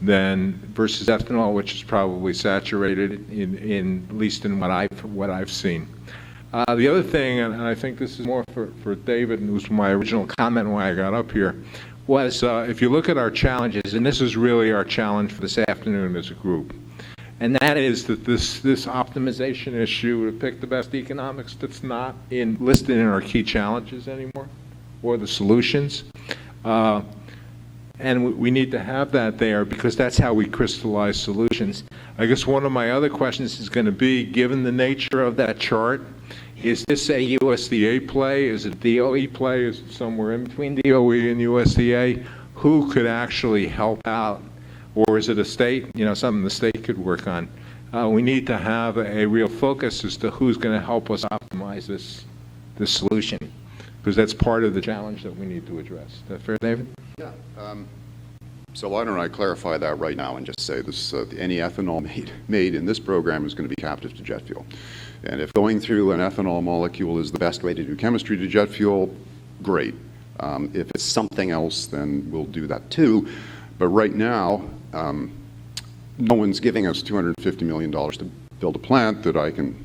than versus ethanol, which is probably saturated in at least in what I've seen. The other thing, and I think this is more for David, and it was my original comment when I got up here, was if you look at our challenges, and this is really our challenge for this afternoon as a group, and that is that this optimization issue to pick the best economics that's not listed in our key challenges anymore, or the solutions. And we need to have that there because that's how we crystallize solutions. I guess one of my other questions is going to be, given the nature of that chart, is this a USDA play? Is it DOE play? Is it somewhere in between DOE and USDA? Who could actually help out? Or is it a state, something the state could work on? We need to have a real focus as to who's going to help us optimize this solution, because that's part of the challenge that we need to address. Is that fair, David? Yeah. So why don't I clarify that right now and just say this: any ethanol made in this program is going to be captive to jet fuel. And if going through an ethanol molecule is the best way to do chemistry to jet fuel, great. If it's something else, then we'll do that too. But right now, no one's giving us $250 million to build a plant that I can,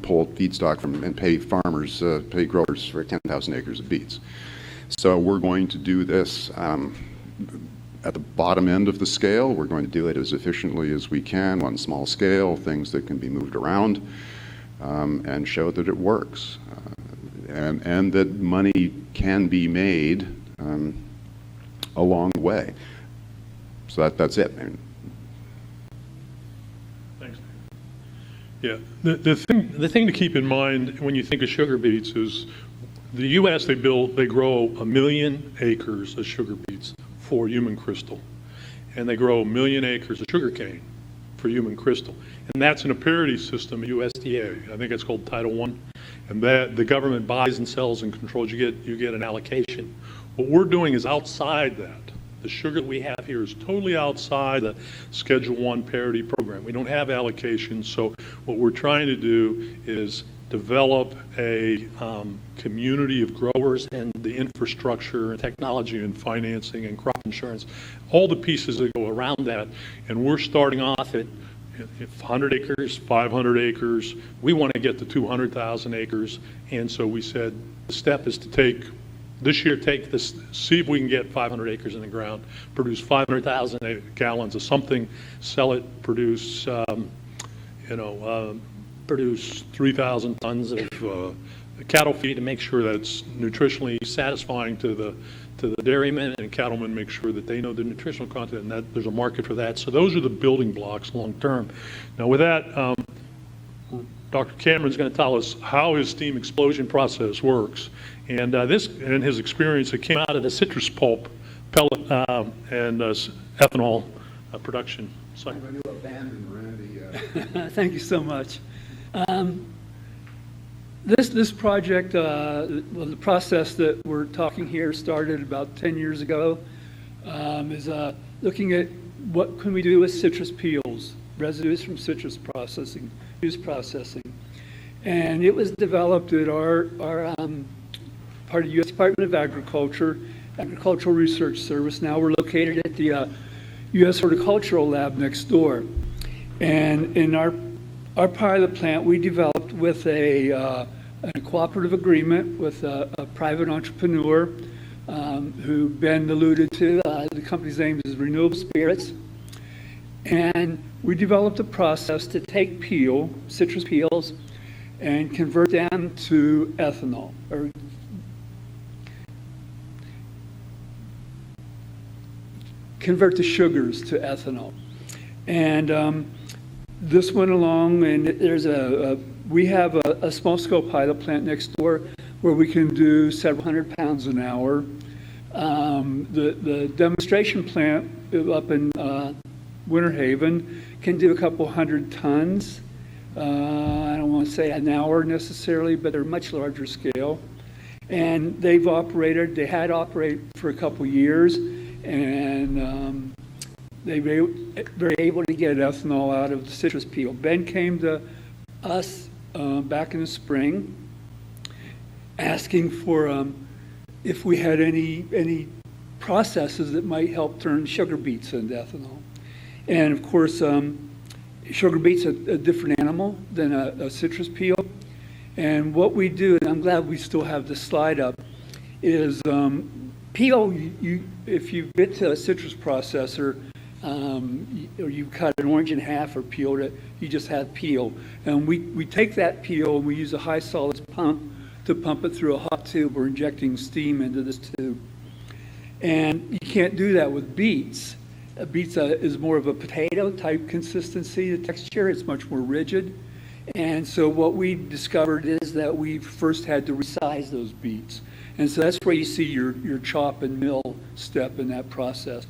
pull feedstock from and pay farmers, pay growers for 10,000 acres of beets. So we're going to do this at the bottom end of the scale. We're going to do it as efficiently as we can on small scale, things that can be moved around, and show that it works, and that money can be made along the way. So that's it. Thanks. Yeah, the thing to keep in mind when you think of sugar beets is the U.S. they grow 1 million acres of sugar beets for human crystal, and they grow 1 million acres of sugar cane for human crystal, and that's in a parity system at USDA. I think it's called Title I, and that the government buys and sells and controls. You get an allocation. What we're doing is outside that. The sugar that we have here is totally outside the Schedule I parity program. We don't have allocations, so what we're trying to do is develop a community of growers and the infrastructure and technology and financing and crop insurance, all the pieces that go around that. And we're starting off at 100 acres, 500 acres. We want to get to 200,000 acres. And so we said the step is to take this, see if we can get 500 acres in the ground, produce 500,000 gallons of something, sell it, produce, produce 3,000 tons of cattle feed to make sure that it's nutritionally satisfying to the dairymen, and cattlemen make sure that they know the nutritional content and that there's a market for that. So those are the building blocks long term. Now with that, Dr. Cameron's going to tell us how his steam explosion process works. And this, in his experience, it came out of the citrus pulp, pellet, and ethanol production. So, I'm going to abandon Randy. Thank you so much. This project, the process that we're talking here started about 10 years ago, is looking at what can we do with citrus peels, residues from citrus processing, juice processing. And it was developed at our part of the U.S. Department of Agriculture, Agricultural Research Service. Now we're located at the U.S. Horticultural Lab next door. And in our part of the plant, we developed with a cooperative agreement with a private entrepreneur who Ben alluded to. The company's name is Renewable Spirits. And we developed a process to take citrus peels, and convert them to ethanol, or convert the sugars to ethanol. And this went along, and there's we have a small scale pilot plant next door where we can do several hundred pounds an hour. The demonstration plant up in Winter Haven can do a couple hundred tons. I don't want to say an hour necessarily, but they're much larger scale. And they had operated for a couple years, and they were able to get ethanol out of the citrus peel. Ben came to us back in the spring asking for if we had any processes that might help turn sugar beets into ethanol. And of course, sugar beets are a different animal than a citrus peel. And what we do, and I'm glad we still have the slide up, is peel, if you've been to a citrus processor, or you cut an orange in half or peeled it, you just have peel. And we take that peel and we use a high solids pump to pump it through a hot tube. We're injecting steam into this tube. And you can't do that with beets. Beets is more of a potato type consistency, the texture. It's much more rigid. And so what we discovered is that we first had to resize those beets. And so that's where you see your chop and mill step in that process.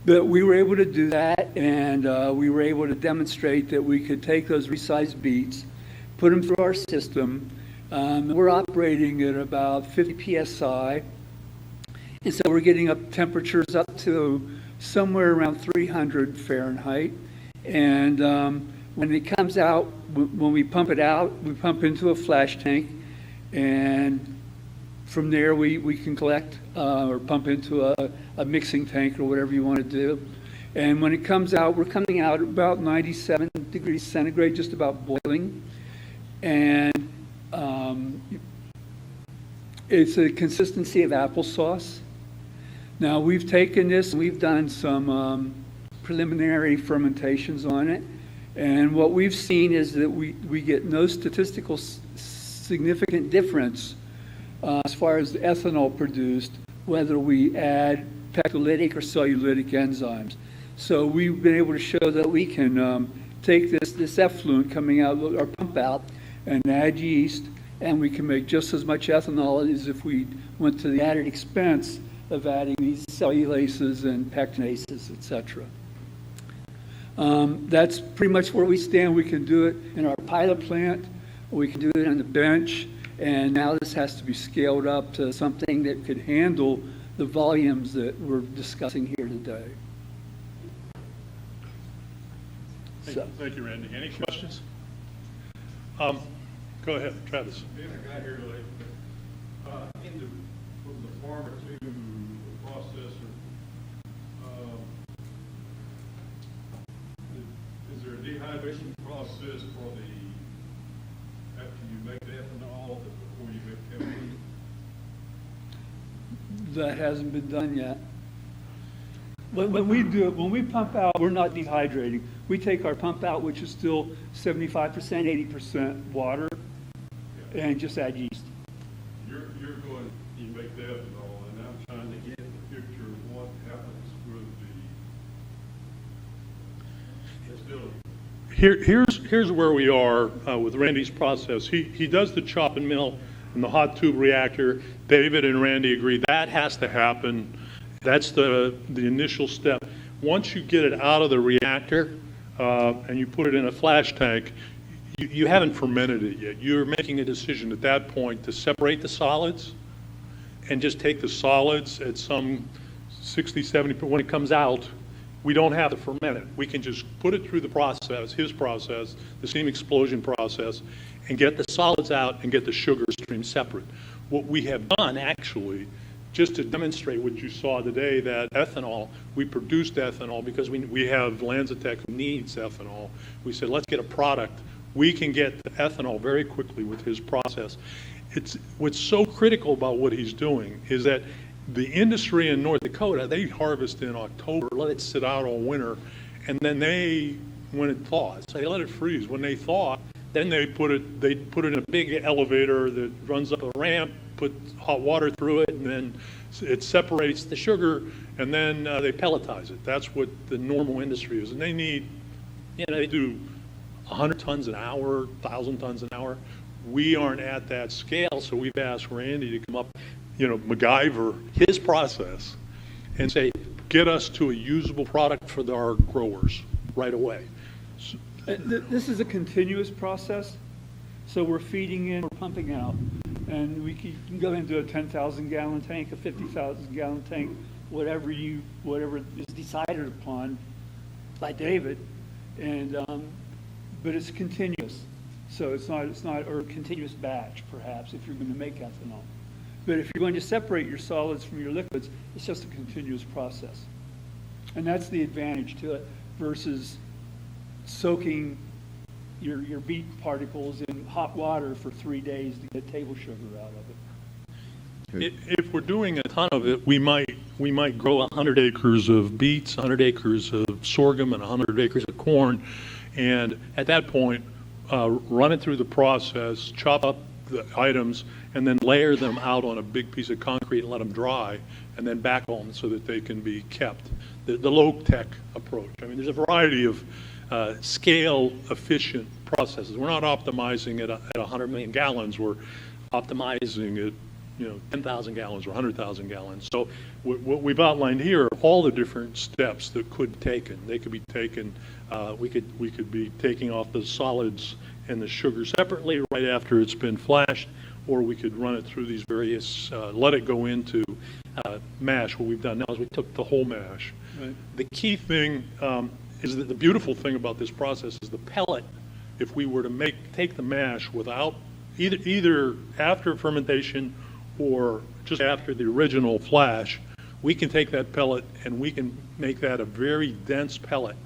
But we were able to do that, and we were able to demonstrate that we could take those resized beets, put them through our system. We're operating at about 50 psi, and so we're getting up temperatures up to somewhere around 300 Fahrenheit. And when it comes out, when we pump it out, we pump into a flash tank, and from there we can collect or pump into a mixing tank or whatever you want to do. And when it comes out, we're coming out about 97 degrees centigrade, just about boiling. And it's a consistency of applesauce. Now we've taken this, we've done some preliminary fermentations on it. And what we've seen is that we get no statistical significant difference as far as the ethanol produced, whether we add pectolytic or cellulitic enzymes. So we've been able to show that we can take this effluent coming out or pump out and add yeast, and we can make just as much ethanol as if we went to the added expense of adding these cellulases and pectinases, etc. That's pretty much where we stand. We can do it in our pilot plant, we can do it on the bench, and now this has to be scaled up to something that could handle the volumes that we're discussing here today. Thank you, Randy. Any questions? Go ahead, Travis. Being a guy here lately, from the farmer to the processor, is there a dehydration process for after you make the ethanol before you make chemical? That hasn't been done yet. When we do it, when we pump out, we're not dehydrating. We take our pump out, which is still 75%, 80% water, and just add yeast. You're going, you make the ethanol, and I'm trying to get the picture of what happens with the distillery. Here's where we are with Randy's process. He does the chop and mill in the hot tube reactor. David and Randy agree that has to happen. That's the initial step. Once you get it out of the reactor and you put it in a flash tank, you haven't fermented it yet. You're making a decision at that point to separate the solids and just take the solids at some 60, 70, when it comes out, we don't have to ferment it. We can just put it through the process, his process, the steam explosion process, and get the solids out and get the sugar stream separate. What we have done, actually, just to demonstrate what you saw today, that ethanol, we produced ethanol because we have Lanzatech who needs ethanol. We said, let's get a product. We can get the ethanol very quickly with his process. What's so critical about what he's doing is that the industry in North Dakota, they harvest in October, let it sit out all winter, and then when it thaws, they let it freeze. When they thaw, then they put it in a big elevator that runs up a ramp, put hot water through it, and then it separates the sugar, and then they pelletize it. That's what the normal industry is. And they need, they do 100 tons an hour, 1,000 tons an hour. We aren't at that scale, so we've asked Randy to come up, MacGyver his process and say, get us to a usable product for our growers right away. This is a continuous process. So we're feeding in, we're pumping out. And we can go into a 10,000 gallon tank, a 50,000 gallon tank, whatever is decided upon by David, and but it's continuous. So it's not or a continuous batch, perhaps, if you're going to make ethanol. But if you're going to separate your solids from your liquids, it's just a continuous process. And that's the advantage to it versus soaking your beet particles in hot water for 3 days to get table sugar out of it. If we're doing a ton of it, we might grow 100 acres of beets, 100 acres of sorghum, and 100 acres of corn. And at that point, run it through the process, chop up the items, and then layer them out on a big piece of concrete and let them dry, and then backhaul them so that they can be kept. The low-tech approach. I mean, there's a variety of scale-efficient processes. We're not optimizing it at 100 million gallons. We're optimizing it, 10,000 gallons or 100,000 gallons. So what we've outlined here are all the different steps that could be taken. They could be taken. We could be taking off the solids and the sugar separately right after it's been flashed, or we could run it through these various, let it go into mash. What we've done now is we took the whole mash. Right. The key thing is that the beautiful thing about this process is the pellet. If we were to take the mash without either after fermentation or just after the original flash, we can take that pellet and we can make that a very dense pellet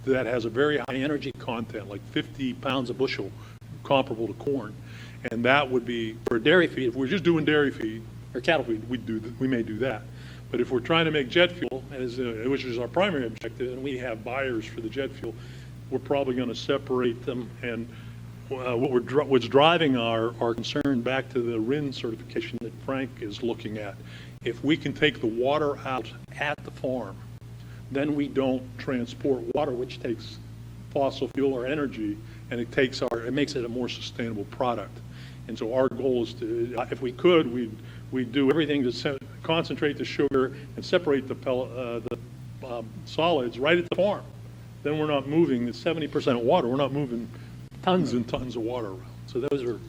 that has a very high energy content, like 50 pounds a bushel, comparable to corn. And that would be for dairy feed. If we're just doing dairy feed or cattle feed, we may do that. But if we're trying to make jet fuel, which is our primary objective, and we have buyers for the jet fuel, we're probably going to separate them. And what's driving our concern back to the RIN certification that Frank is looking at, if we can take the water out at the farm, then we don't transport water, which takes fossil fuel or energy, and it makes it a more sustainable product. And so our goal is to, if we could, we'd do everything to concentrate the sugar and separate the solids right at the farm. Then we're not moving the 70% water. We're not moving tons and tons of water around. So those are,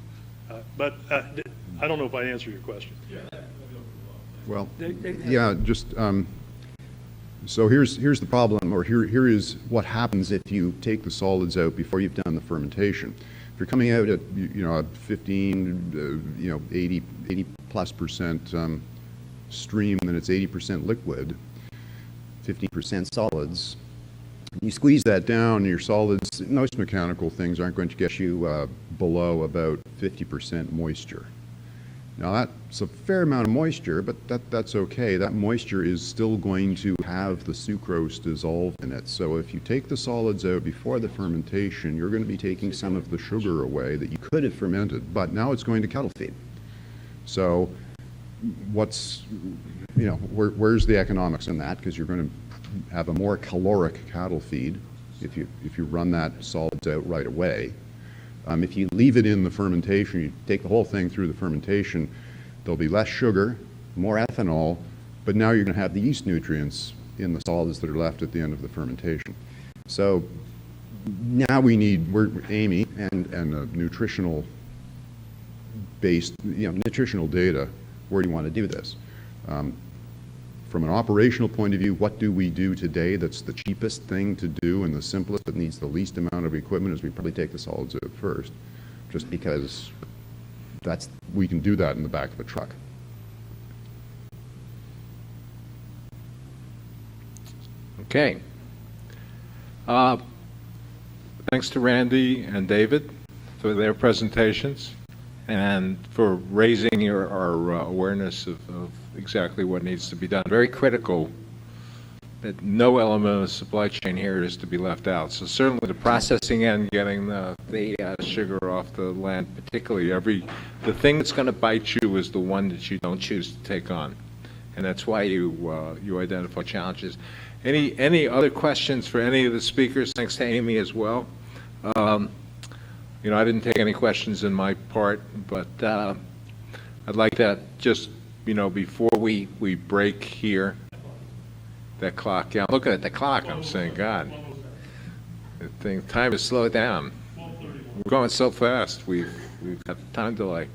but I don't know if I answered your question. Well, yeah, just so here's the problem, or here is what happens if you take the solids out before you've done the fermentation. If you're coming out at a 15, 80 plus percent stream, then it's 80% liquid, 15% solids. You squeeze that down, your solids, most mechanical things aren't going to get you below about 50% moisture. Now that's a fair amount of moisture, but that's okay. That moisture is still going to have the sucrose dissolved in it. So if you take the solids out before the fermentation, you're going to be taking some of the sugar away that you could have fermented, but now it's going to cattle feed. So where's the economics in that? Because you're going to have a more caloric cattle feed if you run that solids out right away. If you leave it in the fermentation, you take the whole thing through the fermentation, there'll be less sugar, more ethanol, but now you're going to have the yeast nutrients in the solids that are left at the end of the fermentation. So now we're Amy and a nutritional based, nutritional data. Where do you want to do this? From an operational point of view, what do we do today that's the cheapest thing to do and the simplest that needs the least amount of equipment is we probably take the solids out first, just because we can do that in the back of a truck. Okay. Thanks to Randy and David for their presentations and for raising our awareness of exactly what needs to be done. Very critical that no element of the supply chain here is to be left out. So certainly the processing end, getting the sugar off the land, particularly the thing that's going to bite you is the one that you don't choose to take on. And that's why you identify challenges. Any other questions for any of the speakers? Thanks to Amy as well. I didn't take any questions in my part, but I'd like that just, before we break here, that clock. Yeah, I'm looking at the clock. I'm saying, God, time has slowed down. We're going so fast. We've got time delay.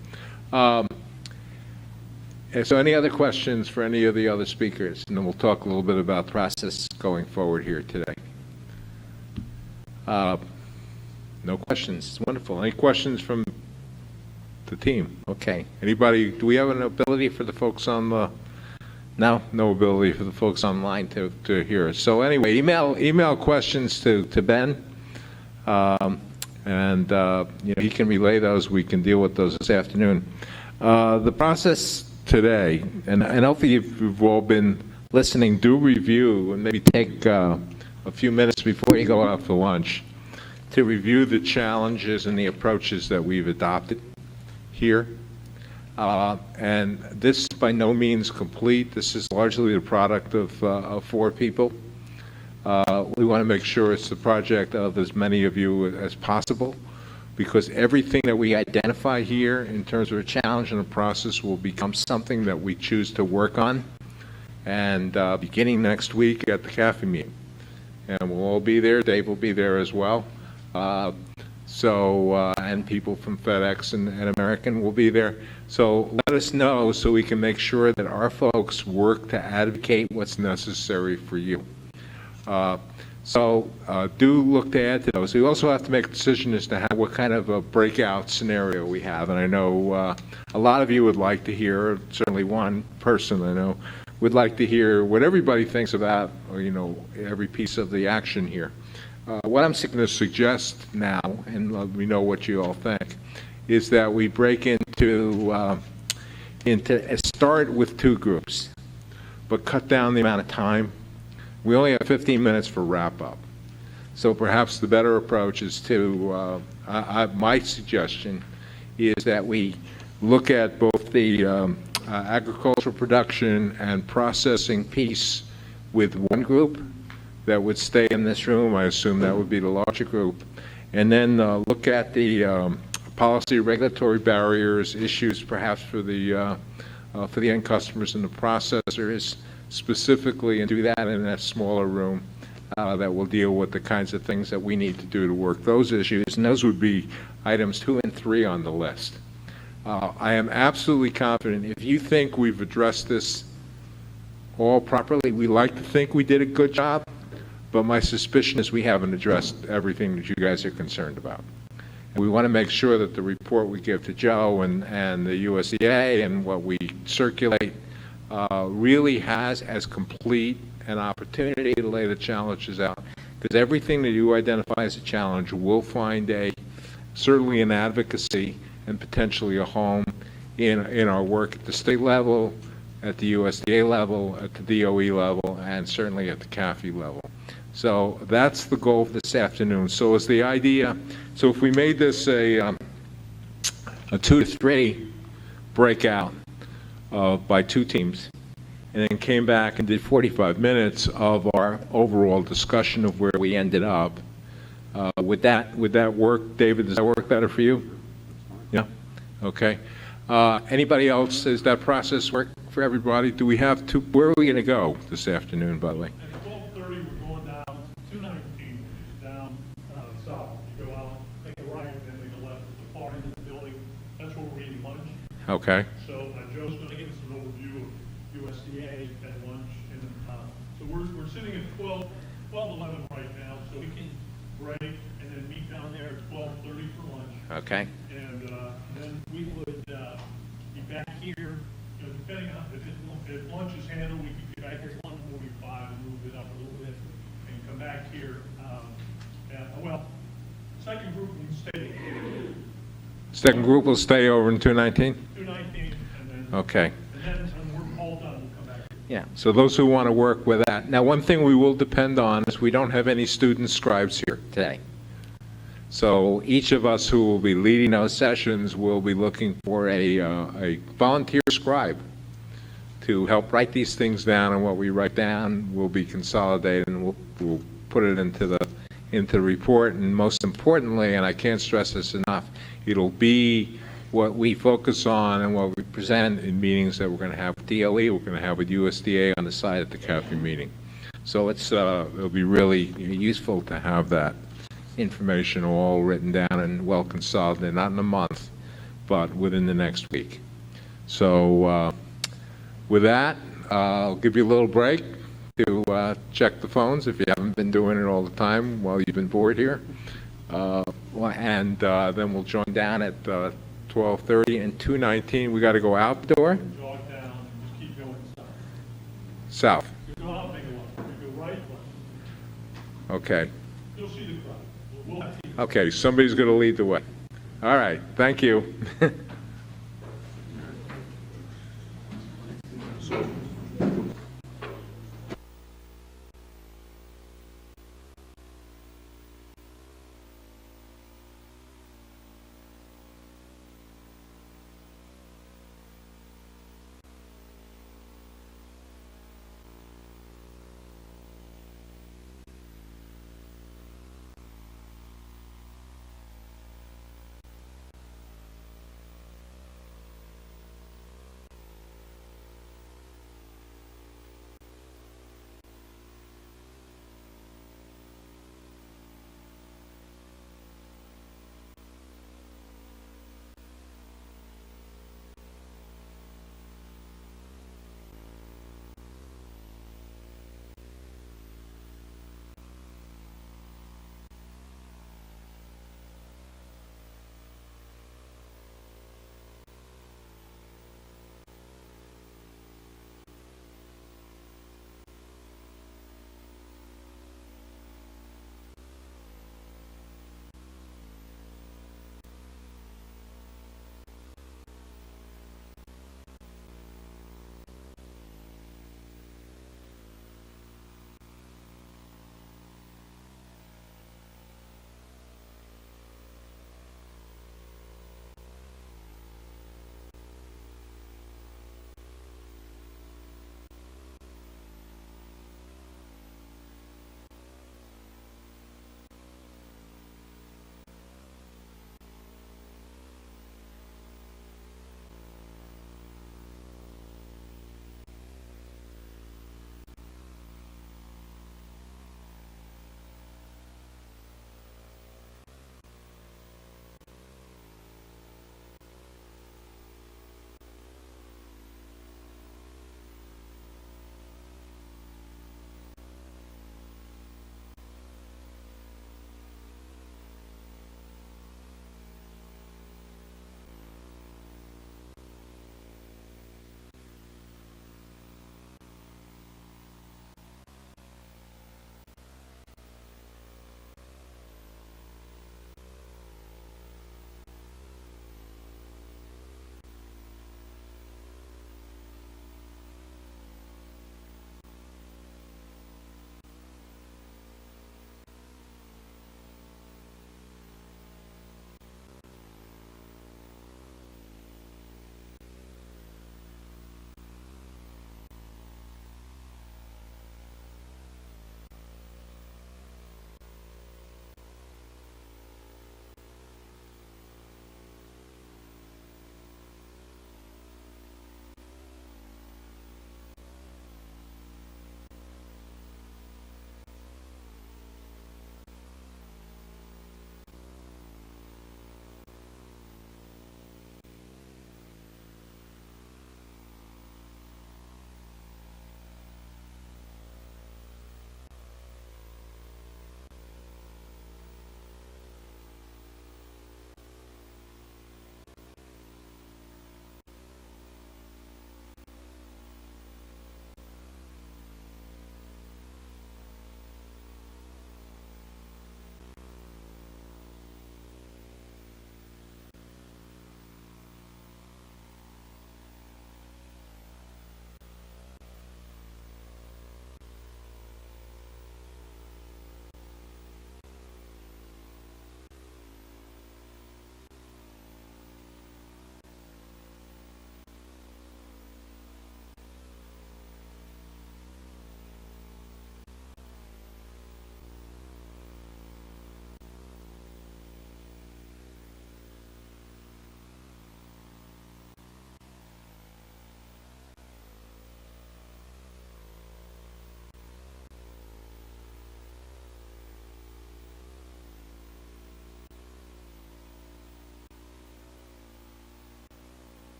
So any other questions for any of the other speakers? And then we'll talk a little bit about the process going forward here today. No questions. Wonderful. Any questions from the team? Okay. Anybody, do we have an ability for the folks on the, no ability for the folks online to hear us. So anyway, email questions to Ben. He can relay those. We can deal with those this afternoon. The process today, and hopefully you've all been listening, do review and maybe take a few minutes before you go out for lunch to review the challenges and the approaches that we've adopted here. And this is by no means complete. This is largely the product of 4 people. We want to make sure it's the project of as many of you as possible, because everything that we identify here in terms of a challenge and a process will become something that we choose to work on, and beginning next week at the CAFE meeting. And we'll all be there. Dave will be there as well. And people from FedEx and American will be there. So let us know so we can make sure that our folks work to advocate what's necessary for you. Do look to add to those. We also have to make a decision as to what kind of a breakout scenario we have. And I know a lot of you would like to hear, certainly one person I know, would like to hear what everybody thinks about, every piece of the action here. What I'm going to suggest now, and let me know what you all think, is that we break into start with 2 groups, but cut down the amount of time. We only have 15 minutes for wrap-up. So perhaps the better approach is to, my suggestion is that we look at both the agricultural production and processing piece with one group that would stay in this room. I assume that would be the larger group. And then look at the policy, regulatory barriers, issues perhaps for the end customers and the processors specifically, and do that in that smaller room that will deal with the kinds of things that we need to do to work those issues. And those would be items 2 and 3 on the list. I am absolutely confident if you think we've addressed this all properly, we like to think we did a good job, but my suspicion is we haven't addressed everything that you guys are concerned about. And we want to make sure that the report we give to Joe and the USDA and what we circulate really has as complete an opportunity to lay the challenges out, because everything that you identify as a challenge will find certainly an advocacy and potentially a home in our work at the state level, at the USDA level, at the DOE level, and certainly at the CAFE level. So that's the goal of this afternoon. So is the idea, so if we made this a 2 to 3 breakout by 2 teams, and then came back and did 45 minutes of our overall discussion of where we ended up, would that work? David, does that work better for you? Yeah? Okay. Anybody else? Does that process work for everybody? Do we have to, where are we going to go this afternoon, by the way? At 12:30, we're going down 219 down south. You go out, take a right, and then make a left at the far end of the building. That's where we're eating lunch. Okay. So Joe's going to give us an overview of USDA at lunch. And so we're sitting at 12:11 right now, so we can break and then meet down there at 12:30 for lunch. Okay. And then we would be back here, depending on if lunch is handled, we could get back here at 1:45 and move it up a little bit and come back here. Second group can stay. Second group will stay over in 219? 219, and then. Okay. And then when we're all done, we'll come back. Yeah, so those who want to work with that. Now, one thing we will depend on is we don't have any student scribes here today. So each of us who will be leading those sessions will be looking for a volunteer scribe to help write these things down, and what we write down will be consolidated, and we'll put it into the report. And most importantly, and I can't stress this enough, it'll be what we focus on and what we present in meetings that we're going to have with DOE, we're going to have with USDA on the side at the CAFE meeting. So it'll be really useful to have that information all written down and well consolidated, not in a month, but within the next week. So with that, I'll give you a little break, to check the phones if you haven't been doing it all the time while you've been bored here. And then we'll join down at 12:30 and 2:19. We got to go outdoor. Jog down, just keep going south. South. You go out, make a left. You go right, left. Okay. You'll see the crowd. We'll have to. Okay, somebody's going to lead the way. All right, thank you.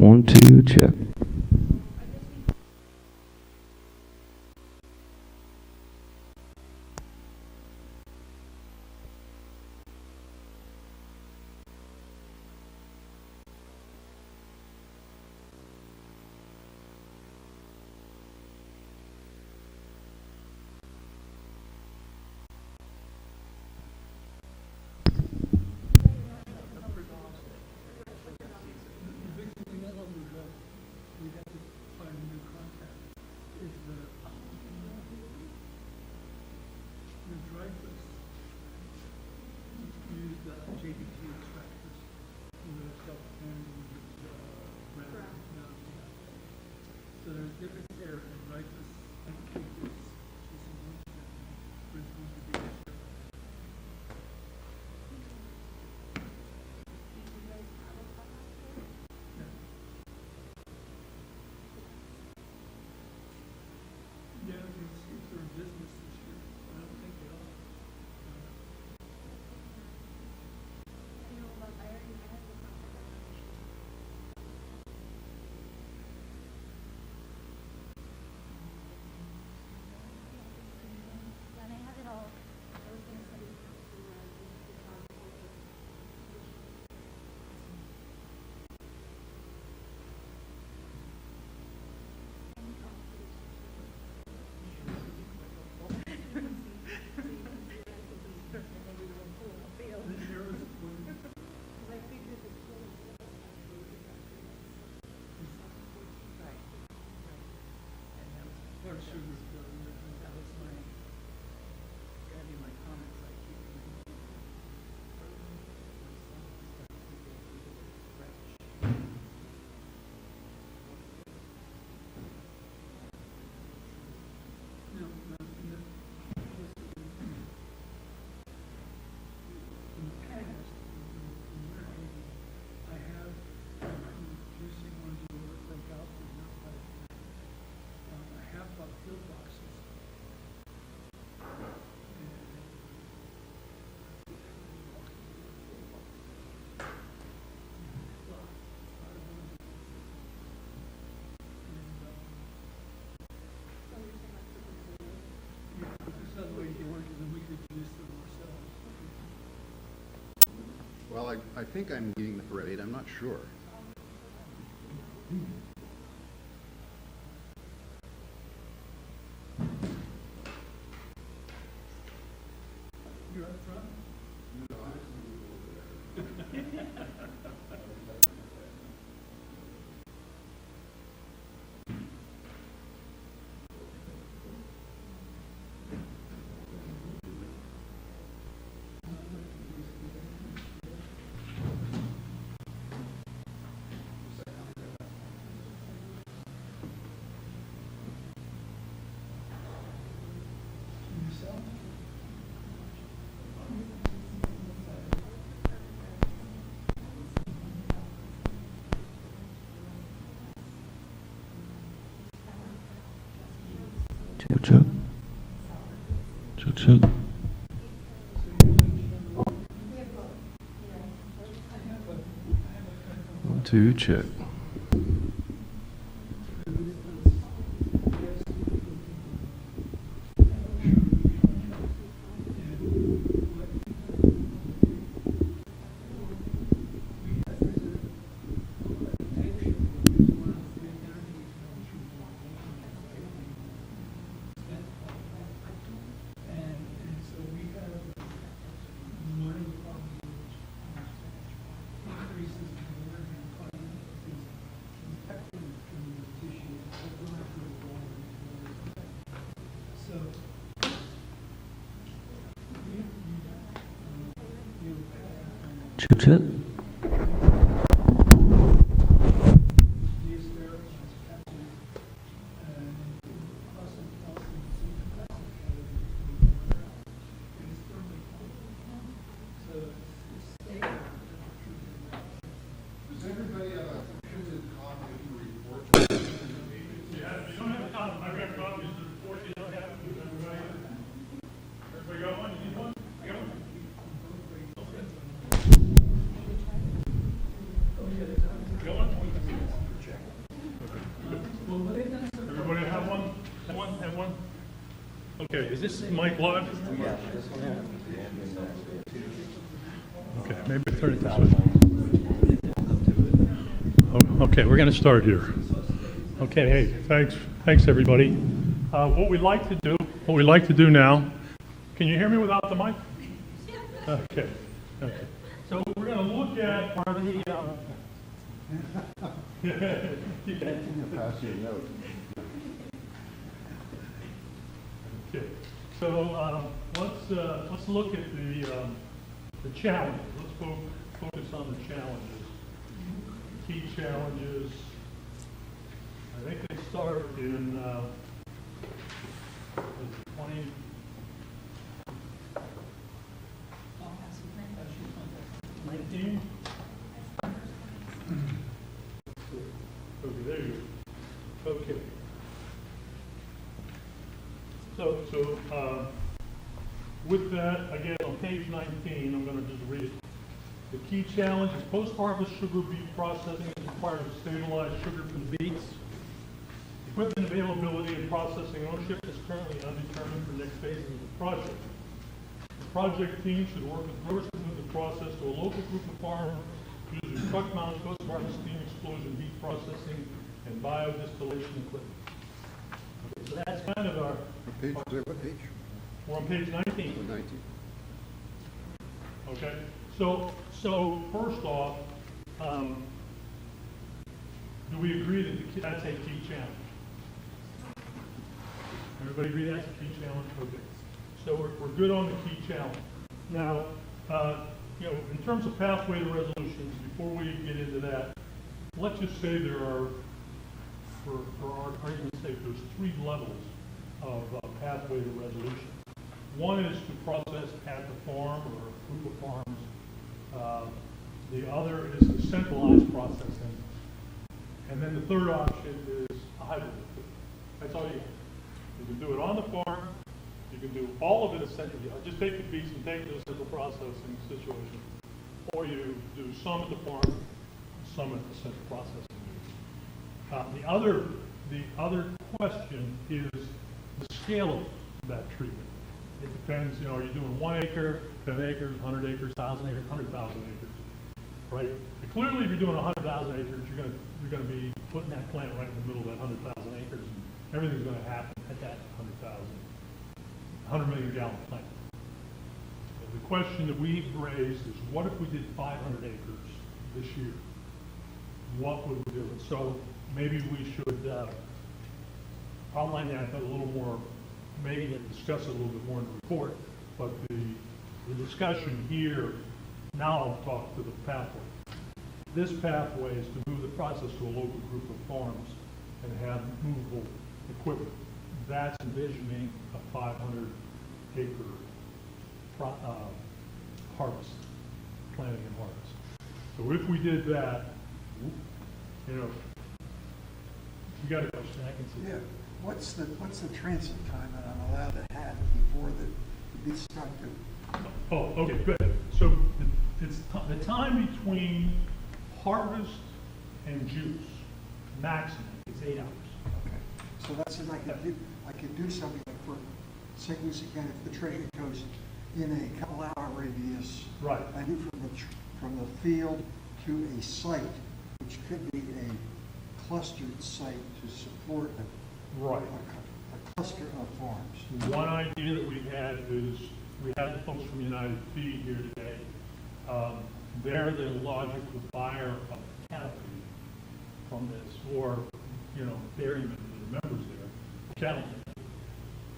1, 2, check. Well, I think I'm leading the parade. I'm not sure. You're up front? No, I'm Check, check. Check, check. 1, 2, check. Check, check. Does everybody have a printed copy of the report? Yeah, if you don't have a copy, I've got copies of the report. You don't have to. Everybody got one? You need one? I got one. Okay, is this mic live? Yeah. Okay, maybe turn it this way. Oh, okay, we're going to start here. Okay, hey, thanks everybody. What we'd like to do now, can you hear me without the mic? Okay. So we're going to look at Okay, so let's look at the challenges. Let's focus on the challenges. Key challenges. I think they start in 20. Okay, there you go. Okay. So with that, again, on page 19, I'm going to just read it. The key challenge is post-harvest sugar beet processing is required to stabilize sugar from beets. Equipment availability and processing ownership is currently undetermined for next phases of the project. The project team should work with growers to move the process to a local group of farmers using truck-mounted post-harvest steam explosion beet processing and biodistillation equipment. Okay, so that's kind of our... What page? We're on page 19. 19. Okay, so first off, do we agree that that's a key challenge? Everybody agree that's a key challenge? Okay. So we're good on the key challenge. Now, in terms of pathway to resolutions, before we get into that, let's just say there are, for our argument's sake, there's 3 levels of pathway to resolution. One is to process at the farm or a group of farms. The other is the centralized processing. And then the third option is a hybrid. That's all you can. You can do it on the farm. You can do all of it essentially. Just take the beets and take it to a central processing situation. Or you do some at the farm, some at the central processing. The other question is the scale of that treatment. It depends, are you doing 1 acre, 10 acres, 100 acres, 1,000 acres, 100,000 acres, right? But clearly, if you're doing 100,000 acres, you're going to be putting that plant right in the middle of that 100,000 acres, and everything's going to happen at that 100 million gallon plant. So the question that we've raised is, what if we did 500 acres this year? What would we do? So maybe we should outline that a little more. Maybe discuss it a little bit more in the report, but the discussion here, now I'll talk to the pathway. This pathway is to move the process to a local group of farms and have movable equipment. That's envisioning a 500-acre harvest, planting and harvest. So if we did that, you got a question, I can see. Yeah. What's the transit time that I'm allowed to have before the beets start to? Oh, okay, good. So it's the time between harvest and juice, maximum, it's 8 hours. Okay. So that's if I could do something like for seconds again, if the treasure goes in a couple-hour radius. Right. I do from the field to a site, which could be a clustered site to support a cluster of farms. One idea that we had is, we had the folks from United Feed here today. They're the logical buyer of canopy from this, or, dairymen, the members there, cattle.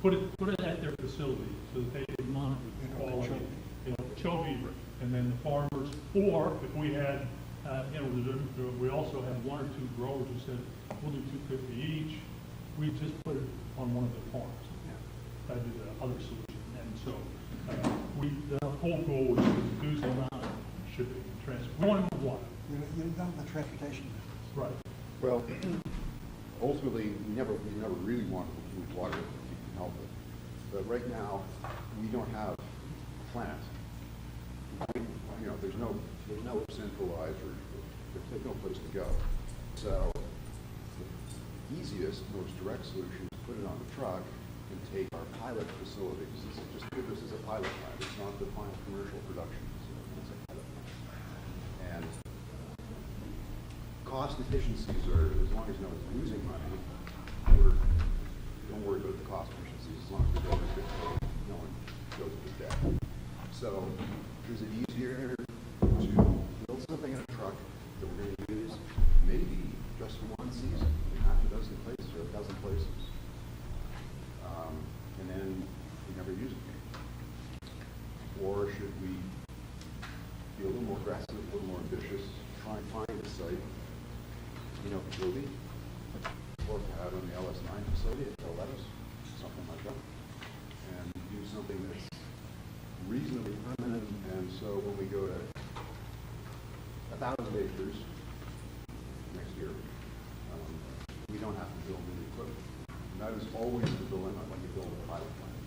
Put it at their facility so that they can monitor the quality, Chovy, and then the farmers, or if we had, we also had 1 or 2 growers who said, we'll do 250 each. We just put it on one of the farms. That'd be the other solution. And so the whole goal was to reduce the amount of shipping and transport. We want to move water. You've done the transportation business. Right. Well, ultimately, we never really wanted to move water if you can help it. But right now, we don't have a plant. There's no centralized, or there's no place to go. So the easiest, most direct solution is put it on the truck, can take our pilot facilities. Just think of this as a pilot plant. It's not the final commercial production facility. It's a pilot plant. And cost efficiencies are, as long as no one's losing money, don't worry about the cost efficiencies. As long as the builders get paid, no one goes into debt. So is it easier to build something in a truck that we're going to use maybe just for one season, in half a dozen places or a dozen places, and then we never use it again? Or should we be a little more aggressive, a little more ambitious, try and find a site, Kobe, or out on the LS9 facility at they'll let us, something like that, and do something that's reasonably permanent. And so when we go to 1,000 acres next year, we don't have to build new equipment. And that is always the dilemma when you build a pilot plant.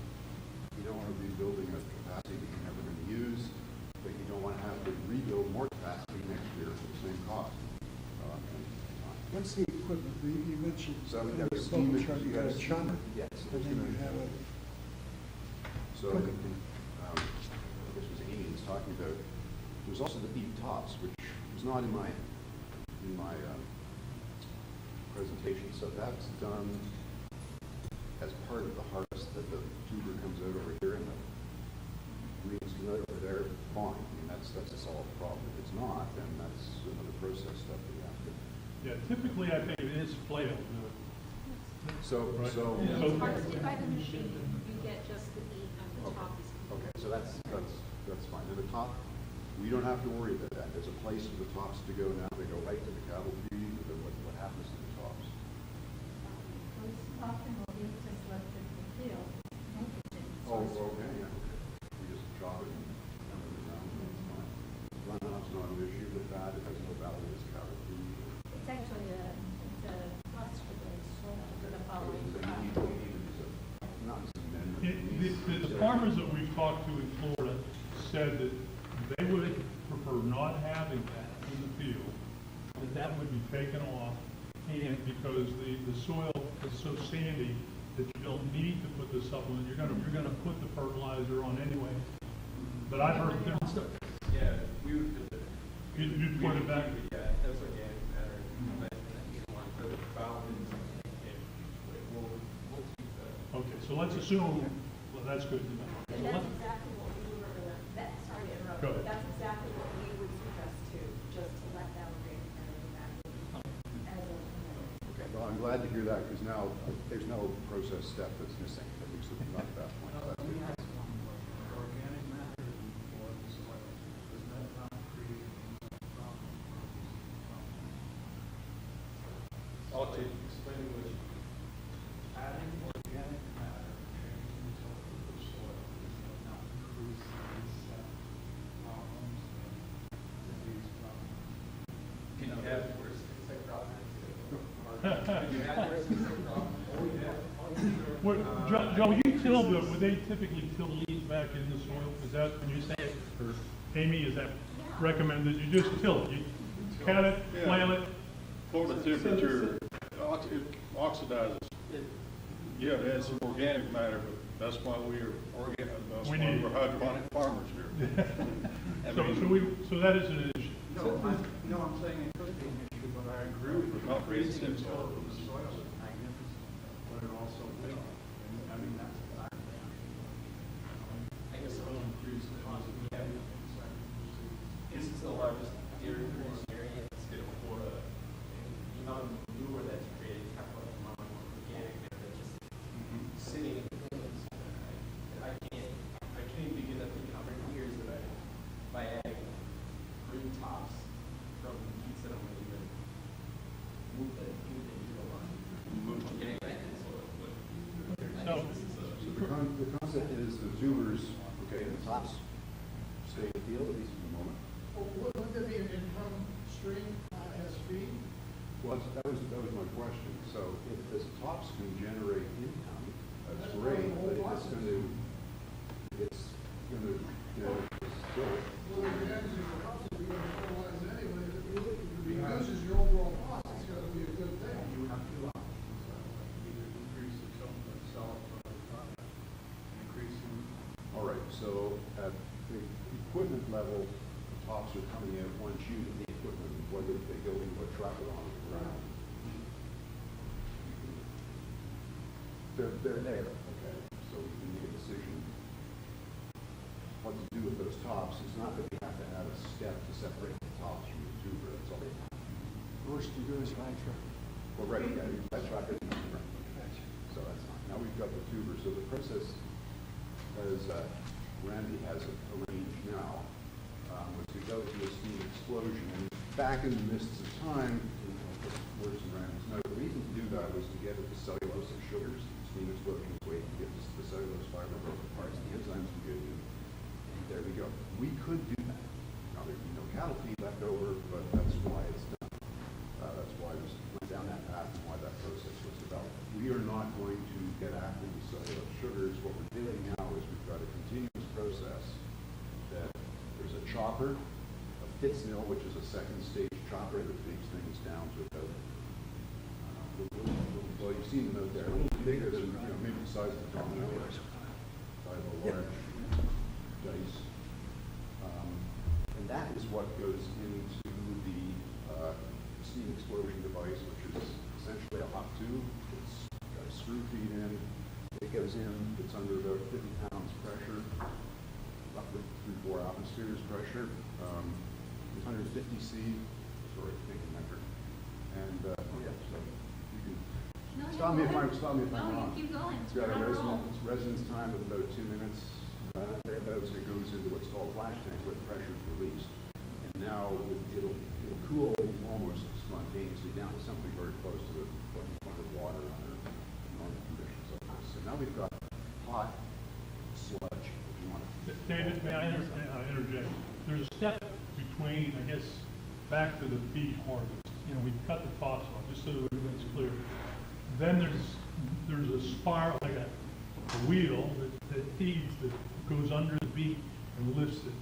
You don't want to be building a capacity that you're never going to use, but you don't want to have to rebuild more capacity next year for the same cost. What's the equipment? You mentioned So we you have got a a steam truck, you got a chopper, yes, and then you have a. So this was Amy was talking about. There's also the beat tops, which was not in my presentation. So that's done as part of the harvest that the tuber comes out over here and the greens come out over there. Fine. I mean that's a solved problem. If it's not, then that's another process step that we have to. Yeah, typically I think it is flailed. So Harvested by the machine, you get just the meat on the top. Okay, so that's fine. And the top, we don't have to worry about that. There's a place for the tops to go now. They go right to the cattle feed. What happens to the tops? Often will be just left in the field. Oh, okay, yeah. We just chop it and dump it around. That's fine. Runoff's not an issue with that. It has no value as cattle feed. It's actually a plus for the soil for the following crop. The farmers that we've talked to in Florida said that they would prefer not having that in the field, that would be taken off, and because the soil is so sandy that you don't need to put the supplement. You're gonna put the fertilizer on anyway. But I've heard different stuff. Yeah, we would do it. You'd put it back. Yeah, that's organic matter. But for the fountains, we'll keep that. Okay, so let's assume. Well, that's good to know. And that's exactly what we were sorry to interrupt. Go ahead. That's exactly what we would suggest too, just to let that organic matter go back as a. Okay, well, I'm glad to hear that because now there's no process step that's missing, at least not at that point. So that's good. Organic matter for the soil, does that not create any problem? I'll explain which. Adding organic matter changing the soil does not increase these problems and disease problems. Can you have worse insect problems? Can you have worse insect problems? Joe, you till would they typically till leaves back in the soil? Is that when you say it, or Amy, is that recommended? You just till it, you cut it, flail it. Florida temperature it oxidizes. Yeah, it has some organic matter, but that's why we're hydroponic farmers here. So that is an issue. No, I'm saying it could be an issue, but I agree with you. Not creating Increasing the soil. soil is magnificent, but it also will. I mean, that's the fact. I guess I'm curious because we have, this is the largest dairy producing area in the state of Florida. And the amount of manure that's created, kind of like the amount of organic matter that's just sitting in the fields. I can't even begin to think how many years that by adding green tops from the peats that I'm going to even move that organic matter in the soil. So the concept is the tubers, okay, the tops stay in the field at least for the moment. Wouldn't there be an income stream as feed? Well, that was my question. So if the tops can generate income, that's great, but if it's going to still. Well, it depends on your cost, if you're going to fertilize anyway, if it reduces your overall cost, it's got to be a good thing. You have to either increase the supplement itself or equipment level, the tops are coming out once you get the equipment, whether they go into a truck or on the ground. They're there, okay? So we can make a decision what to do with those tops. It's not that we have to add a step to separate the tops from the tuber, that's all they have. First you do is fly truck. Well, right, yeah, that truck is not right. So that's fine. Now we've got the tuber. So the process, as Randy has it arranged now, was to go through a steam explosion. And back in the mists of time, I'll put words in Randy's note, the reason to do that was to get at the cellulose and sugars. Steam explosion is a way to get the cellulose fiber broken parts, the enzymes we get in. And there we go. We could do that. Now there'd be no cattle feed left over, but that's why it's done. That's why we went down that path and why that process was developed. We are not going to get after the cellulose sugars. What we're doing now is we've got a continuous process that there's a chopper, a Fitz mill, which is a second stage chopper that takes things down to about, well, you've seen them out there, a little bigger than, maybe the size of a domino, size of a large dice. And that is what goes into the steam explosion device, which is essentially a hot tube. It's got a screw feed in. It goes in. It's under about 50 pounds pressure, roughly 3-4 atmospheres pressure. 150 C, sorry, I think measure. And so you can stop me if I'm wrong. Keep going. It's got a resonance time of about 2 minutes. Thereabouts, it goes into what's called flash tank, where the pressure is released. And now it'll cool almost spontaneously down to something very close to the point of water under normal conditions. So now we've got hot sludge, if you want to. David, may I interject? There's a step between, I guess, back to the beet harvest. We cut the tops off, just so everybody's clear. Then there's a spiral, like a wheel that feeds, that goes under the beet and lifts it.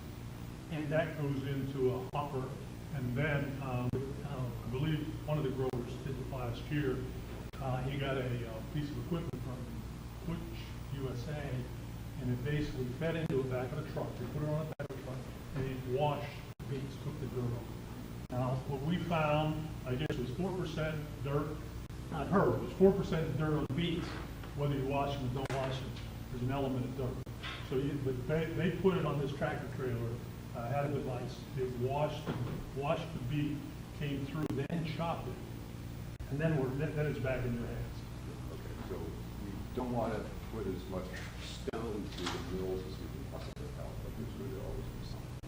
And that goes into a hopper. And then, I believe one of the growers did it last year. He got a piece of equipment from Butch USA, and it basically fed into the back of the truck. They put it on the back of the truck, and it washed the beets, took the dirt off. Now, what we found, I guess, was 4% dirt. Not her, it was 4% dirt on the beets. Whether you wash them or don't wash them, there's an element of dirt. So, but they put it on this tractor trailer. Had a device. It washed the beet, came through, then chopped it, and then it's back in your hands. Okay, so we don't want to put as much stone through the mills as we can possibly help, but there's going to always be something.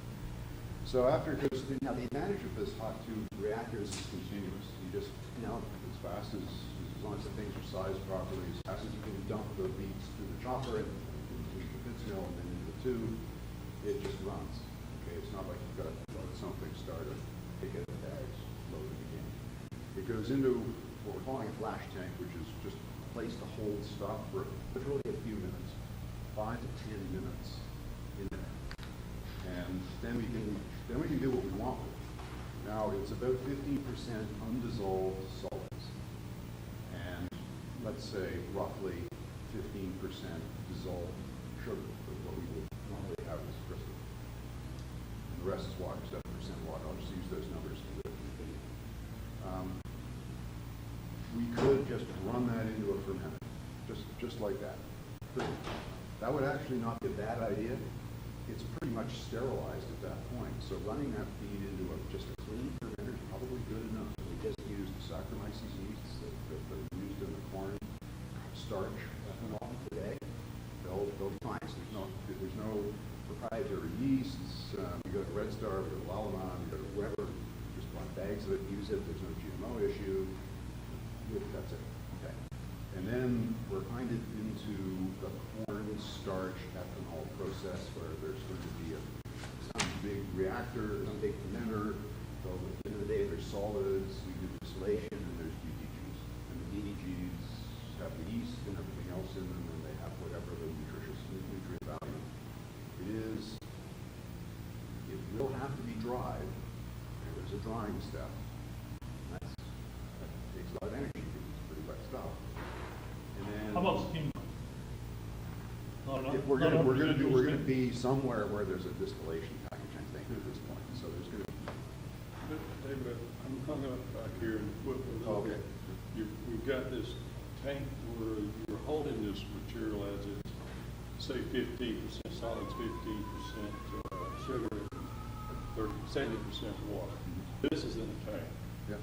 So after it goes through, now the advantage of this hot tube reactor is it's continuous. You just, as fast as long as the things are sized properly, as fast as you can dump the beets through the chopper and into the Fitz mill and then into the tube, it just runs. It's not like you've got to load something, start it, take it in the bags, load it again. It goes into what we're calling a flash tank, which is just a place to hold stuff for literally a few minutes, 5 to 10 minutes in there. And then we can do what we want with it. Now it's about 15% undissolved solids, and let's say roughly 15% dissolved sugar, what we would normally have as crystal. The rest is water, 7% water. I'll just use those numbers. We could just run that into a fermenter, just like that. That would actually not be a bad idea. It's pretty much sterilized at that point. So running that feed into just a clean fermenter is probably good enough. We just used the Saccharomyces yeasts that are used in the corn starch ethanol today. They'll be fine. So there's no proprietary yeasts. We got Red Star, we got Lalaman, we got whoever, just want bags of it, use it, there's no GMO issue. That's it. Okay. And then we're kind of into the corn starch ethanol process where there's going to be some big reactor, some big fermenter. So at the end of the day, there's solids, we do distillation, and there's DDGs. And the DDGs have the yeast and everything else in them, and they have whatever the nutrient value. It will have to be dried, and there's a drying step. That takes a lot of energy. It's pretty wet stuff. And then How about steam? we're going to be somewhere where there's a distillation tank. got this tank where you're holding this material as it's, say, 15% solids, 15% sugar, 70% water. This is in a tank. Yeah.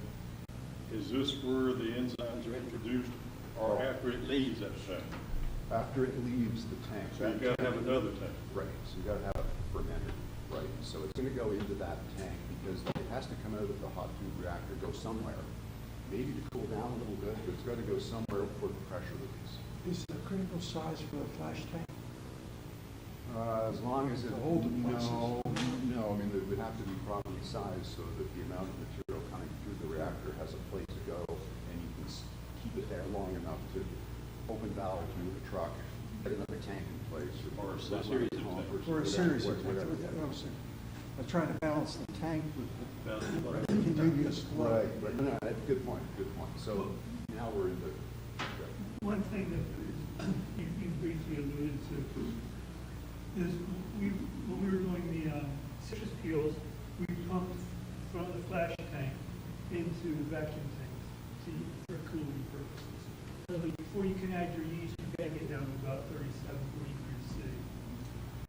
Is this where the enzymes are introduced, or after it leaves that tank? After it leaves the tank. So you got to have another tank. Right, so you got to have a fermenter, right? So it's going to go into that tank because it has to come out of the hot tube reactor, go somewhere, maybe to cool down a little bit, but it's got to go somewhere for the pressure release. Is the critical size for a flash tank? As long as it hold the places. No, I mean, it would have to be properly sized so that the amount of material coming through the reactor has a place to go, and you can keep it there long enough to open valve, move the truck, get another tank in place, Or a series of tanks. Or a series of tanks. I'm trying to balance the tank with the continuous flow. Right, right. No, that's a good point, good point. So now we're into. One thing that you briefly alluded to is when we were doing the citrus peels, we pumped from the flash tank into the vacuum tanks for cooling purposes. So before you can add your yeast, you got to get down to about 37, 40 degrees C.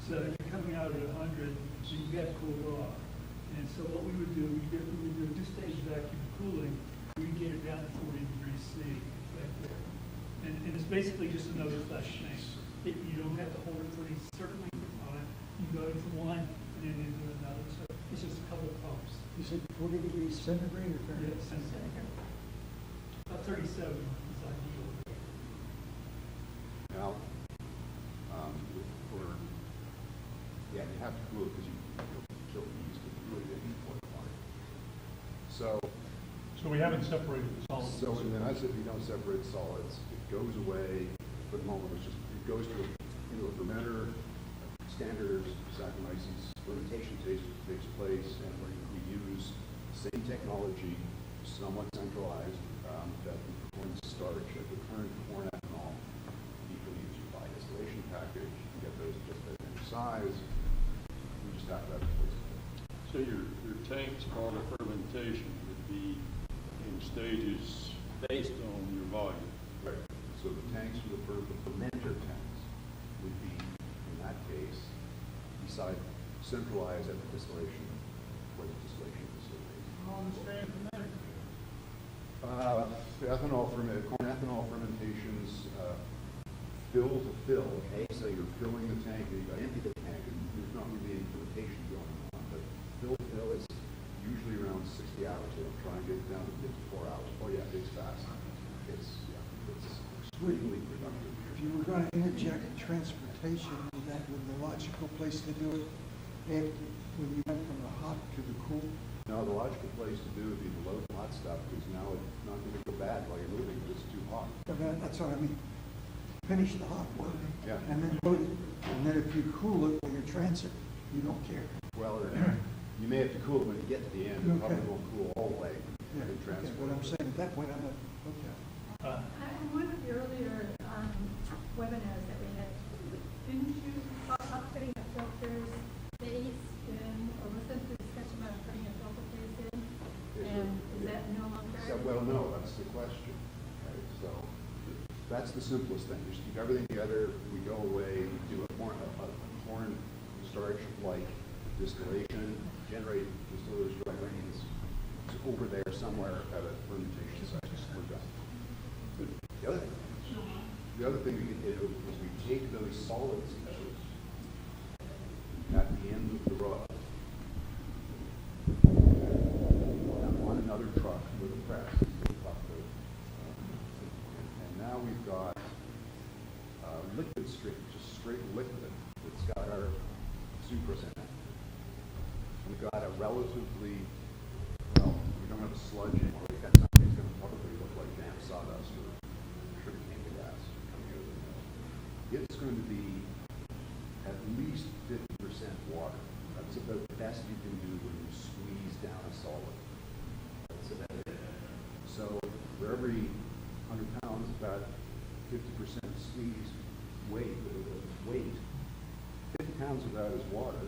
So if you're coming out at 100, so you got to cool it off. And so what we would do, we would do a two-stage vacuum cooling. We would get it down to 40 degrees C right there. And it's basically just another flash tank. You don't have to hold it for any certain length of time. You go into one and then into another. So it's just a couple of pumps. You said 40 degrees centigrade or Fahrenheit? Yes, centigrade. About 37 is ideal. Now, you have to cool it because you kill the yeast if you really didn't want to find it. So we haven't separated the solids. So and then I said we don't separate solids. It goes away for the moment. It goes to a fermenter, standard Saccharomyces fermentation takes place, and we use the same technology, somewhat centralized, that performs starch at the current corn ethanol. You can use your by distillation package. You can get those just at any size. We just have that in place. So your tanks for the fermentation would be in stages based on your volume. Right. So the tanks for the fermenter tanks would be, in that case, beside centralized at the distillation or the distillation facility. Corn ethanol fermentations, fill to fill. Okay, so you're filling the tank, and you empty the tank, and there's not really any fermentation going on. But fill is usually around 60 hours. So try and get it down to 54 hours. Oh yeah, it's fast. It's extremely productive. If you were going to interject transportation, would that be the logical place to do it? When you went from the hot to the cool? No, the logical place to do would be to load the hot stuff, because now it's not going to go bad while you're moving, because it's too hot. That's what I mean. Finish the hot work. Yeah. And then load it. And then if you cool it while you're transit, you don't care. Well, you may have to cool it when you get to the end. It probably won't cool all the way. Yeah, okay, but I'm saying at that point, I'm like, okay. In one of the earlier webinars that we had, didn't you talk about putting the filters base in, or was it the discussion about putting a filter base in? And is that no longer? Well, no, that's the question. Right? So that's the simplest thing. Just keep everything together. We go away, do a corn starch-like distillation, generate distillers' dry grains over there somewhere at a fermentation site. We're done. The other thing we can do is we take those solids out at the end of the row on another truck with a press. And now we've got liquid stream, just straight liquid that's got our sucrose in it. We've got a relatively, well, we don't have a sludge anymore. We've got something that's going to probably look like damp sawdust or sugarcane gas coming out of the mill. It's going to be at least 50% water. That's about the best you can do when you squeeze down a solid. That's about it. So for every 100 pounds, about 50% squeeze weight, 50 pounds of that is water,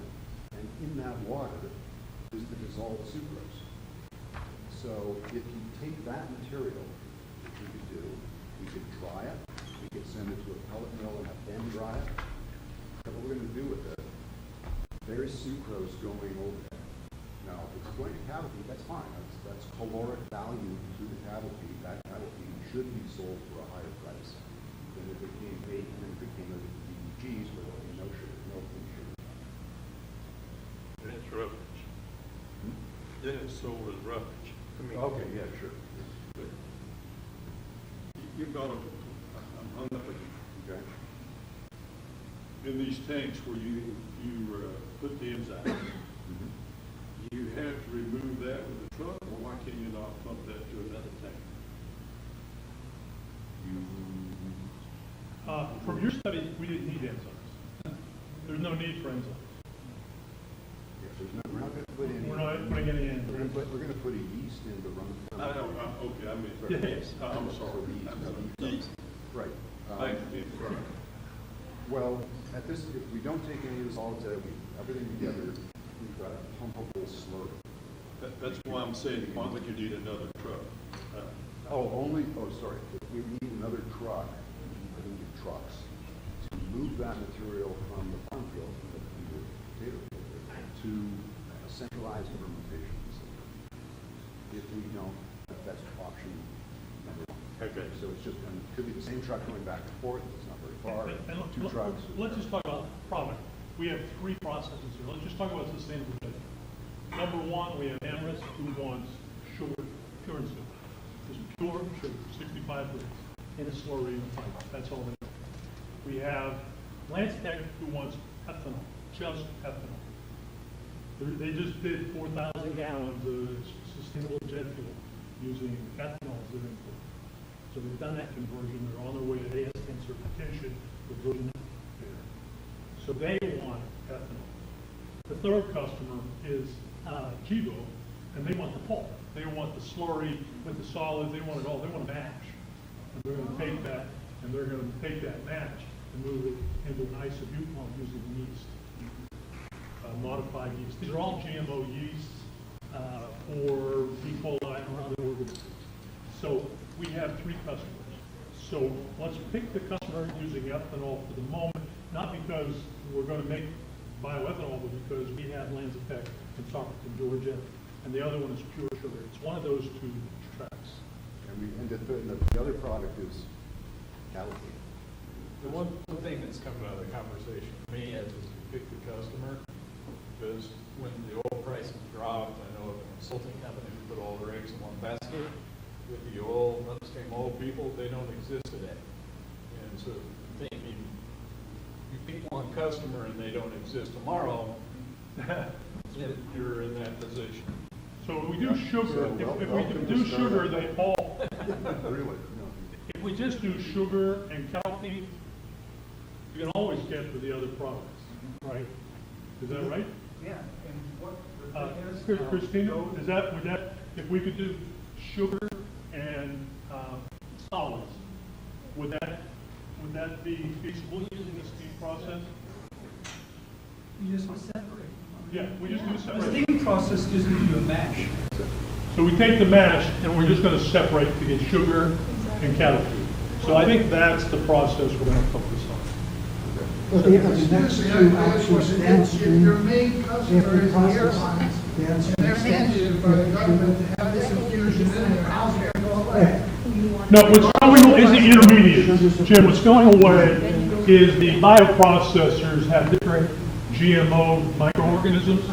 and in that water is the dissolved sucrose. So if you take that material we could do. We could dry it, we could send it to a pellet mill and have them dry it. That's what we're gonna do with it. There's sucrose going over there. Now, if it's going to cattle feed, that's fine. That's caloric value to the cattle feed. That cattle feed should be sold for a higher price than if it came bait and if it came out of the DDGs with no sugar, no food sugar. And it's roughage. Then it's sold as roughage. Okay, yeah, sure. You've got I'm hung up again. Okay. In these tanks where you put the enzyme, you have to remove that with the truck, or why can you not pump that to another tank? From your study, we didn't need enzymes. There's no need for enzymes. Yes, we're not going to put any. We're not putting any in. We're going to put a yeast in to run the Okay, I mean, Yes. I'm sorry. Yeast. Right. Thank you. Well, at this, if we don't take any of the solids out, everything together, we've got a pumpable slurry. That's why I'm saying, why would you need another truck? Sorry. If we need another truck, I think need trucks, to move that material from the farm field, from the potato field, to a centralized fermentation facility. If we don't, that's option number one. Okay. So it's just, and it could be the same truck going back and forth, it's not very far, And look, two trucks. let's just talk about product. We have three processes here. Let's just talk about sustainable living. Number one, we have Amherst, who wants sugar, pure and simple. Just pure sugar, 65 grams, in a slurry in a pipe. That's all they want. We have Lance Tech, who wants ethanol, just ethanol. They just did 4,000 gallons of sustainable jet fuel using ethanol as their input. So they've done that conversion. They're on their way to AS10 certification with version there. So they want ethanol. The third customer is Givo, and they want the pulp. They want the slurry with the solids. They want it all. They want a mash. And they're going to take that, and they're going to take that mash and move it into an isobutanol using yeast, modified yeast. These are all GMO yeasts or E. coli or other organisms. So we have three customers. So let's pick the customer using ethanol for the moment, not because we're going to make bioethanol, but because we have Lanzatech in Stockton, Georgia, and the other one is pure sugar. It's one of those two tracks. And the other product is cattle feed. The one thing that's coming out of the conversation for me is we pick the customer, because when the oil prices dropped, I know of a consulting company who put all their eggs in one basket. With the oil, upstream oil people, they don't exist today. And so thinking you pick one customer and they don't exist tomorrow, you're in that position. So if we do sugar, if we do sugar, they all. Really? If we just do sugar and cow feed, you can always get to the other products, right? Is that right? Yeah. And what Christina, would that, if we could do sugar and solids, would that be feasible using the steam process? You just separate. Yeah, we just do The separate. steam process just gives you a mash. So we take the mash and we're just going to separate to get sugar and cattle feed. So I think that's the process we're going to focus on. But the next two outsource downstream, Your main they have customer to is the process airlines, and downstream. they're mandated by the government to have this infusion in there, how's it gonna go away? No, what's going away is the intermediates. Jim, what's going away is the bioprocessors have different GMO microorganisms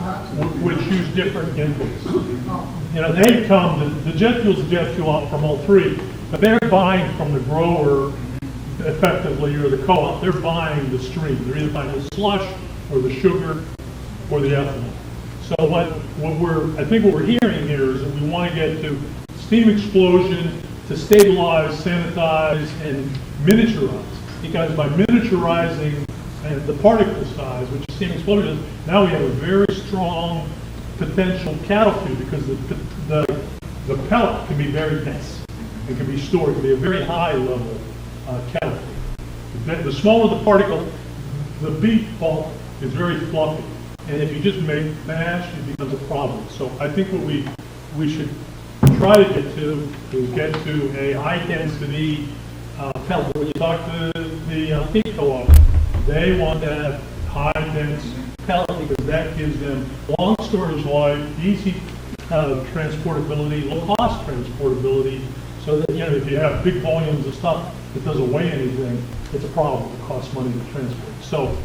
which use different inputs. You know, they come, the jet fuel's the jet fuel from all three, but they're buying from the grower effectively, or the co-op. They're buying the stream. They're either buying the slush or the sugar or the ethanol. So I think what we're hearing here is that we want to get to steam explosion to stabilize, sanitize, and miniaturize. Because by miniaturizing the particle size, which is steam explosion, now we have a very strong potential cattle feed, because the pellet can be very dense. It can be stored. It can be a very high level cattle feed. The smaller the particle, the beef pulp is very fluffy. And if you just make mash, it becomes a problem. So I think what we should try to get to a high-density pellet. When you talk to the feed co-op, they want that high-dense pellet because that gives them long storage life, easy transportability, low-cost transportability, so that, if you have big volumes of stuff that doesn't weigh anything, it's a problem. It costs money to transport. So,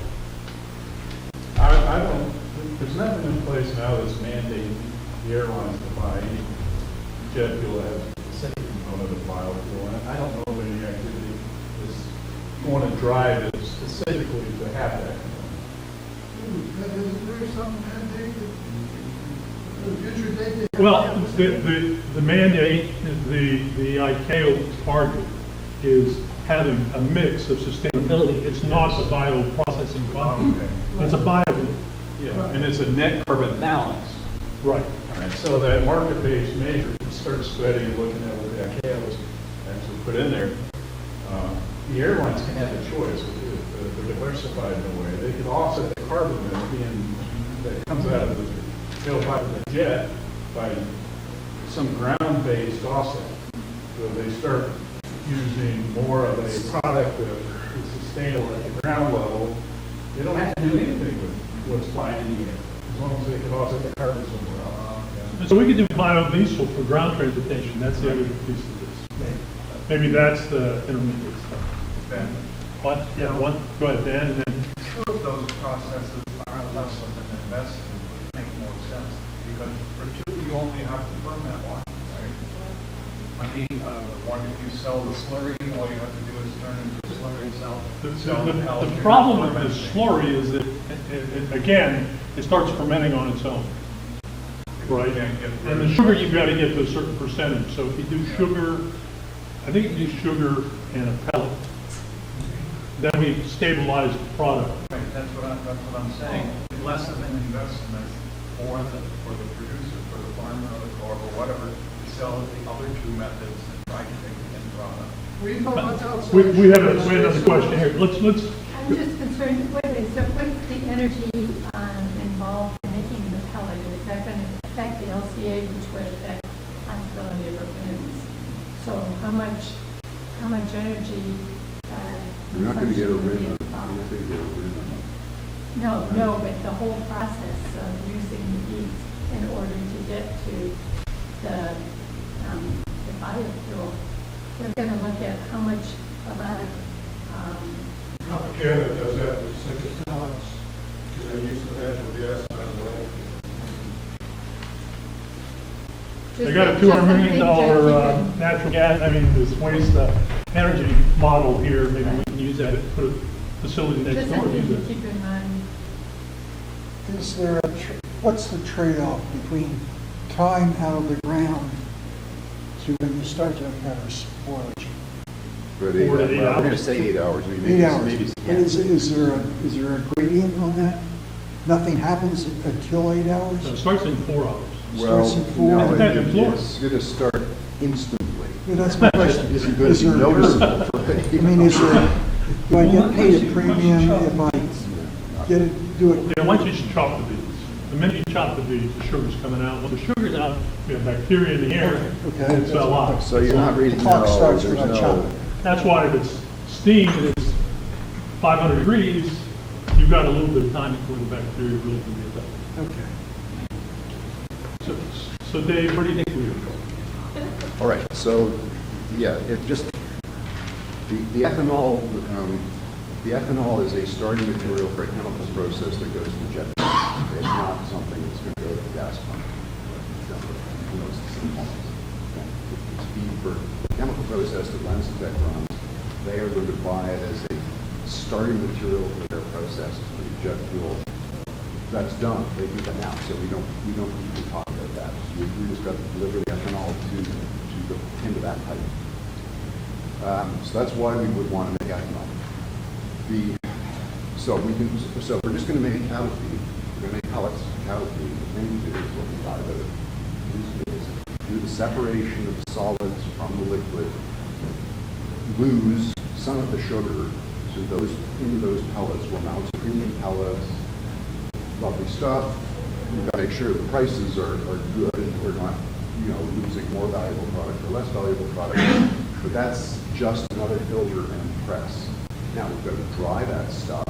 I don't, there's nothing in place now that's mandating the airlines to buy any jet fuel that has the same component of biofuel, and I don't know of any activity that's going to drive it specifically to have that. Is there some mandate that the future date? well, the mandate, the ICAO target is having a mix of sustainability. It's not the bioprocessing company. It's a biofuel. Yeah, and it's a net carbon balance. Right. All right. So that market-based measure, you start studying and looking at what the ICAO has actually put in there. The airlines can have a choice if they're diversified in a way. They can offset the carbon that comes out of the tailpipe of the jet by some ground-based offset. So they start using more of a product that is sustainable at the ground level. They don't have to do anything with what's flying in the air, as long as they can offset the carbon somewhere else. So we could do biodiesel for ground transportation. That's the other piece of this. Maybe that's the intermediate stuff. Ben. What? Yeah, one. Go ahead, Dan, and then. Two of those processes are less of an investment, would make more sense, because for two, you only have to burn that one, right? I mean, one, if you sell the slurry, all you have to do is turn into a slurry and sell The problem with the slurry is that, again, it starts fermenting on its own. Right? And the sugar, you've got to get to a certain percentage. So if you do sugar, I think if you do sugar and a pellet, then we stabilize the product. Right, that's what I'm saying. Less of an investment for the producer, for the farmer, or whatever, to sell the other two methods and try to make the end product. We have another question here. Let's. I'm just concerned, what's the energy involved in making the pellet? Is that going to affect the LCA, which would affect possibility of balloons? So how much energy? You're not going to get a win. No, but the whole process of using the yeast in order to get to the biofuel, we're going to look at how much amount of Canada does that with citrus salads, because they use the natural gas out of the way. They got a $200 million natural gas, this waste energy model here. Maybe we can use that, put a facility next door. Just keep in mind. Is there what's the trade-off between time out of the ground to when you start to have spoilage? We're going to say 8 hours. 8 hours. Is there a gradient on that? Nothing happens until 8 hours? So it starts in 4 hours. Well, starts in 4 hours. it's going to start instantly. Yeah, that's my question. Isn't going to be noticeable for 8 do I get paid a premium if I do it? Yeah, once you chop the beets. The minute you chop the beets, the sugar's coming out. When the sugar's out, we have bacteria in the air. Okay. It's a lot. So you're not reading Clock starts when I chop it. That's why if it's steam and it's 500 degrees, you've got a little bit of time before the bacteria really can get that. Okay. So Dave, where do you think we would go? All right. So, yeah, it just the ethanol. The ethanol is a starting material for a chemical process that goes to jet fuel. It's not something that's going to go to the gas pump. It's the same ones. It's feed for the chemical process that Lensitech runs. They are going to buy it as a starting material for their process for the jet fuel. That's done. They do that now, so we don't need to talk about that. We just got to deliver the ethanol to the end of that pipe. So that's why we would want to make ethanol. So we're just going to make cattle feed. We're going to make pellets of cattle feed. The thing to do is what we thought about it is do the separation of the solids from the liquid, lose some of the sugar, so those pellets will mount premium pellets, lovely stuff. We've got to make sure the prices are good and we're not losing more valuable product or less valuable product, but that's just another filter and press. Now we've got to dry that stuff.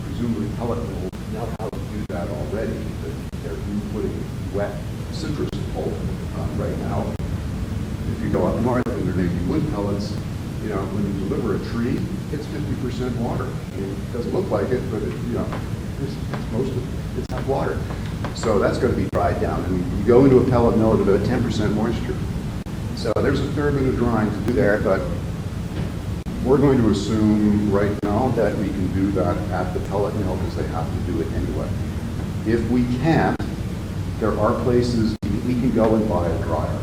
Presumably pellet mills know how to do that already, but they're putting wet citrus pulp right now. If you go up north and they're making wood pellets, when you deliver a tree, it's 50% water. I mean, it doesn't look like it, but it's most of it's not water. So that's going to be dried down. And you go into a pellet mill at about 10% moisture. So there's a fair bit of drying to do there, but we're going to assume right now that we can do that at the pellet mill because they have to do it anyway. If we can't, there are places we can go and buy a dryer,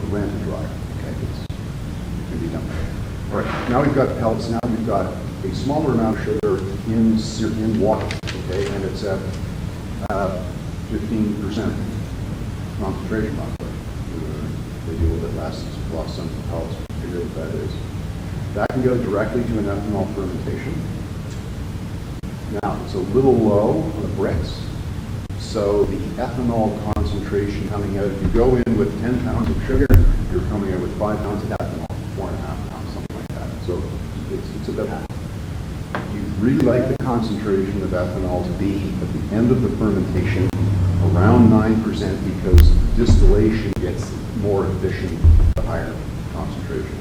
or rent a dryer. Okay, it can be done. All right, now we've got pellets. Now we've got a smaller amount of sugar in water. Okay, and it's at 15% concentration roughly. Maybe a little bit less. Lost some pellets. Figure what that is. That can go directly to an ethanol fermentation. Now it's a little low on the bricks. So the ethanol concentration coming out, if you go in with 10 pounds of sugar, you're coming out with 5 pounds of ethanol, 4.5 pounds, something like that. So it's about half. You'd really like the concentration of ethanol to be at the end of the fermentation around 9% because distillation gets more efficient at a higher concentration.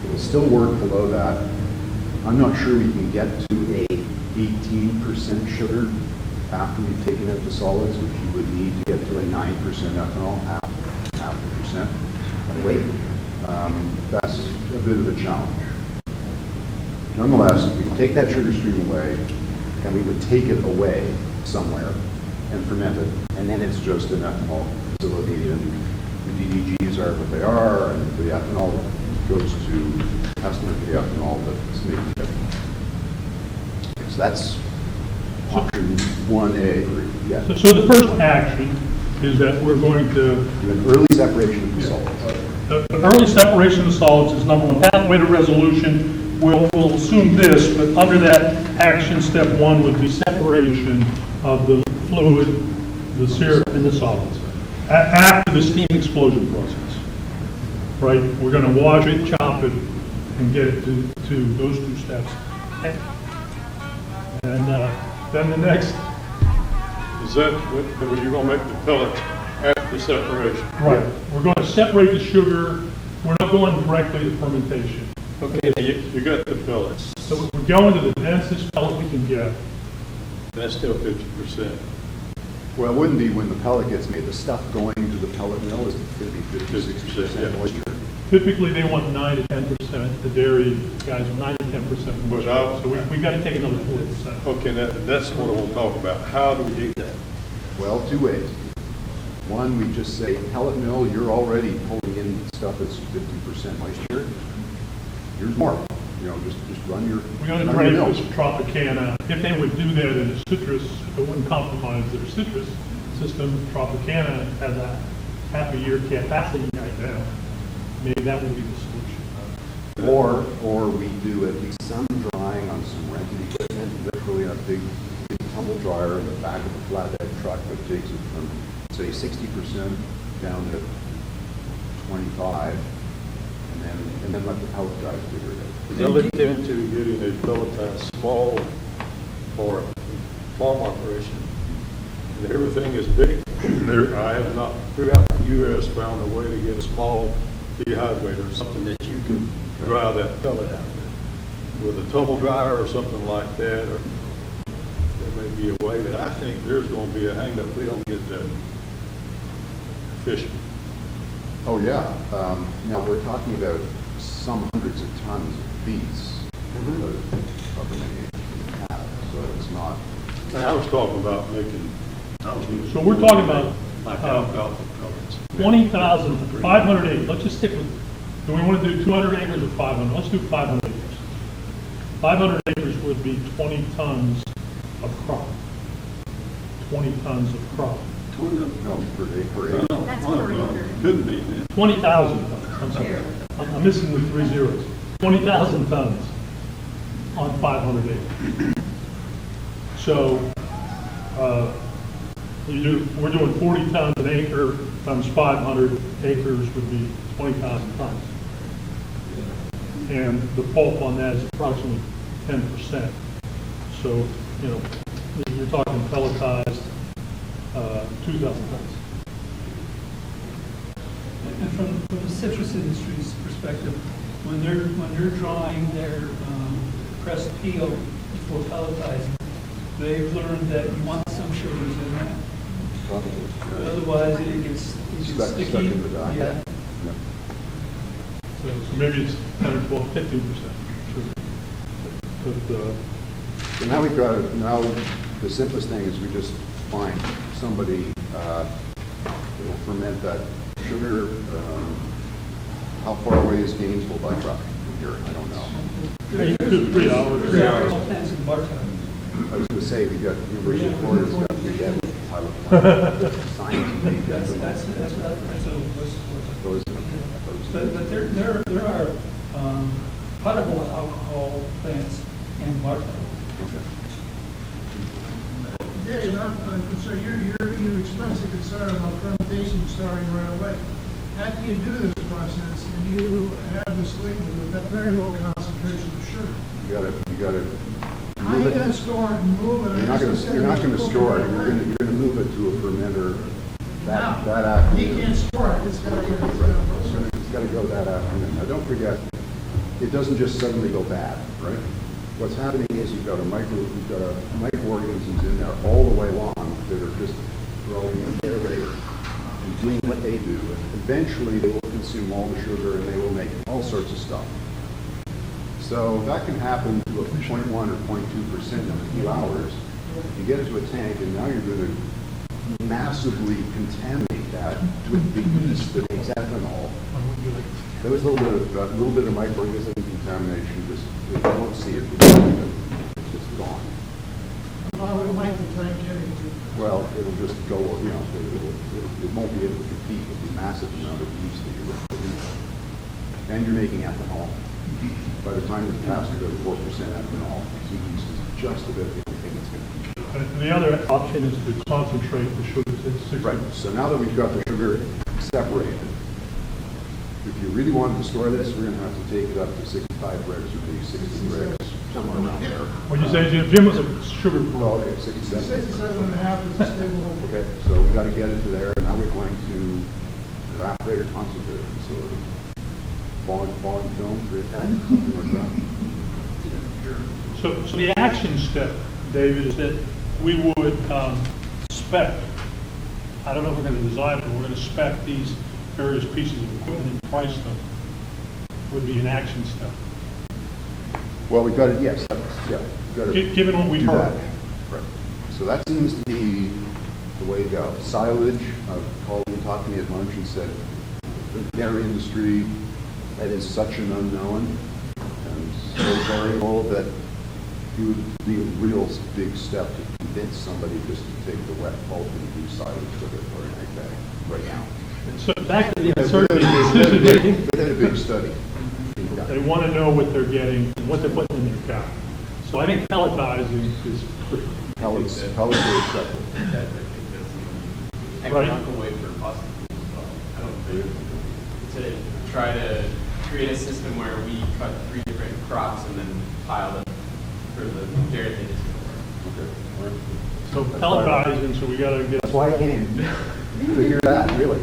It will still work below that. I'm not sure we can get to a 18% sugar after we've taken out the solids, which you would need to get to a 9% ethanol, half the percent by weight. That's a bit of a challenge. Nonetheless, we can take that sugar stream away, and we would take it away somewhere and ferment it, and then it's just an ethanol facility, and the DDGs are what they are, and the ethanol goes to estimate the ethanol that's made. So that's option 1A. Yeah. So the first action is that we're going to do an early separation of the solids. The early separation of solids is number one. Pathway to resolution. We'll assume this, but under that action, step one would be separation of the fluid, the syrup, and the solids after the steam explosion process. Right? We're going to wash it, chop it, and get it to those two steps. And then the next. Is that what you're going to make the pellets after separation? Right. We're going to separate the sugar. We're not going directly to fermentation. Okay, you got the pellets. So we're going to the densest pellet we can get. That's still 50%. Well, it wouldn't be when the pellet gets made. The stuff going to the pellet mill is going to be 56% moisture. Typically, they want 9 to 10%. The dairy guys are 9 to 10% moisture. So we got to take another 40%. Okay, that's what I want to talk about. How do we do that? Well, two ways. One, we just say, pellet mill, you're already pulling in stuff that's 50% moisture. Here's more. Just run your. We're going to drain this Tropicana. If they would do that in a citrus, it wouldn't compromise their citrus system. Tropicana has a half a year capacity right now. Maybe that would be the solution. Or we do at least some drying on some rented equipment, literally a big tumble dryer in the back of a flatbed truck that takes it from, say, 60% down to 25%. And then let the pellet guys figure it out. I looked into getting a pelletized small for farm operation. And everything is big. I have not, throughout the U.S., found a way to get a small dehydrator, something that you can dry that pellet out with a tumble dryer or something like that. Or there may be a way that I think there's going to be a hang up. We don't get that efficient. Oh, yeah. Now, we're talking about some hundreds of tons of beets of the many have, so it's not. I was talking about making. So we're talking about 20,000, 500 acres. Let's just stick with, do we want to do 200 acres or 500? Let's do 500 acres. 500 acres would be 20 tons of crop. 20 tons of crop. No, per acre. That's per acre. Couldn't be, man. 20,000 tons. I'm sorry. I'm missing the 3 zeros. 20,000 tons on 500 acres. So We're doing 40 tons an acre times 500 acres would be 20,000 tons. And the pulp on that is approximately 10%. So, you know, you're talking pelletized 2,000 tons. And from the citrus industry's perspective, when they're drying their pressed peel before pelletizing, they've learned that you want some sugars in that. Otherwise, it gets sticky. Stuck in the dye. Yeah. So maybe it's 10 or 12, 15%. But, So now now the simplest thing is we just find somebody that will ferment that sugar. How far away is Gainesville by truck from here? I don't know. 3 hours. 3 hours. In Bartow. I was going to say, we got University of Florida's got to get pilot science. That's a list. But there are potable alcohol plants in Bartow. Dave, I'm concerned, you expressed a concern about fermentation starting right away. After you do this process, and you have this liquid with that very low concentration of sugar, You got to. how are you going to store it and move it? You're not going to store it. You're going to move it to a fermenter. That You afternoon. can't store it, it's got to go. It's got to go that afternoon. Now, don't forget, it doesn't just suddenly go bad, right? What's happening is you've got microorganisms in there all the way along that are just growing at their rate and doing what they do. And eventually, they will consume all the sugar and they will make all sorts of stuff. So that can happen to a 0.1 or 0.2% in a few hours. You get it to a tank, and now you're going to massively contaminate that with the yeast that makes ethanol. There was a little bit of microorganism contamination. Just you won't see it. It's just gone. How will make the tank get into? Well, it'll just go. You know, it won't be able to compete with the massive amount of yeast that you're putting in. And you're making ethanol. By the time it's past to 4% ethanol, the yeast is just about the only thing that's going to keep. And the other option is to concentrate the sugar to 60%. Right. So now that we've got the sugar separated, if you really wanted to store this, we're going to have to take it up to 65 bregs or maybe 60 bregs, somewhere around there. When you say Jim was a sugar Oh, okay, 67. 67 and a half is a stable. Okay, so we got to get it to there. Now we're going to evaporator concentrator facility. Falling film, something like that. So the action step, David, is that we would spec, I don't know if we're going to design it, but we're going to spec these various pieces of equipment and price them, would be an action step. Well, we've got to, yes, yeah. Given what we've heard. Right. So that seems to be the way to go. Silage, Colin talked to me at lunch and said, the dairy industry, that is such an unknown and so variable that it would be a real big step to convince somebody just to take the wet pulp and do silage with it for an egg bag right now. So back to the uncertainty. Within a big study. They want to know what they're getting and what they're putting in their cow. So I think pelletizing is pretty. Pellets are acceptable. Economical way for fossil fuels as well. I don't think to try to create a system where we cut 3 different crops and then pile them for the dairy industry. Okay. So pelletizing, so we got to get. That's why I came to hear that, really.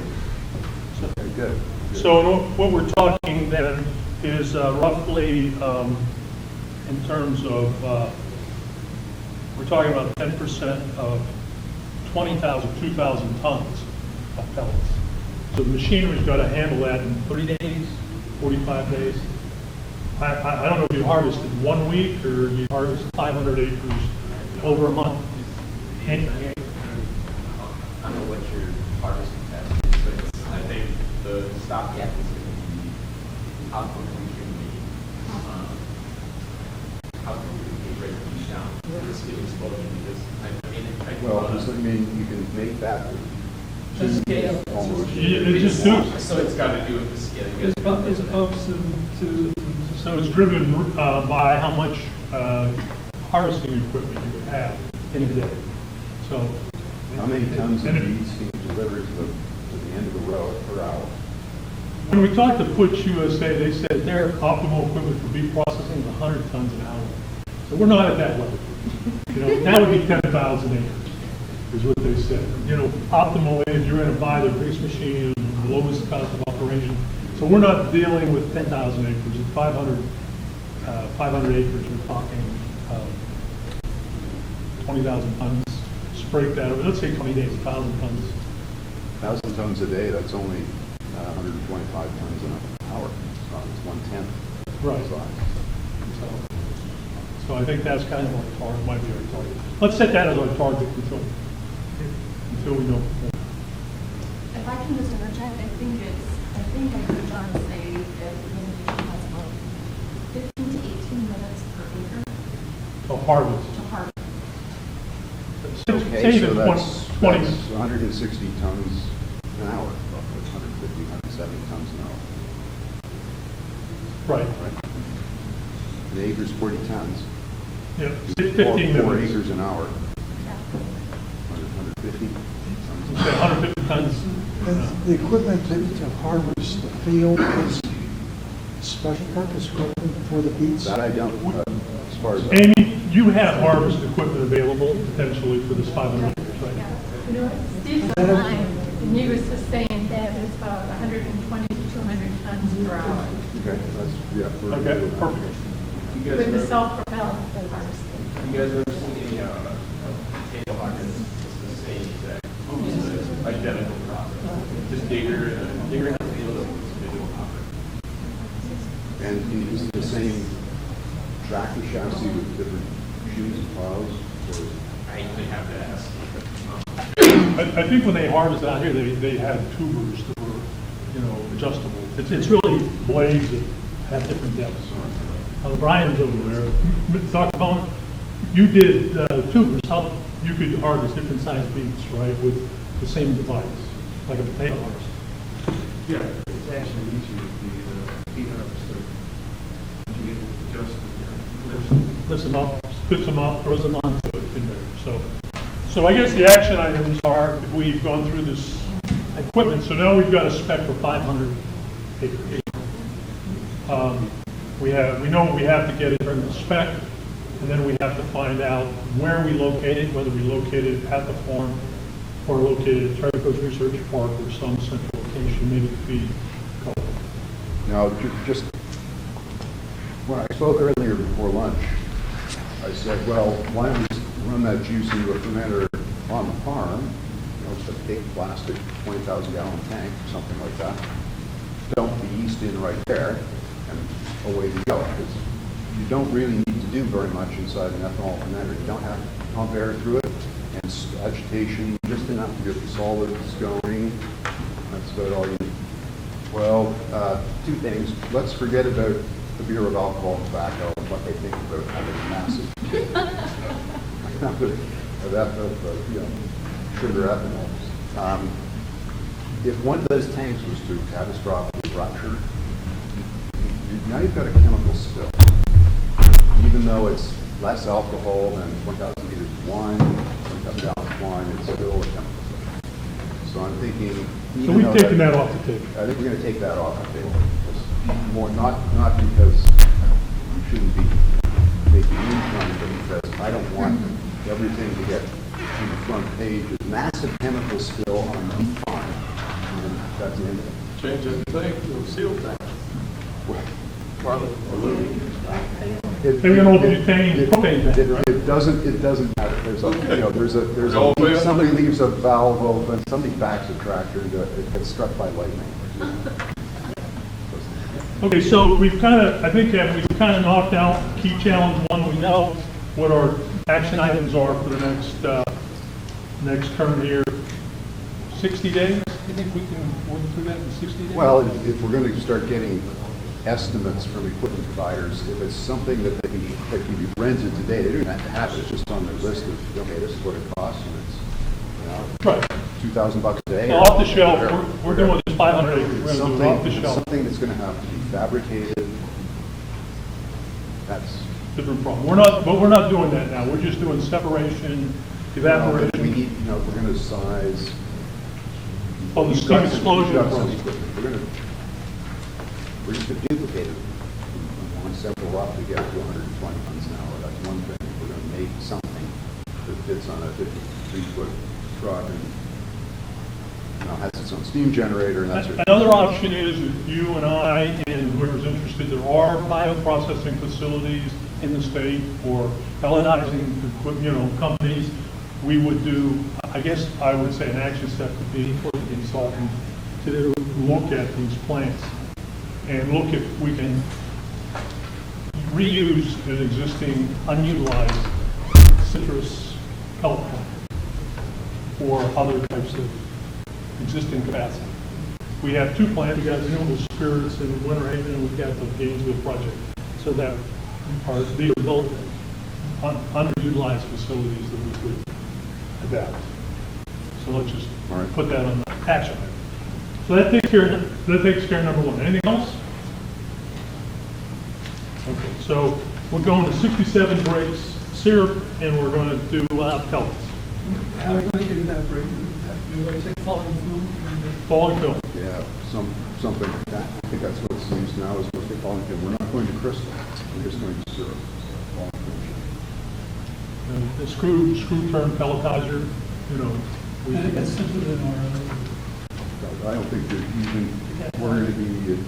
Okay, good. So what we're talking then is roughly in terms of, we're talking about 10% of 20,000, 2,000 tons of pellets. So the machinery's got to handle that in 30 days, 45 days. I don't know if you harvested 1 week or you harvest 500 acres over a month. I don't know what your harvesting capacity is, but I think the stopgap is going to be how quickly can we break these down for this getting spoken, because Well, does that mean you can make that? Almost. So it's got to do with the scaling. It's opposed to So it's driven by how much harvesting equipment you have in a day. So How many tons of beads being delivered to the end of the road per hour? When we talked to Push USA, they said their optimal equipment for beet processing is 100 tons an hour. So we're not at that level. You know, that would be 10,000 acres, is what they said. You know, optimally, if you're going to buy the biggest machine, the lowest cost of operation. So we're not dealing with 10,000 acres. At 500 acres, we're talking 20,000 tons. Just break that over. Let's say 20 days, 1,000 tons. 1,000 tons a day, that's only 125 tons an hour. It's 1/10. Right. So I think that's kind of our target, might be our target. Let's set that as our target until we know more. If I can just interject, I think I heard John say that the innovation has about 15 to 18 minutes per acre To harvest. to harvest. Okay, so that's 160 tons an hour, roughly 150, 170 tons an hour. Right. The acre's 40 tons. Yeah, 15 4 minutes. acres an hour. 150 tons. 150 tons. The equipment to harvest the field is special purpose equipment for the beets? That I don't, as far as. Amy, you have harvest equipment available potentially for this 500 acres, right? You know, Steve's online, and he was just saying that it's about 120 to 200 tons per hour. Okay, that's, yeah. Okay, perfect. You guys With the ever- self-propelled harvesting. You guys ever seen any potato buckets? It's the same exact, identical process. Just digger in the field of individual hopper. And you use the same tractor chassis with different shoes and plows? I usually have to ask. I think when they harvest out here, they had tubers that were, you know, adjustable. It's really blades that have different depths. Brian's over there. Dr. Bowen, you did tubers. How you could harvest different sized beets, right, with the same device, like a potato harvest. Yeah, it's actually easier with the beet harvester. You get just Lifts them up, puts them up, throws them onto it in there. So I guess the action items are, we've gone through this equipment, so now we've got a spec for 500 acres. We know what we have to get in terms of spec, and then we have to find out where we locate it, whether we locate it at the farm or located at Terry Coast Research Park or some central location, maybe to feed cover. Now, just, when I spoke earlier before lunch, I said, well, why don't we just run that juice into a fermenter on the farm, you know, just a big plastic 20,000 gallon tank or something like that. Dump the yeast in right there, and away we go. Because you don't really need to do very much inside an ethanol fermenter. You don't have to pump air through it, and agitation, just enough to get the solids going. That's about all you need. Well, two things. Let's forget about the Bureau of Alcohol and Tobacco and what they think about having a massive sugar ethanol. If one of those tanks was to catastrophically rupture, now you've got a chemical spill. Even though it's less alcohol than 1,000 liters of wine, 1,000 gallons of wine, it's still a chemical spill. So I'm thinking. So we've taken that off the table. I think we're going to take that off the table. More, not because we shouldn't be making money, but because I don't want everything to get on the front page with massive chemical spill on the farm. And that's the end of it. Change it to tank, to a seal tank. They're going to obtain propane tank. It doesn't matter. Somebody leaves a valve open, somebody backs a tractor, it gets struck by lightning. Okay, so we've kind of, I think we've kind of knocked out key challenge one. We know what our action items are for the next term here. 60 days? You think we can work through that in 60 days? Well, if we're going to start getting estimates from equipment providers, if it's something that can be rented today, they don't have to have it. It's just on their list of, okay, this is what it costs, and it's, you know, right. $2,000 a day. So off the shelf, we're doing this 500 acres. We're going to do it off the shelf. Something that's going to have to be fabricated. That's different problem. We're not doing that now. We're just doing separation evaporation. We need, we're gonna size. Oh, the You've steam got some- explosion you've got some approach. equipment. We're just gonna duplicate it. We want several rock to get to 120 tons an hour. That's one thing. We're gonna make something that fits on a 53-foot truck and, has its own steam generator and that sort of thing. Another option is if you and I and whoever's interested, there are bioprocessing facilities in the state or pelletizing companies. We would do, I guess I would say an action step would be for the consultant to look at these plants and look if we can reuse an existing unutilized citrus pellet plant or other types of existing capacity. We have two plants. We've got renewable spirits in Winter Haven and we've got the Gainesville project. So that are these are both underutilized facilities that we could adapt. So let's just put that on the action item. So that takes care of number one. Anything else? Okay, so we're going to 67 breaks syrup and we're going to do pellets. How are we going to do that break? You're going to take falling film? Falling film. Yeah, something like that. I think that's what it's used now is mostly falling film. We're not going to crystal. We're just going to syrup. Falling film. And the screw term pelletizer, I think that's simpler than our I don't think that even we're going to be at,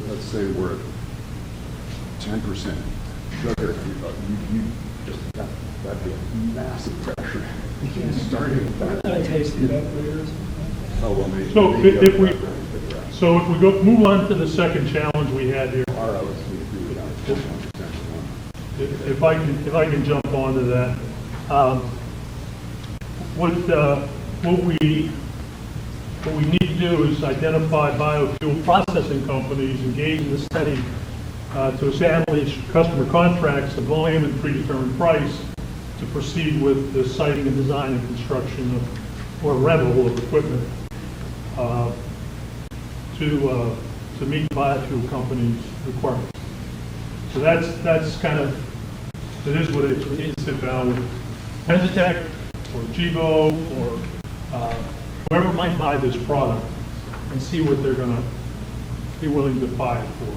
let's say we're at 10% sugar. You just, that'd be a massive pressure. Starting with that. taste the evaporators. Oh, well, maybe. So maybe if we other move on to the second challenge we had here. If I can jump onto that, what we need to do is identify biofuel processing companies engaged in the study to establish customer contracts, the volume and predetermined price to proceed with the siting and design and construction of, or rental of equipment to meet biofuel companies' requirements. So that's kind of, it is what it is. We need to sit down with Penzatec or Givo or whoever might buy this product and see what they're going to be willing to buy it for.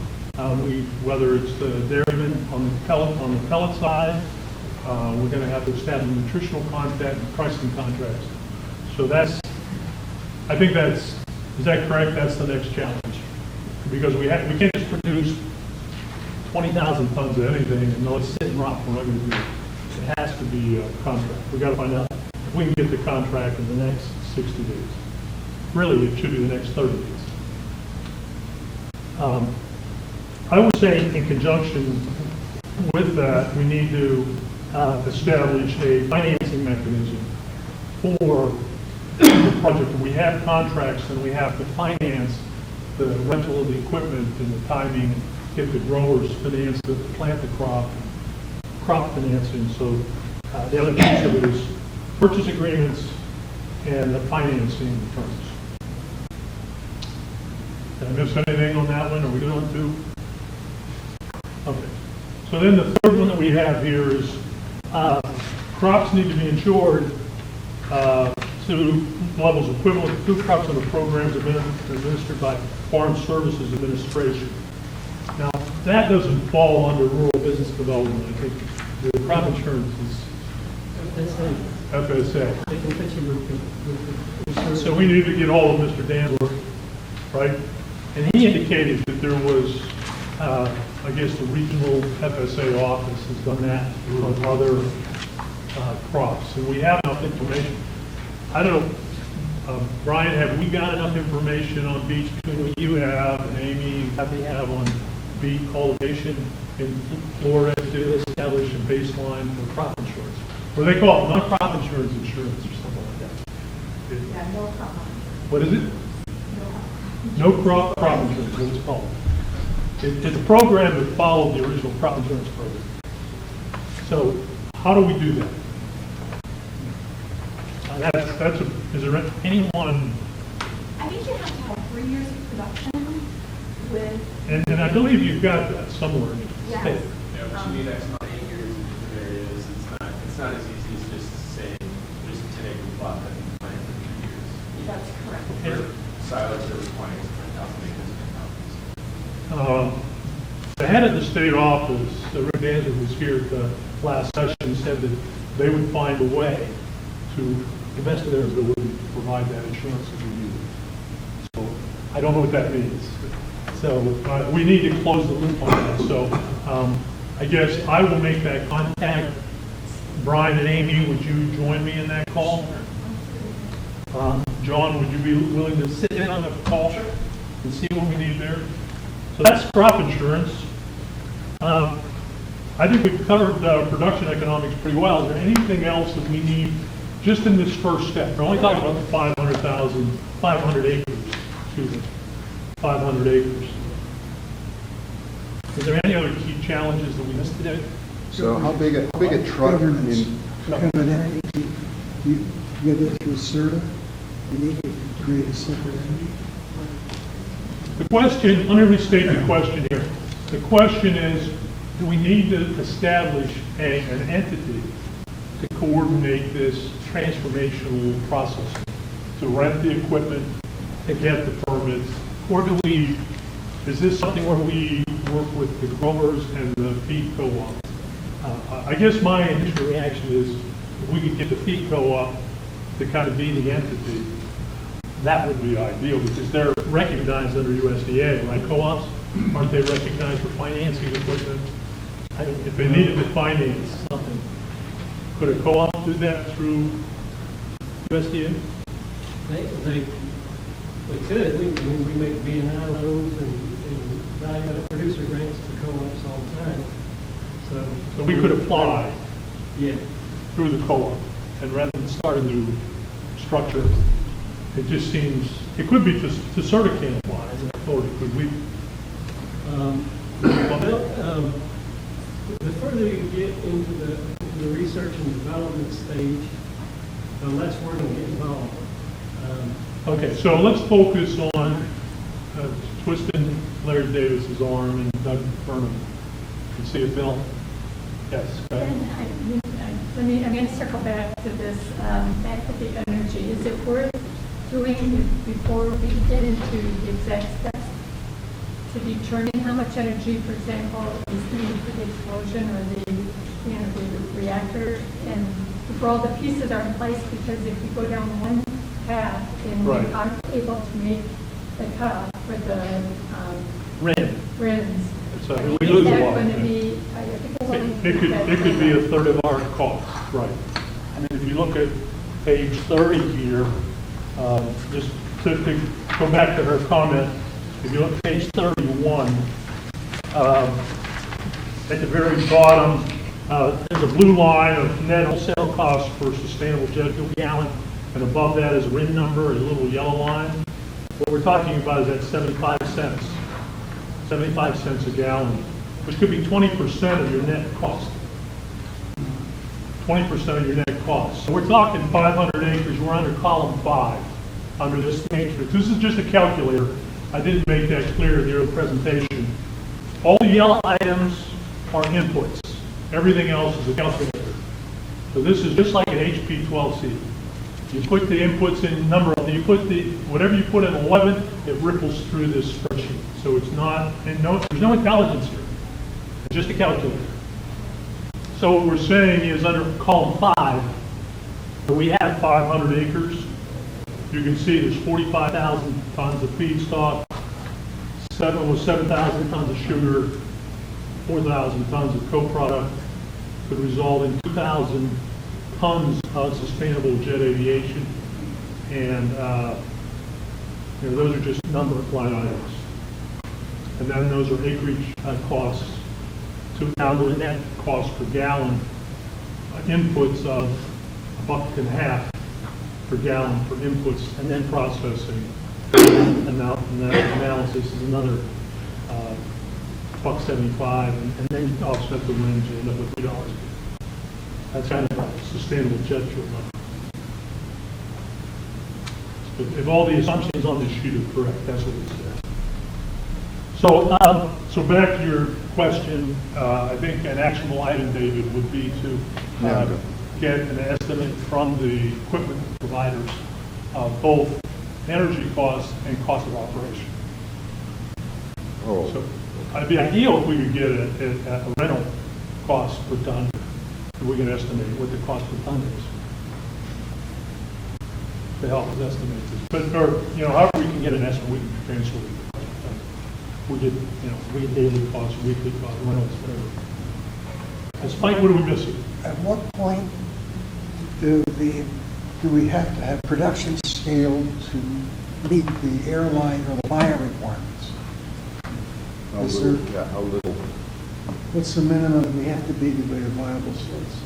Whether it's the dairyman on the pellet side, we're going to have to establish nutritional content and pricing contracts. So I think is that correct? That's the next challenge. Because we can't just produce 20,000 tons of anything and let it sit and rot. We're not going to do it. It has to be a contract. We've got to find out if we can get the contract in the next 60 days. Really, it should be the next 30 days. I would say in conjunction with that, we need to establish a financing mechanism for the project. We have contracts and we have to finance the rental of the equipment and the timing, get the growers financed to plant the crop financing. So the other piece of it is purchase agreements and the financing terms. Did I miss anything on that one? Are we good on two? Okay. So then the third one that we have here is crops need to be insured to levels equivalent to food crops under programs administered by Farm Services Administration. Now, that doesn't fall under rural business development. I think the crop insurance is FSA. So we need to get all of Mr. Danworth, right? And he indicated that there was, I guess the regional FSA office has done that on other crops. And we have enough information. I don't know, Brian, have we got enough information on beets between what you have and Amy, have we have on beet cultivation in Florida to establish a baseline for crop insurance? Or they call it non-crop insurance or something like that. Yeah, no crop. What is it? No crop insurance, what it's called. It's a program that followed the original crop insurance program. So how do we do that? Is there anyone? I think you have to have 3 years of production with. And I believe you've got that somewhere in the Yes. state. Yeah, but you need X amount of acres in different areas. It's not as easy as just saying silos service 20 to 10,000 acres. The head of the state office, Rick Danzer, was here at the last session, said that they would find a way to the best of their ability to provide that insurance that we need. So I don't know what that means. So we need to close the loop on that. So I guess I will make that contact. Brian and Amy, would you join me in that call? John, would you be willing to sit in on the call and see what we need there? So that's crop insurance. I think we've covered production economics pretty well. Is there anything else that we need just in this first step? We're only talking about the 500 acres, excuse me, 500 acres. Is there any other key challenges that we missed today? So how big a truck Governance. in, Government entity, you get it through CERTA, you need to create a separate entity. The question, let me restate the question here. The question is, do we need to establish an entity to coordinate this transformational process, to rent the equipment, to get the permits, or is this something where we work with the growers and the feed co-op? I guess my initial reaction is if we could get the feed co-op to kind of be the entity, that would be ideal because they're recognized under USDA, right? Co-ops, aren't they recognized for financing equipment? If they needed to finance something, could a co-op do that through USDA? They could. We make B&I loans and value-added producer grants to co-ops all the time. So we could apply through the co-op, and rather than start a new structure, it just seems, it could be to CERTA can apply as an authority, could we? The further you get into the research and development stage, the less we're going to get involved. Okay, so let's focus on twisting Larry Davis's arm and Doug Burnham. You see it, Bill? Yes. I'm going to circle back to this back to the energy. Is it worth doing before we get into the exact steps to determine how much energy, for example, is needed for the explosion or the reactor, and before all the pieces are in place? Because if we go down one path and we aren't able to make the cutoff for the RINs, So is we lose a that lot. going to be? It could be a third of our cost, right? I mean, if you look at page 30 here, just to go back to her comment, if you look at page 31, at the very bottom, there's a blue line of net wholesale cost per sustainable jet fuel gallon, and above that is a RIN number, a little yellow line. What we're talking about is at 75 cents. 75 cents a gallon, which could be 20% of your net cost. 20% of your net cost. So we're talking 500 acres. We're under column 5 under this matrix. This is just a calculator. I didn't make that clear in the earlier presentation. All the yellow items are inputs. Everything else is a calculator. So this is just like an HP 12C. You put the inputs in whatever you put in 11, it ripples through this spreadsheet. So it's not, there's no intelligence here. It's just a calculator. So what we're saying is under column 5, where we have 500 acres, you can see there's 45,000 tons of feedstock, 7,000 tons of sugar, 4,000 tons of co-product, could result in 2,000 tons of sustainable jet aviation, and those are just number of line items. And then those are acreage costs. Now the net cost per gallon, inputs of $1.50 per gallon for inputs, and then processing. And that analysis is another $1.75, and then you offset the range, you end up with $3. That's kind of a sustainable jet fuel number. If all the assumptions on this sheet are correct, that's what it says. So back to your question, I think an actionable item, David, would be to get an estimate from the equipment providers, both energy cost and cost of operation. Oh. So it'd be ideal if we could get a rental cost per ton, so we can estimate what the cost per ton is. To help us estimate this. But, or, however we can get an estimate, we can transfer the cost per ton. We get daily costs, weekly costs, rentals, whatever. Spike, what are we missing? At what point do we have to have production scale to meet the airline or the fire requirements? How Is little, there- yeah, how little? What's the minimum we have to be to be a viable source?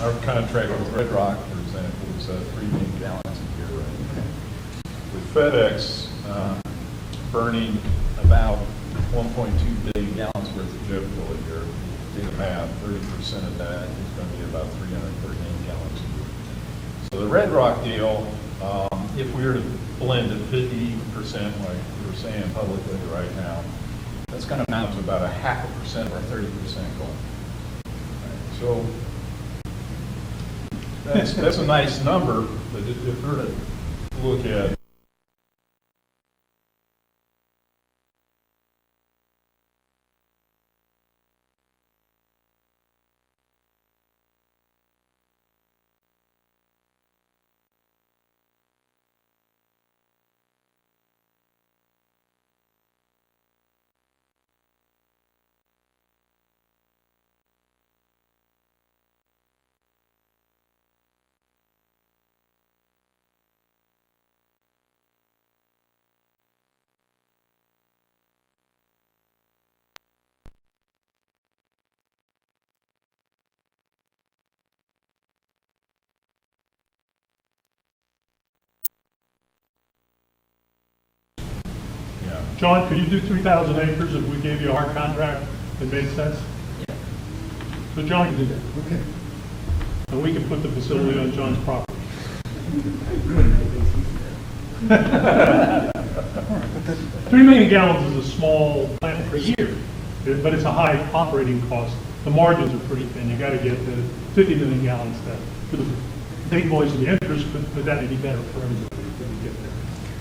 Our contract with Red Rock, for example, is 3 million gallons a year right now. With FedEx burning about 1.2 billion gallons worth of jet fuel a year, do the math, 30% of that is going to be about 313 gallons a year. So the Red Rock deal, if we were to blend at 50%, like we're saying publicly right now, that's going to amount to about 0.5% of our 30% goal. So that's a nice number, but if we're to look at John, could you do 3,000 acres if we gave you a hard contract that made sense? Yeah. So John can do that. Okay. And we can put the facility on John's property. 3 million gallons is a small plant per year, but it's a high operating cost. The margins are pretty thin. You got to get to 50 million gallons for the big boys of the interest, but that'd be better for everybody if we get there.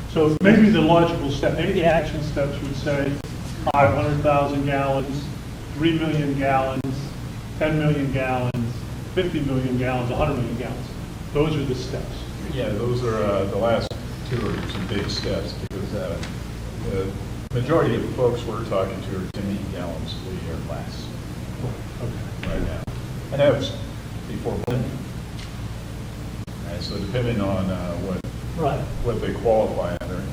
So maybe the logical step, maybe the action steps would say 500,000 gallons, 3 million gallons, 10 million gallons, 50 million gallons, 100 million gallons. Those are the steps. Yeah, those are the last two are some big steps because the majority of the folks we're talking to are 10 million gallons a year or less right now. And that was before blending. Right, so depending on what they qualify under,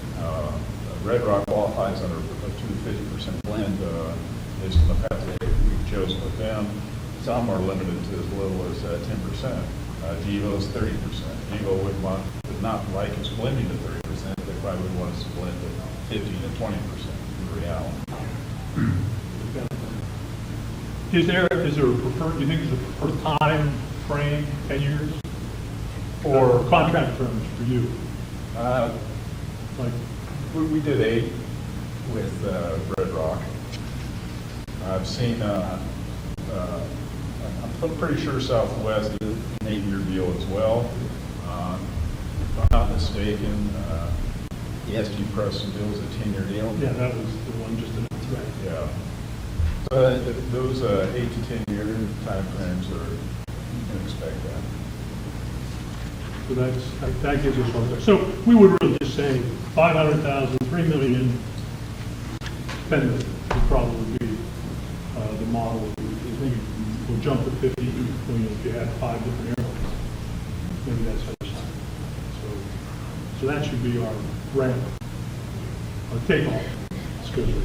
Red Rock qualifies under a 250% blend based on the path that we've chosen with them. Some are limited to as little as 10%. GEVO is 30%. GEVO would not like us blending to 30%. They probably would want us to blend to 15 to 20% in reality. Is there a preferred, do you think there's a preferred time frame, 10 years? Or contract terms for you? Like we did 8 with Red Rock. I've seen, I'm pretty sure Southwest did an 8-year deal as well. If I'm not mistaken, the SG Preston deal was a 10-year deal. Yeah, that was the one just announced, right? Yeah. So those 8 to 10-year time frames are, you can expect that. So that gives us one. So we would really just say 500,000, 3 million, 10 million would probably be the model. Maybe we'll jump to 50 million if you had 5 different airlines. Maybe that's our side. So that should be our ramp, our takeoff schedule.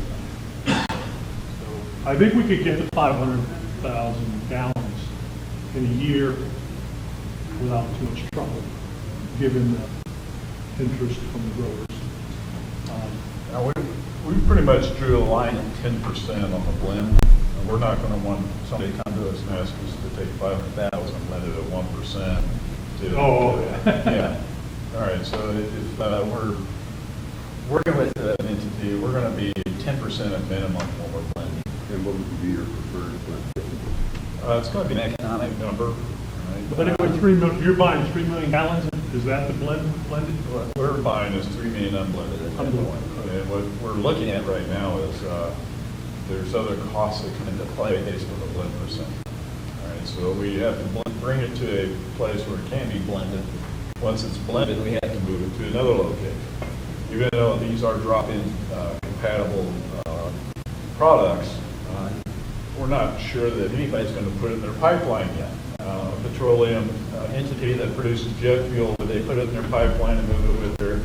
So I think we could get to 500,000 gallons in a year without too much trouble, given the interest from the growers. Now we pretty much drew a line at 10% on the blend. And we're not going to want somebody to come to us and ask us to take 500,000 and blend it at 1%. Yeah. All right. So if we're working with an entity, we're going to be 10% at minimum when we're blending. And what would be your preferred blend? It's going to be an economic number. But anyway, 3 million, you're buying 3 million gallons, is that the blended? What we're buying is 3 million unblended at that point. And what we're looking at right now is, there's other costs that come into play based on the blend percent. All right, so we have to bring it to a place where it can be blended. Once it's blended, we have to move it to another location. Even though these are drop-in compatible products, we're not sure that anybody's going to put it in their pipeline yet. A petroleum entity that produces jet fuel, would they put it in their pipeline and move it with their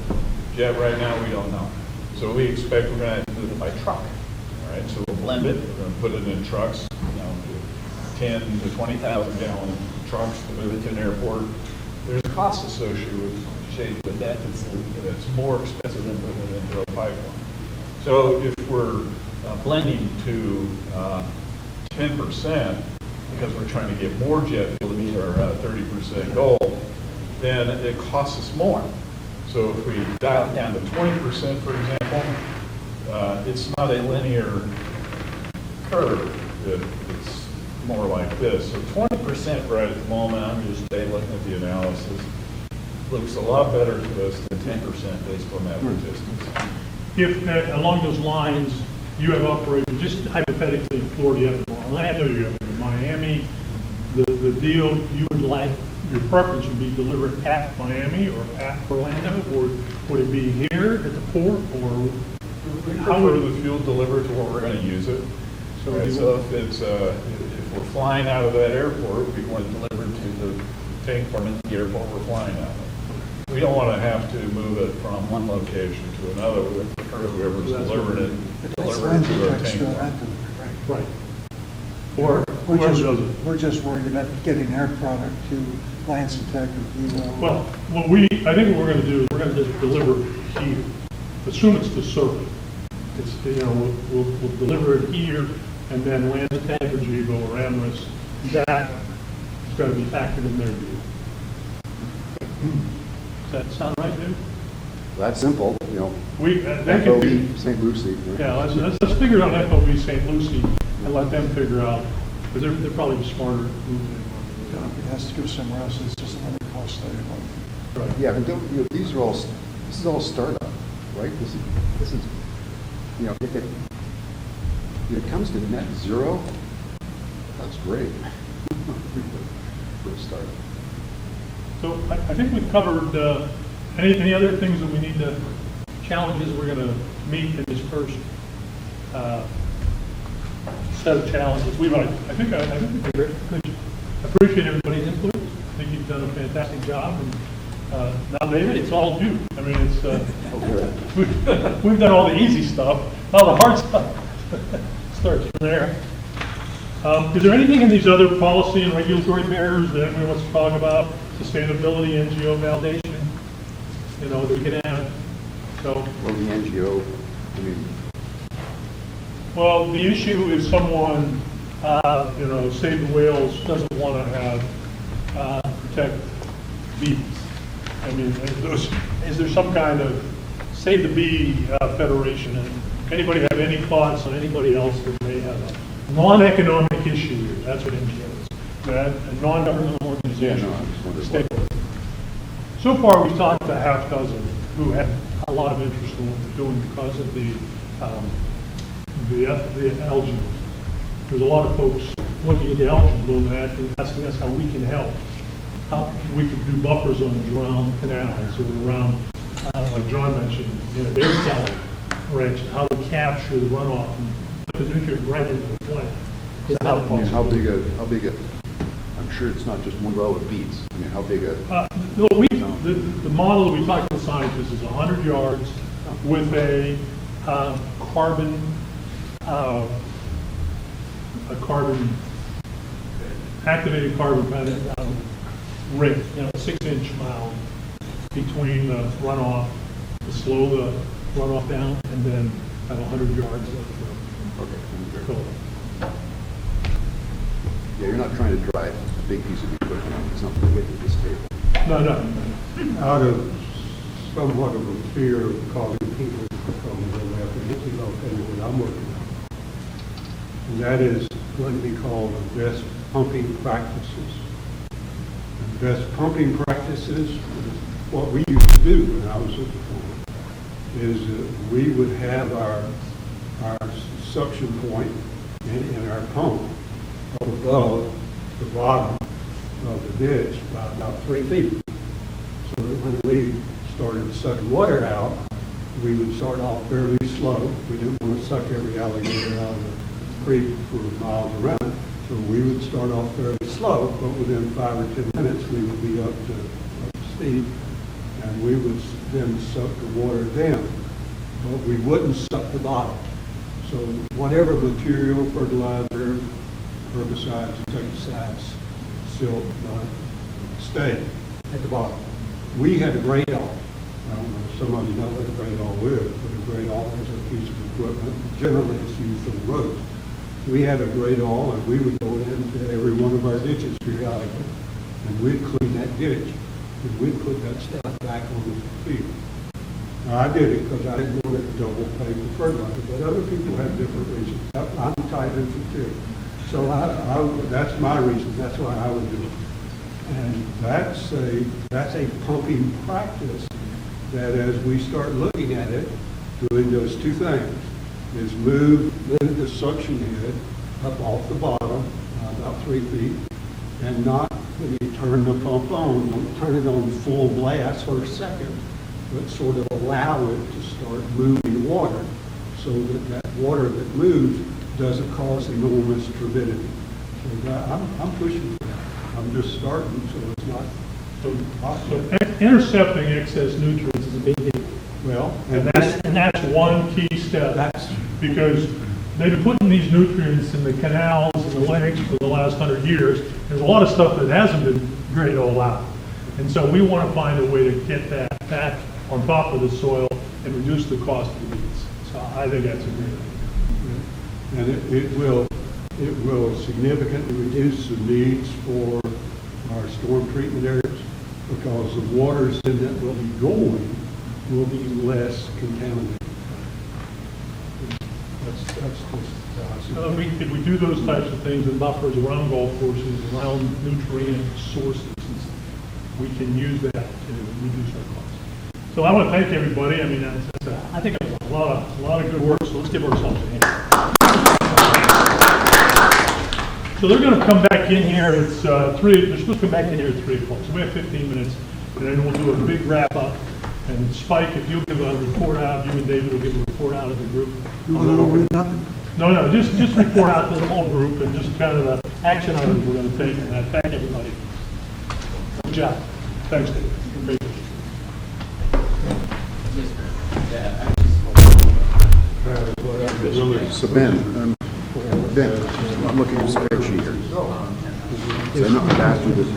jet right now? We don't know. So we expect we're going to have to move it by truck. All right, so we'll blend it. We're going to put it in trucks, 10 to 20,000 gallon trucks to move it to an airport. There's a cost associated with that. It's more expensive than putting it into a pipeline. So if we're blending to 10%, because we're trying to get more jet fuel to meet our 30% goal, then it costs us more. So if we dial it down to 20%, for example, it's not a linear curve. It's more like this. So 20% right at the moment, I'm just looking at the analysis, looks a lot better to us than 10% based on that logistics. If along those lines, you have operations, just hypothetically in Florida, you have Orlando, you have Miami, the deal you would like, your preference would be delivered at Miami or at Orlando, or would it be here at the port, or how would the fuel delivered to where we're going to use it? So, right, so if it's if we're flying out of that airport, we want it delivered to the tank farm at the airport we're flying out of. We don't want to have to move it from one location to another. We would prefer whoever's delivering it, deliver it to our tank farm. Right. Or we're just worried about getting our product to Lancetech or Vivo. Well, I think what we're going to do is we're going to just deliver here. Assume it's the circuit. It's, we'll deliver it here, and then Lancetech or Vivo or Amherst, that is going to be factored in their deal. Does that sound right, dude? That's simple, FOB St. Lucie. Right? Yeah, let's figure out FOB St. Lucie and let them figure out, because they're probably smarter. It has to go somewhere else. It's just another cost item. Right. Yeah, but this is all startup, right? This is if it comes to net zero, that's great for a startup. So I think we've covered any other things that we need to, challenges we're going to meet in this first set of challenges. I think I appreciate everybody's input. I think you've done a fantastic job. And now, David, it's all you. I mean, it's we've done all the easy stuff. Now the hard stuff starts from there. Is there anything in these other policy and regulatory barriers that anyone wants to talk about? Sustainability, NGO validation, that we can add. So, well, the NGO, well, the issue is someone, Save the Whales doesn't want to have protect bees. I mean, is there some kind of Save the Bee Federation? And anybody have any thoughts on anybody else that may have a non-economic issue here? That's what NGO is. A non-governmental organization. So far, we've talked to a half dozen who have a lot of interest in what they're doing because of the algae. There's a lot of folks looking at the algae bloom and asking us how we can help. How we can do buffer zones around canals or around, like John mentioned, their salad ranch, how to capture the runoff and put the nutrient right into the plant. How big a? I'm sure it's not just one row of beets. I mean, how big a? The model that we talked to the scientists is 100 yards with a activated carbon ring, 6-inch mound between the runoff to slow the runoff down, and then have 100 yards of cover. Yeah, you're not trying to drive a big piece of equipment on something with this table. No. Out of somewhat of a fear of causing people to come and go after this is okay what I'm working on. And that is going to be called best pumping practices. best pumping practices, what we used to do when I was at the farm, is that we would have our suction point in our pump above the bottom of the ditch by about 3 feet. So that when we started sucking water out, we would start off fairly slow. We didn't want to suck every alligator out of the creek for miles around. So we would start off fairly slow, but within 5 or 10 minutes, we would be up to speed, and we would then suck the water down. But we wouldn't suck the bottom. So whatever material, fertilizer, herbicides, insecticides, silt, stay at the bottom. We had a gradall. I don't know if some of you know what a gradall is, but a gradall is a piece of equipment. Generally, it's used on the road. We had a gradall, and we would go into every one of our ditches periodically, and we'd clean that ditch, and we'd put that stuff back on the field. Now, I did it because I didn't want to double pay for fertilizer, but other people have different reasons. I'm tied into it too. So that's my reason. That's why I would do it. And that's a pumping practice that, as we start looking at it, doing those two things, is move the suction head up off the bottom about 3 feet, and not when you turn the pump on, don't turn it on full blast for a second, but sort of allow it to start moving water so that that water that moves doesn't cause enormous turbidity. So I'm pushing for that. I'm just starting, so it's not so possible. So intercepting excess nutrients is a big deal. Well, and that's one key step. Because they've been putting these nutrients in the canals and the lakes for the last 100 years. There's a lot of stuff that hasn't been graded all out. And so we want to find a way to get that back on top of the soil and reduce the cost of the weeds. So I think that's a great idea. And it will significantly reduce the needs for our storm treatment areas, because the waters in that will be going will be less contaminated. That's just if we do those types of things and buffers around golf courses, around nutrient sources, we can use that to reduce our costs. So I want to thank everybody. I mean, I think it was a lot of good work. So let's give ourselves a hand. So they're going to come back in here. It's 3. They're supposed to come back in here at 3 o'clock. So we have 15 minutes, and then we'll do a big wrap up. And Spike, if you'll give a report out, you and David will give a report out of the group. Nothing. No, just report out to the whole group and just kind of the action items we're going to take. And I thank everybody. Good job. Thanks, David. Great. So Ben, I'm looking at the spreadsheet here. So I know I've asked you this.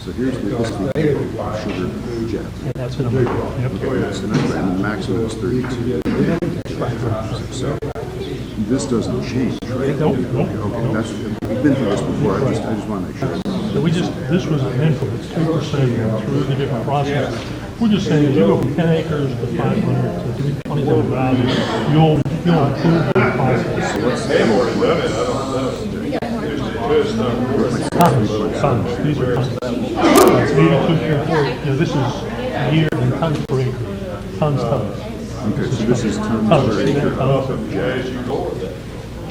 So here's this is the sugar jet. That's the number. Yep. Okay, that's the number, and the maximum is 32. So this doesn't change, right? Nope. Okay, that's, we've been through this before. I just want to make sure. So this was an input. It's 2% through the different processes. We're just saying, as you go from 10 acres to 500 to 27,000, you'll improve the process. They've already done it. I don't know. Tons. These are tons. It's 82.4. This is a year in tons per acre. Tons. Okay, so this is tons per acre. As you go with that.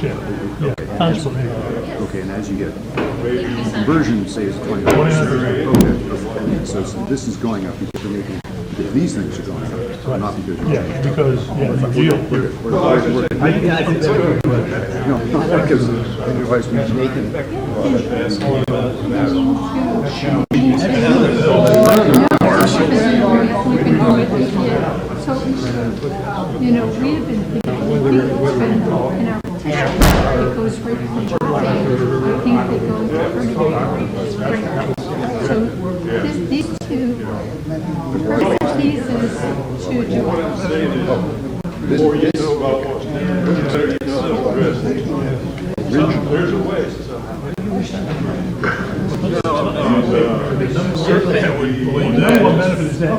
Yeah, tons per acre. Okay, and as you get conversion, say is 20. Okay, so this is going up because you're making, because these things are going up, not because you're the yield. I think that's good. No, because otherwise we're making. So, you know, we have been thinking, in our it goes right from July. I think they go from spring. So these two, the first piece is to July. The more you know about what's there, the better you know the there's a way. Certainly, we know what benefit is that.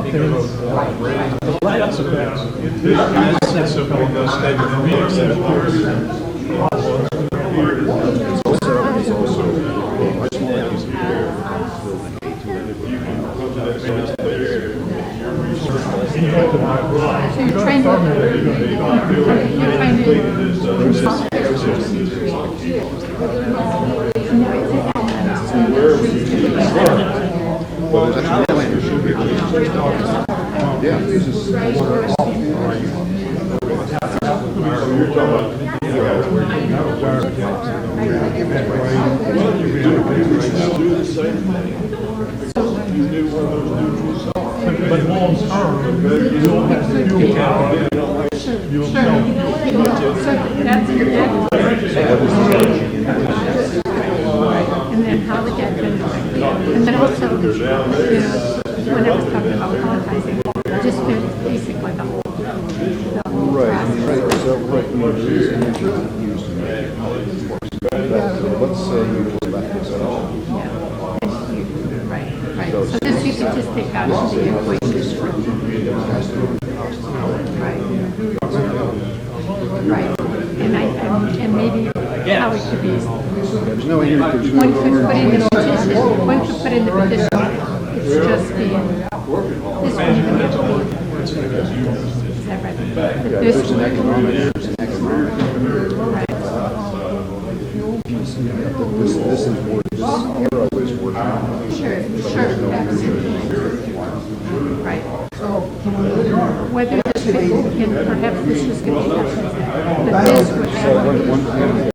The lights are better. This is going to stay with me. It's also a small piece of air. you're trying Well, there's actually yeah, this is But long term, you don't have to do it. And then how would that benefit? And then also, when I was talking about monetizing, just basically the whole right. So right, there is energy used to make it. Let's say you just left this out. Right. So this you can just take out of the equation. Right. And maybe how it could be. There's no energy. One could put in the petition. One could put in the petition. It's just being. This one even have to be. Is that right? But this There's an one. economic. Right. This is what this arrow is working. Sure, absolutely. Right. Whether this could, and perhaps this was going to be, but this would.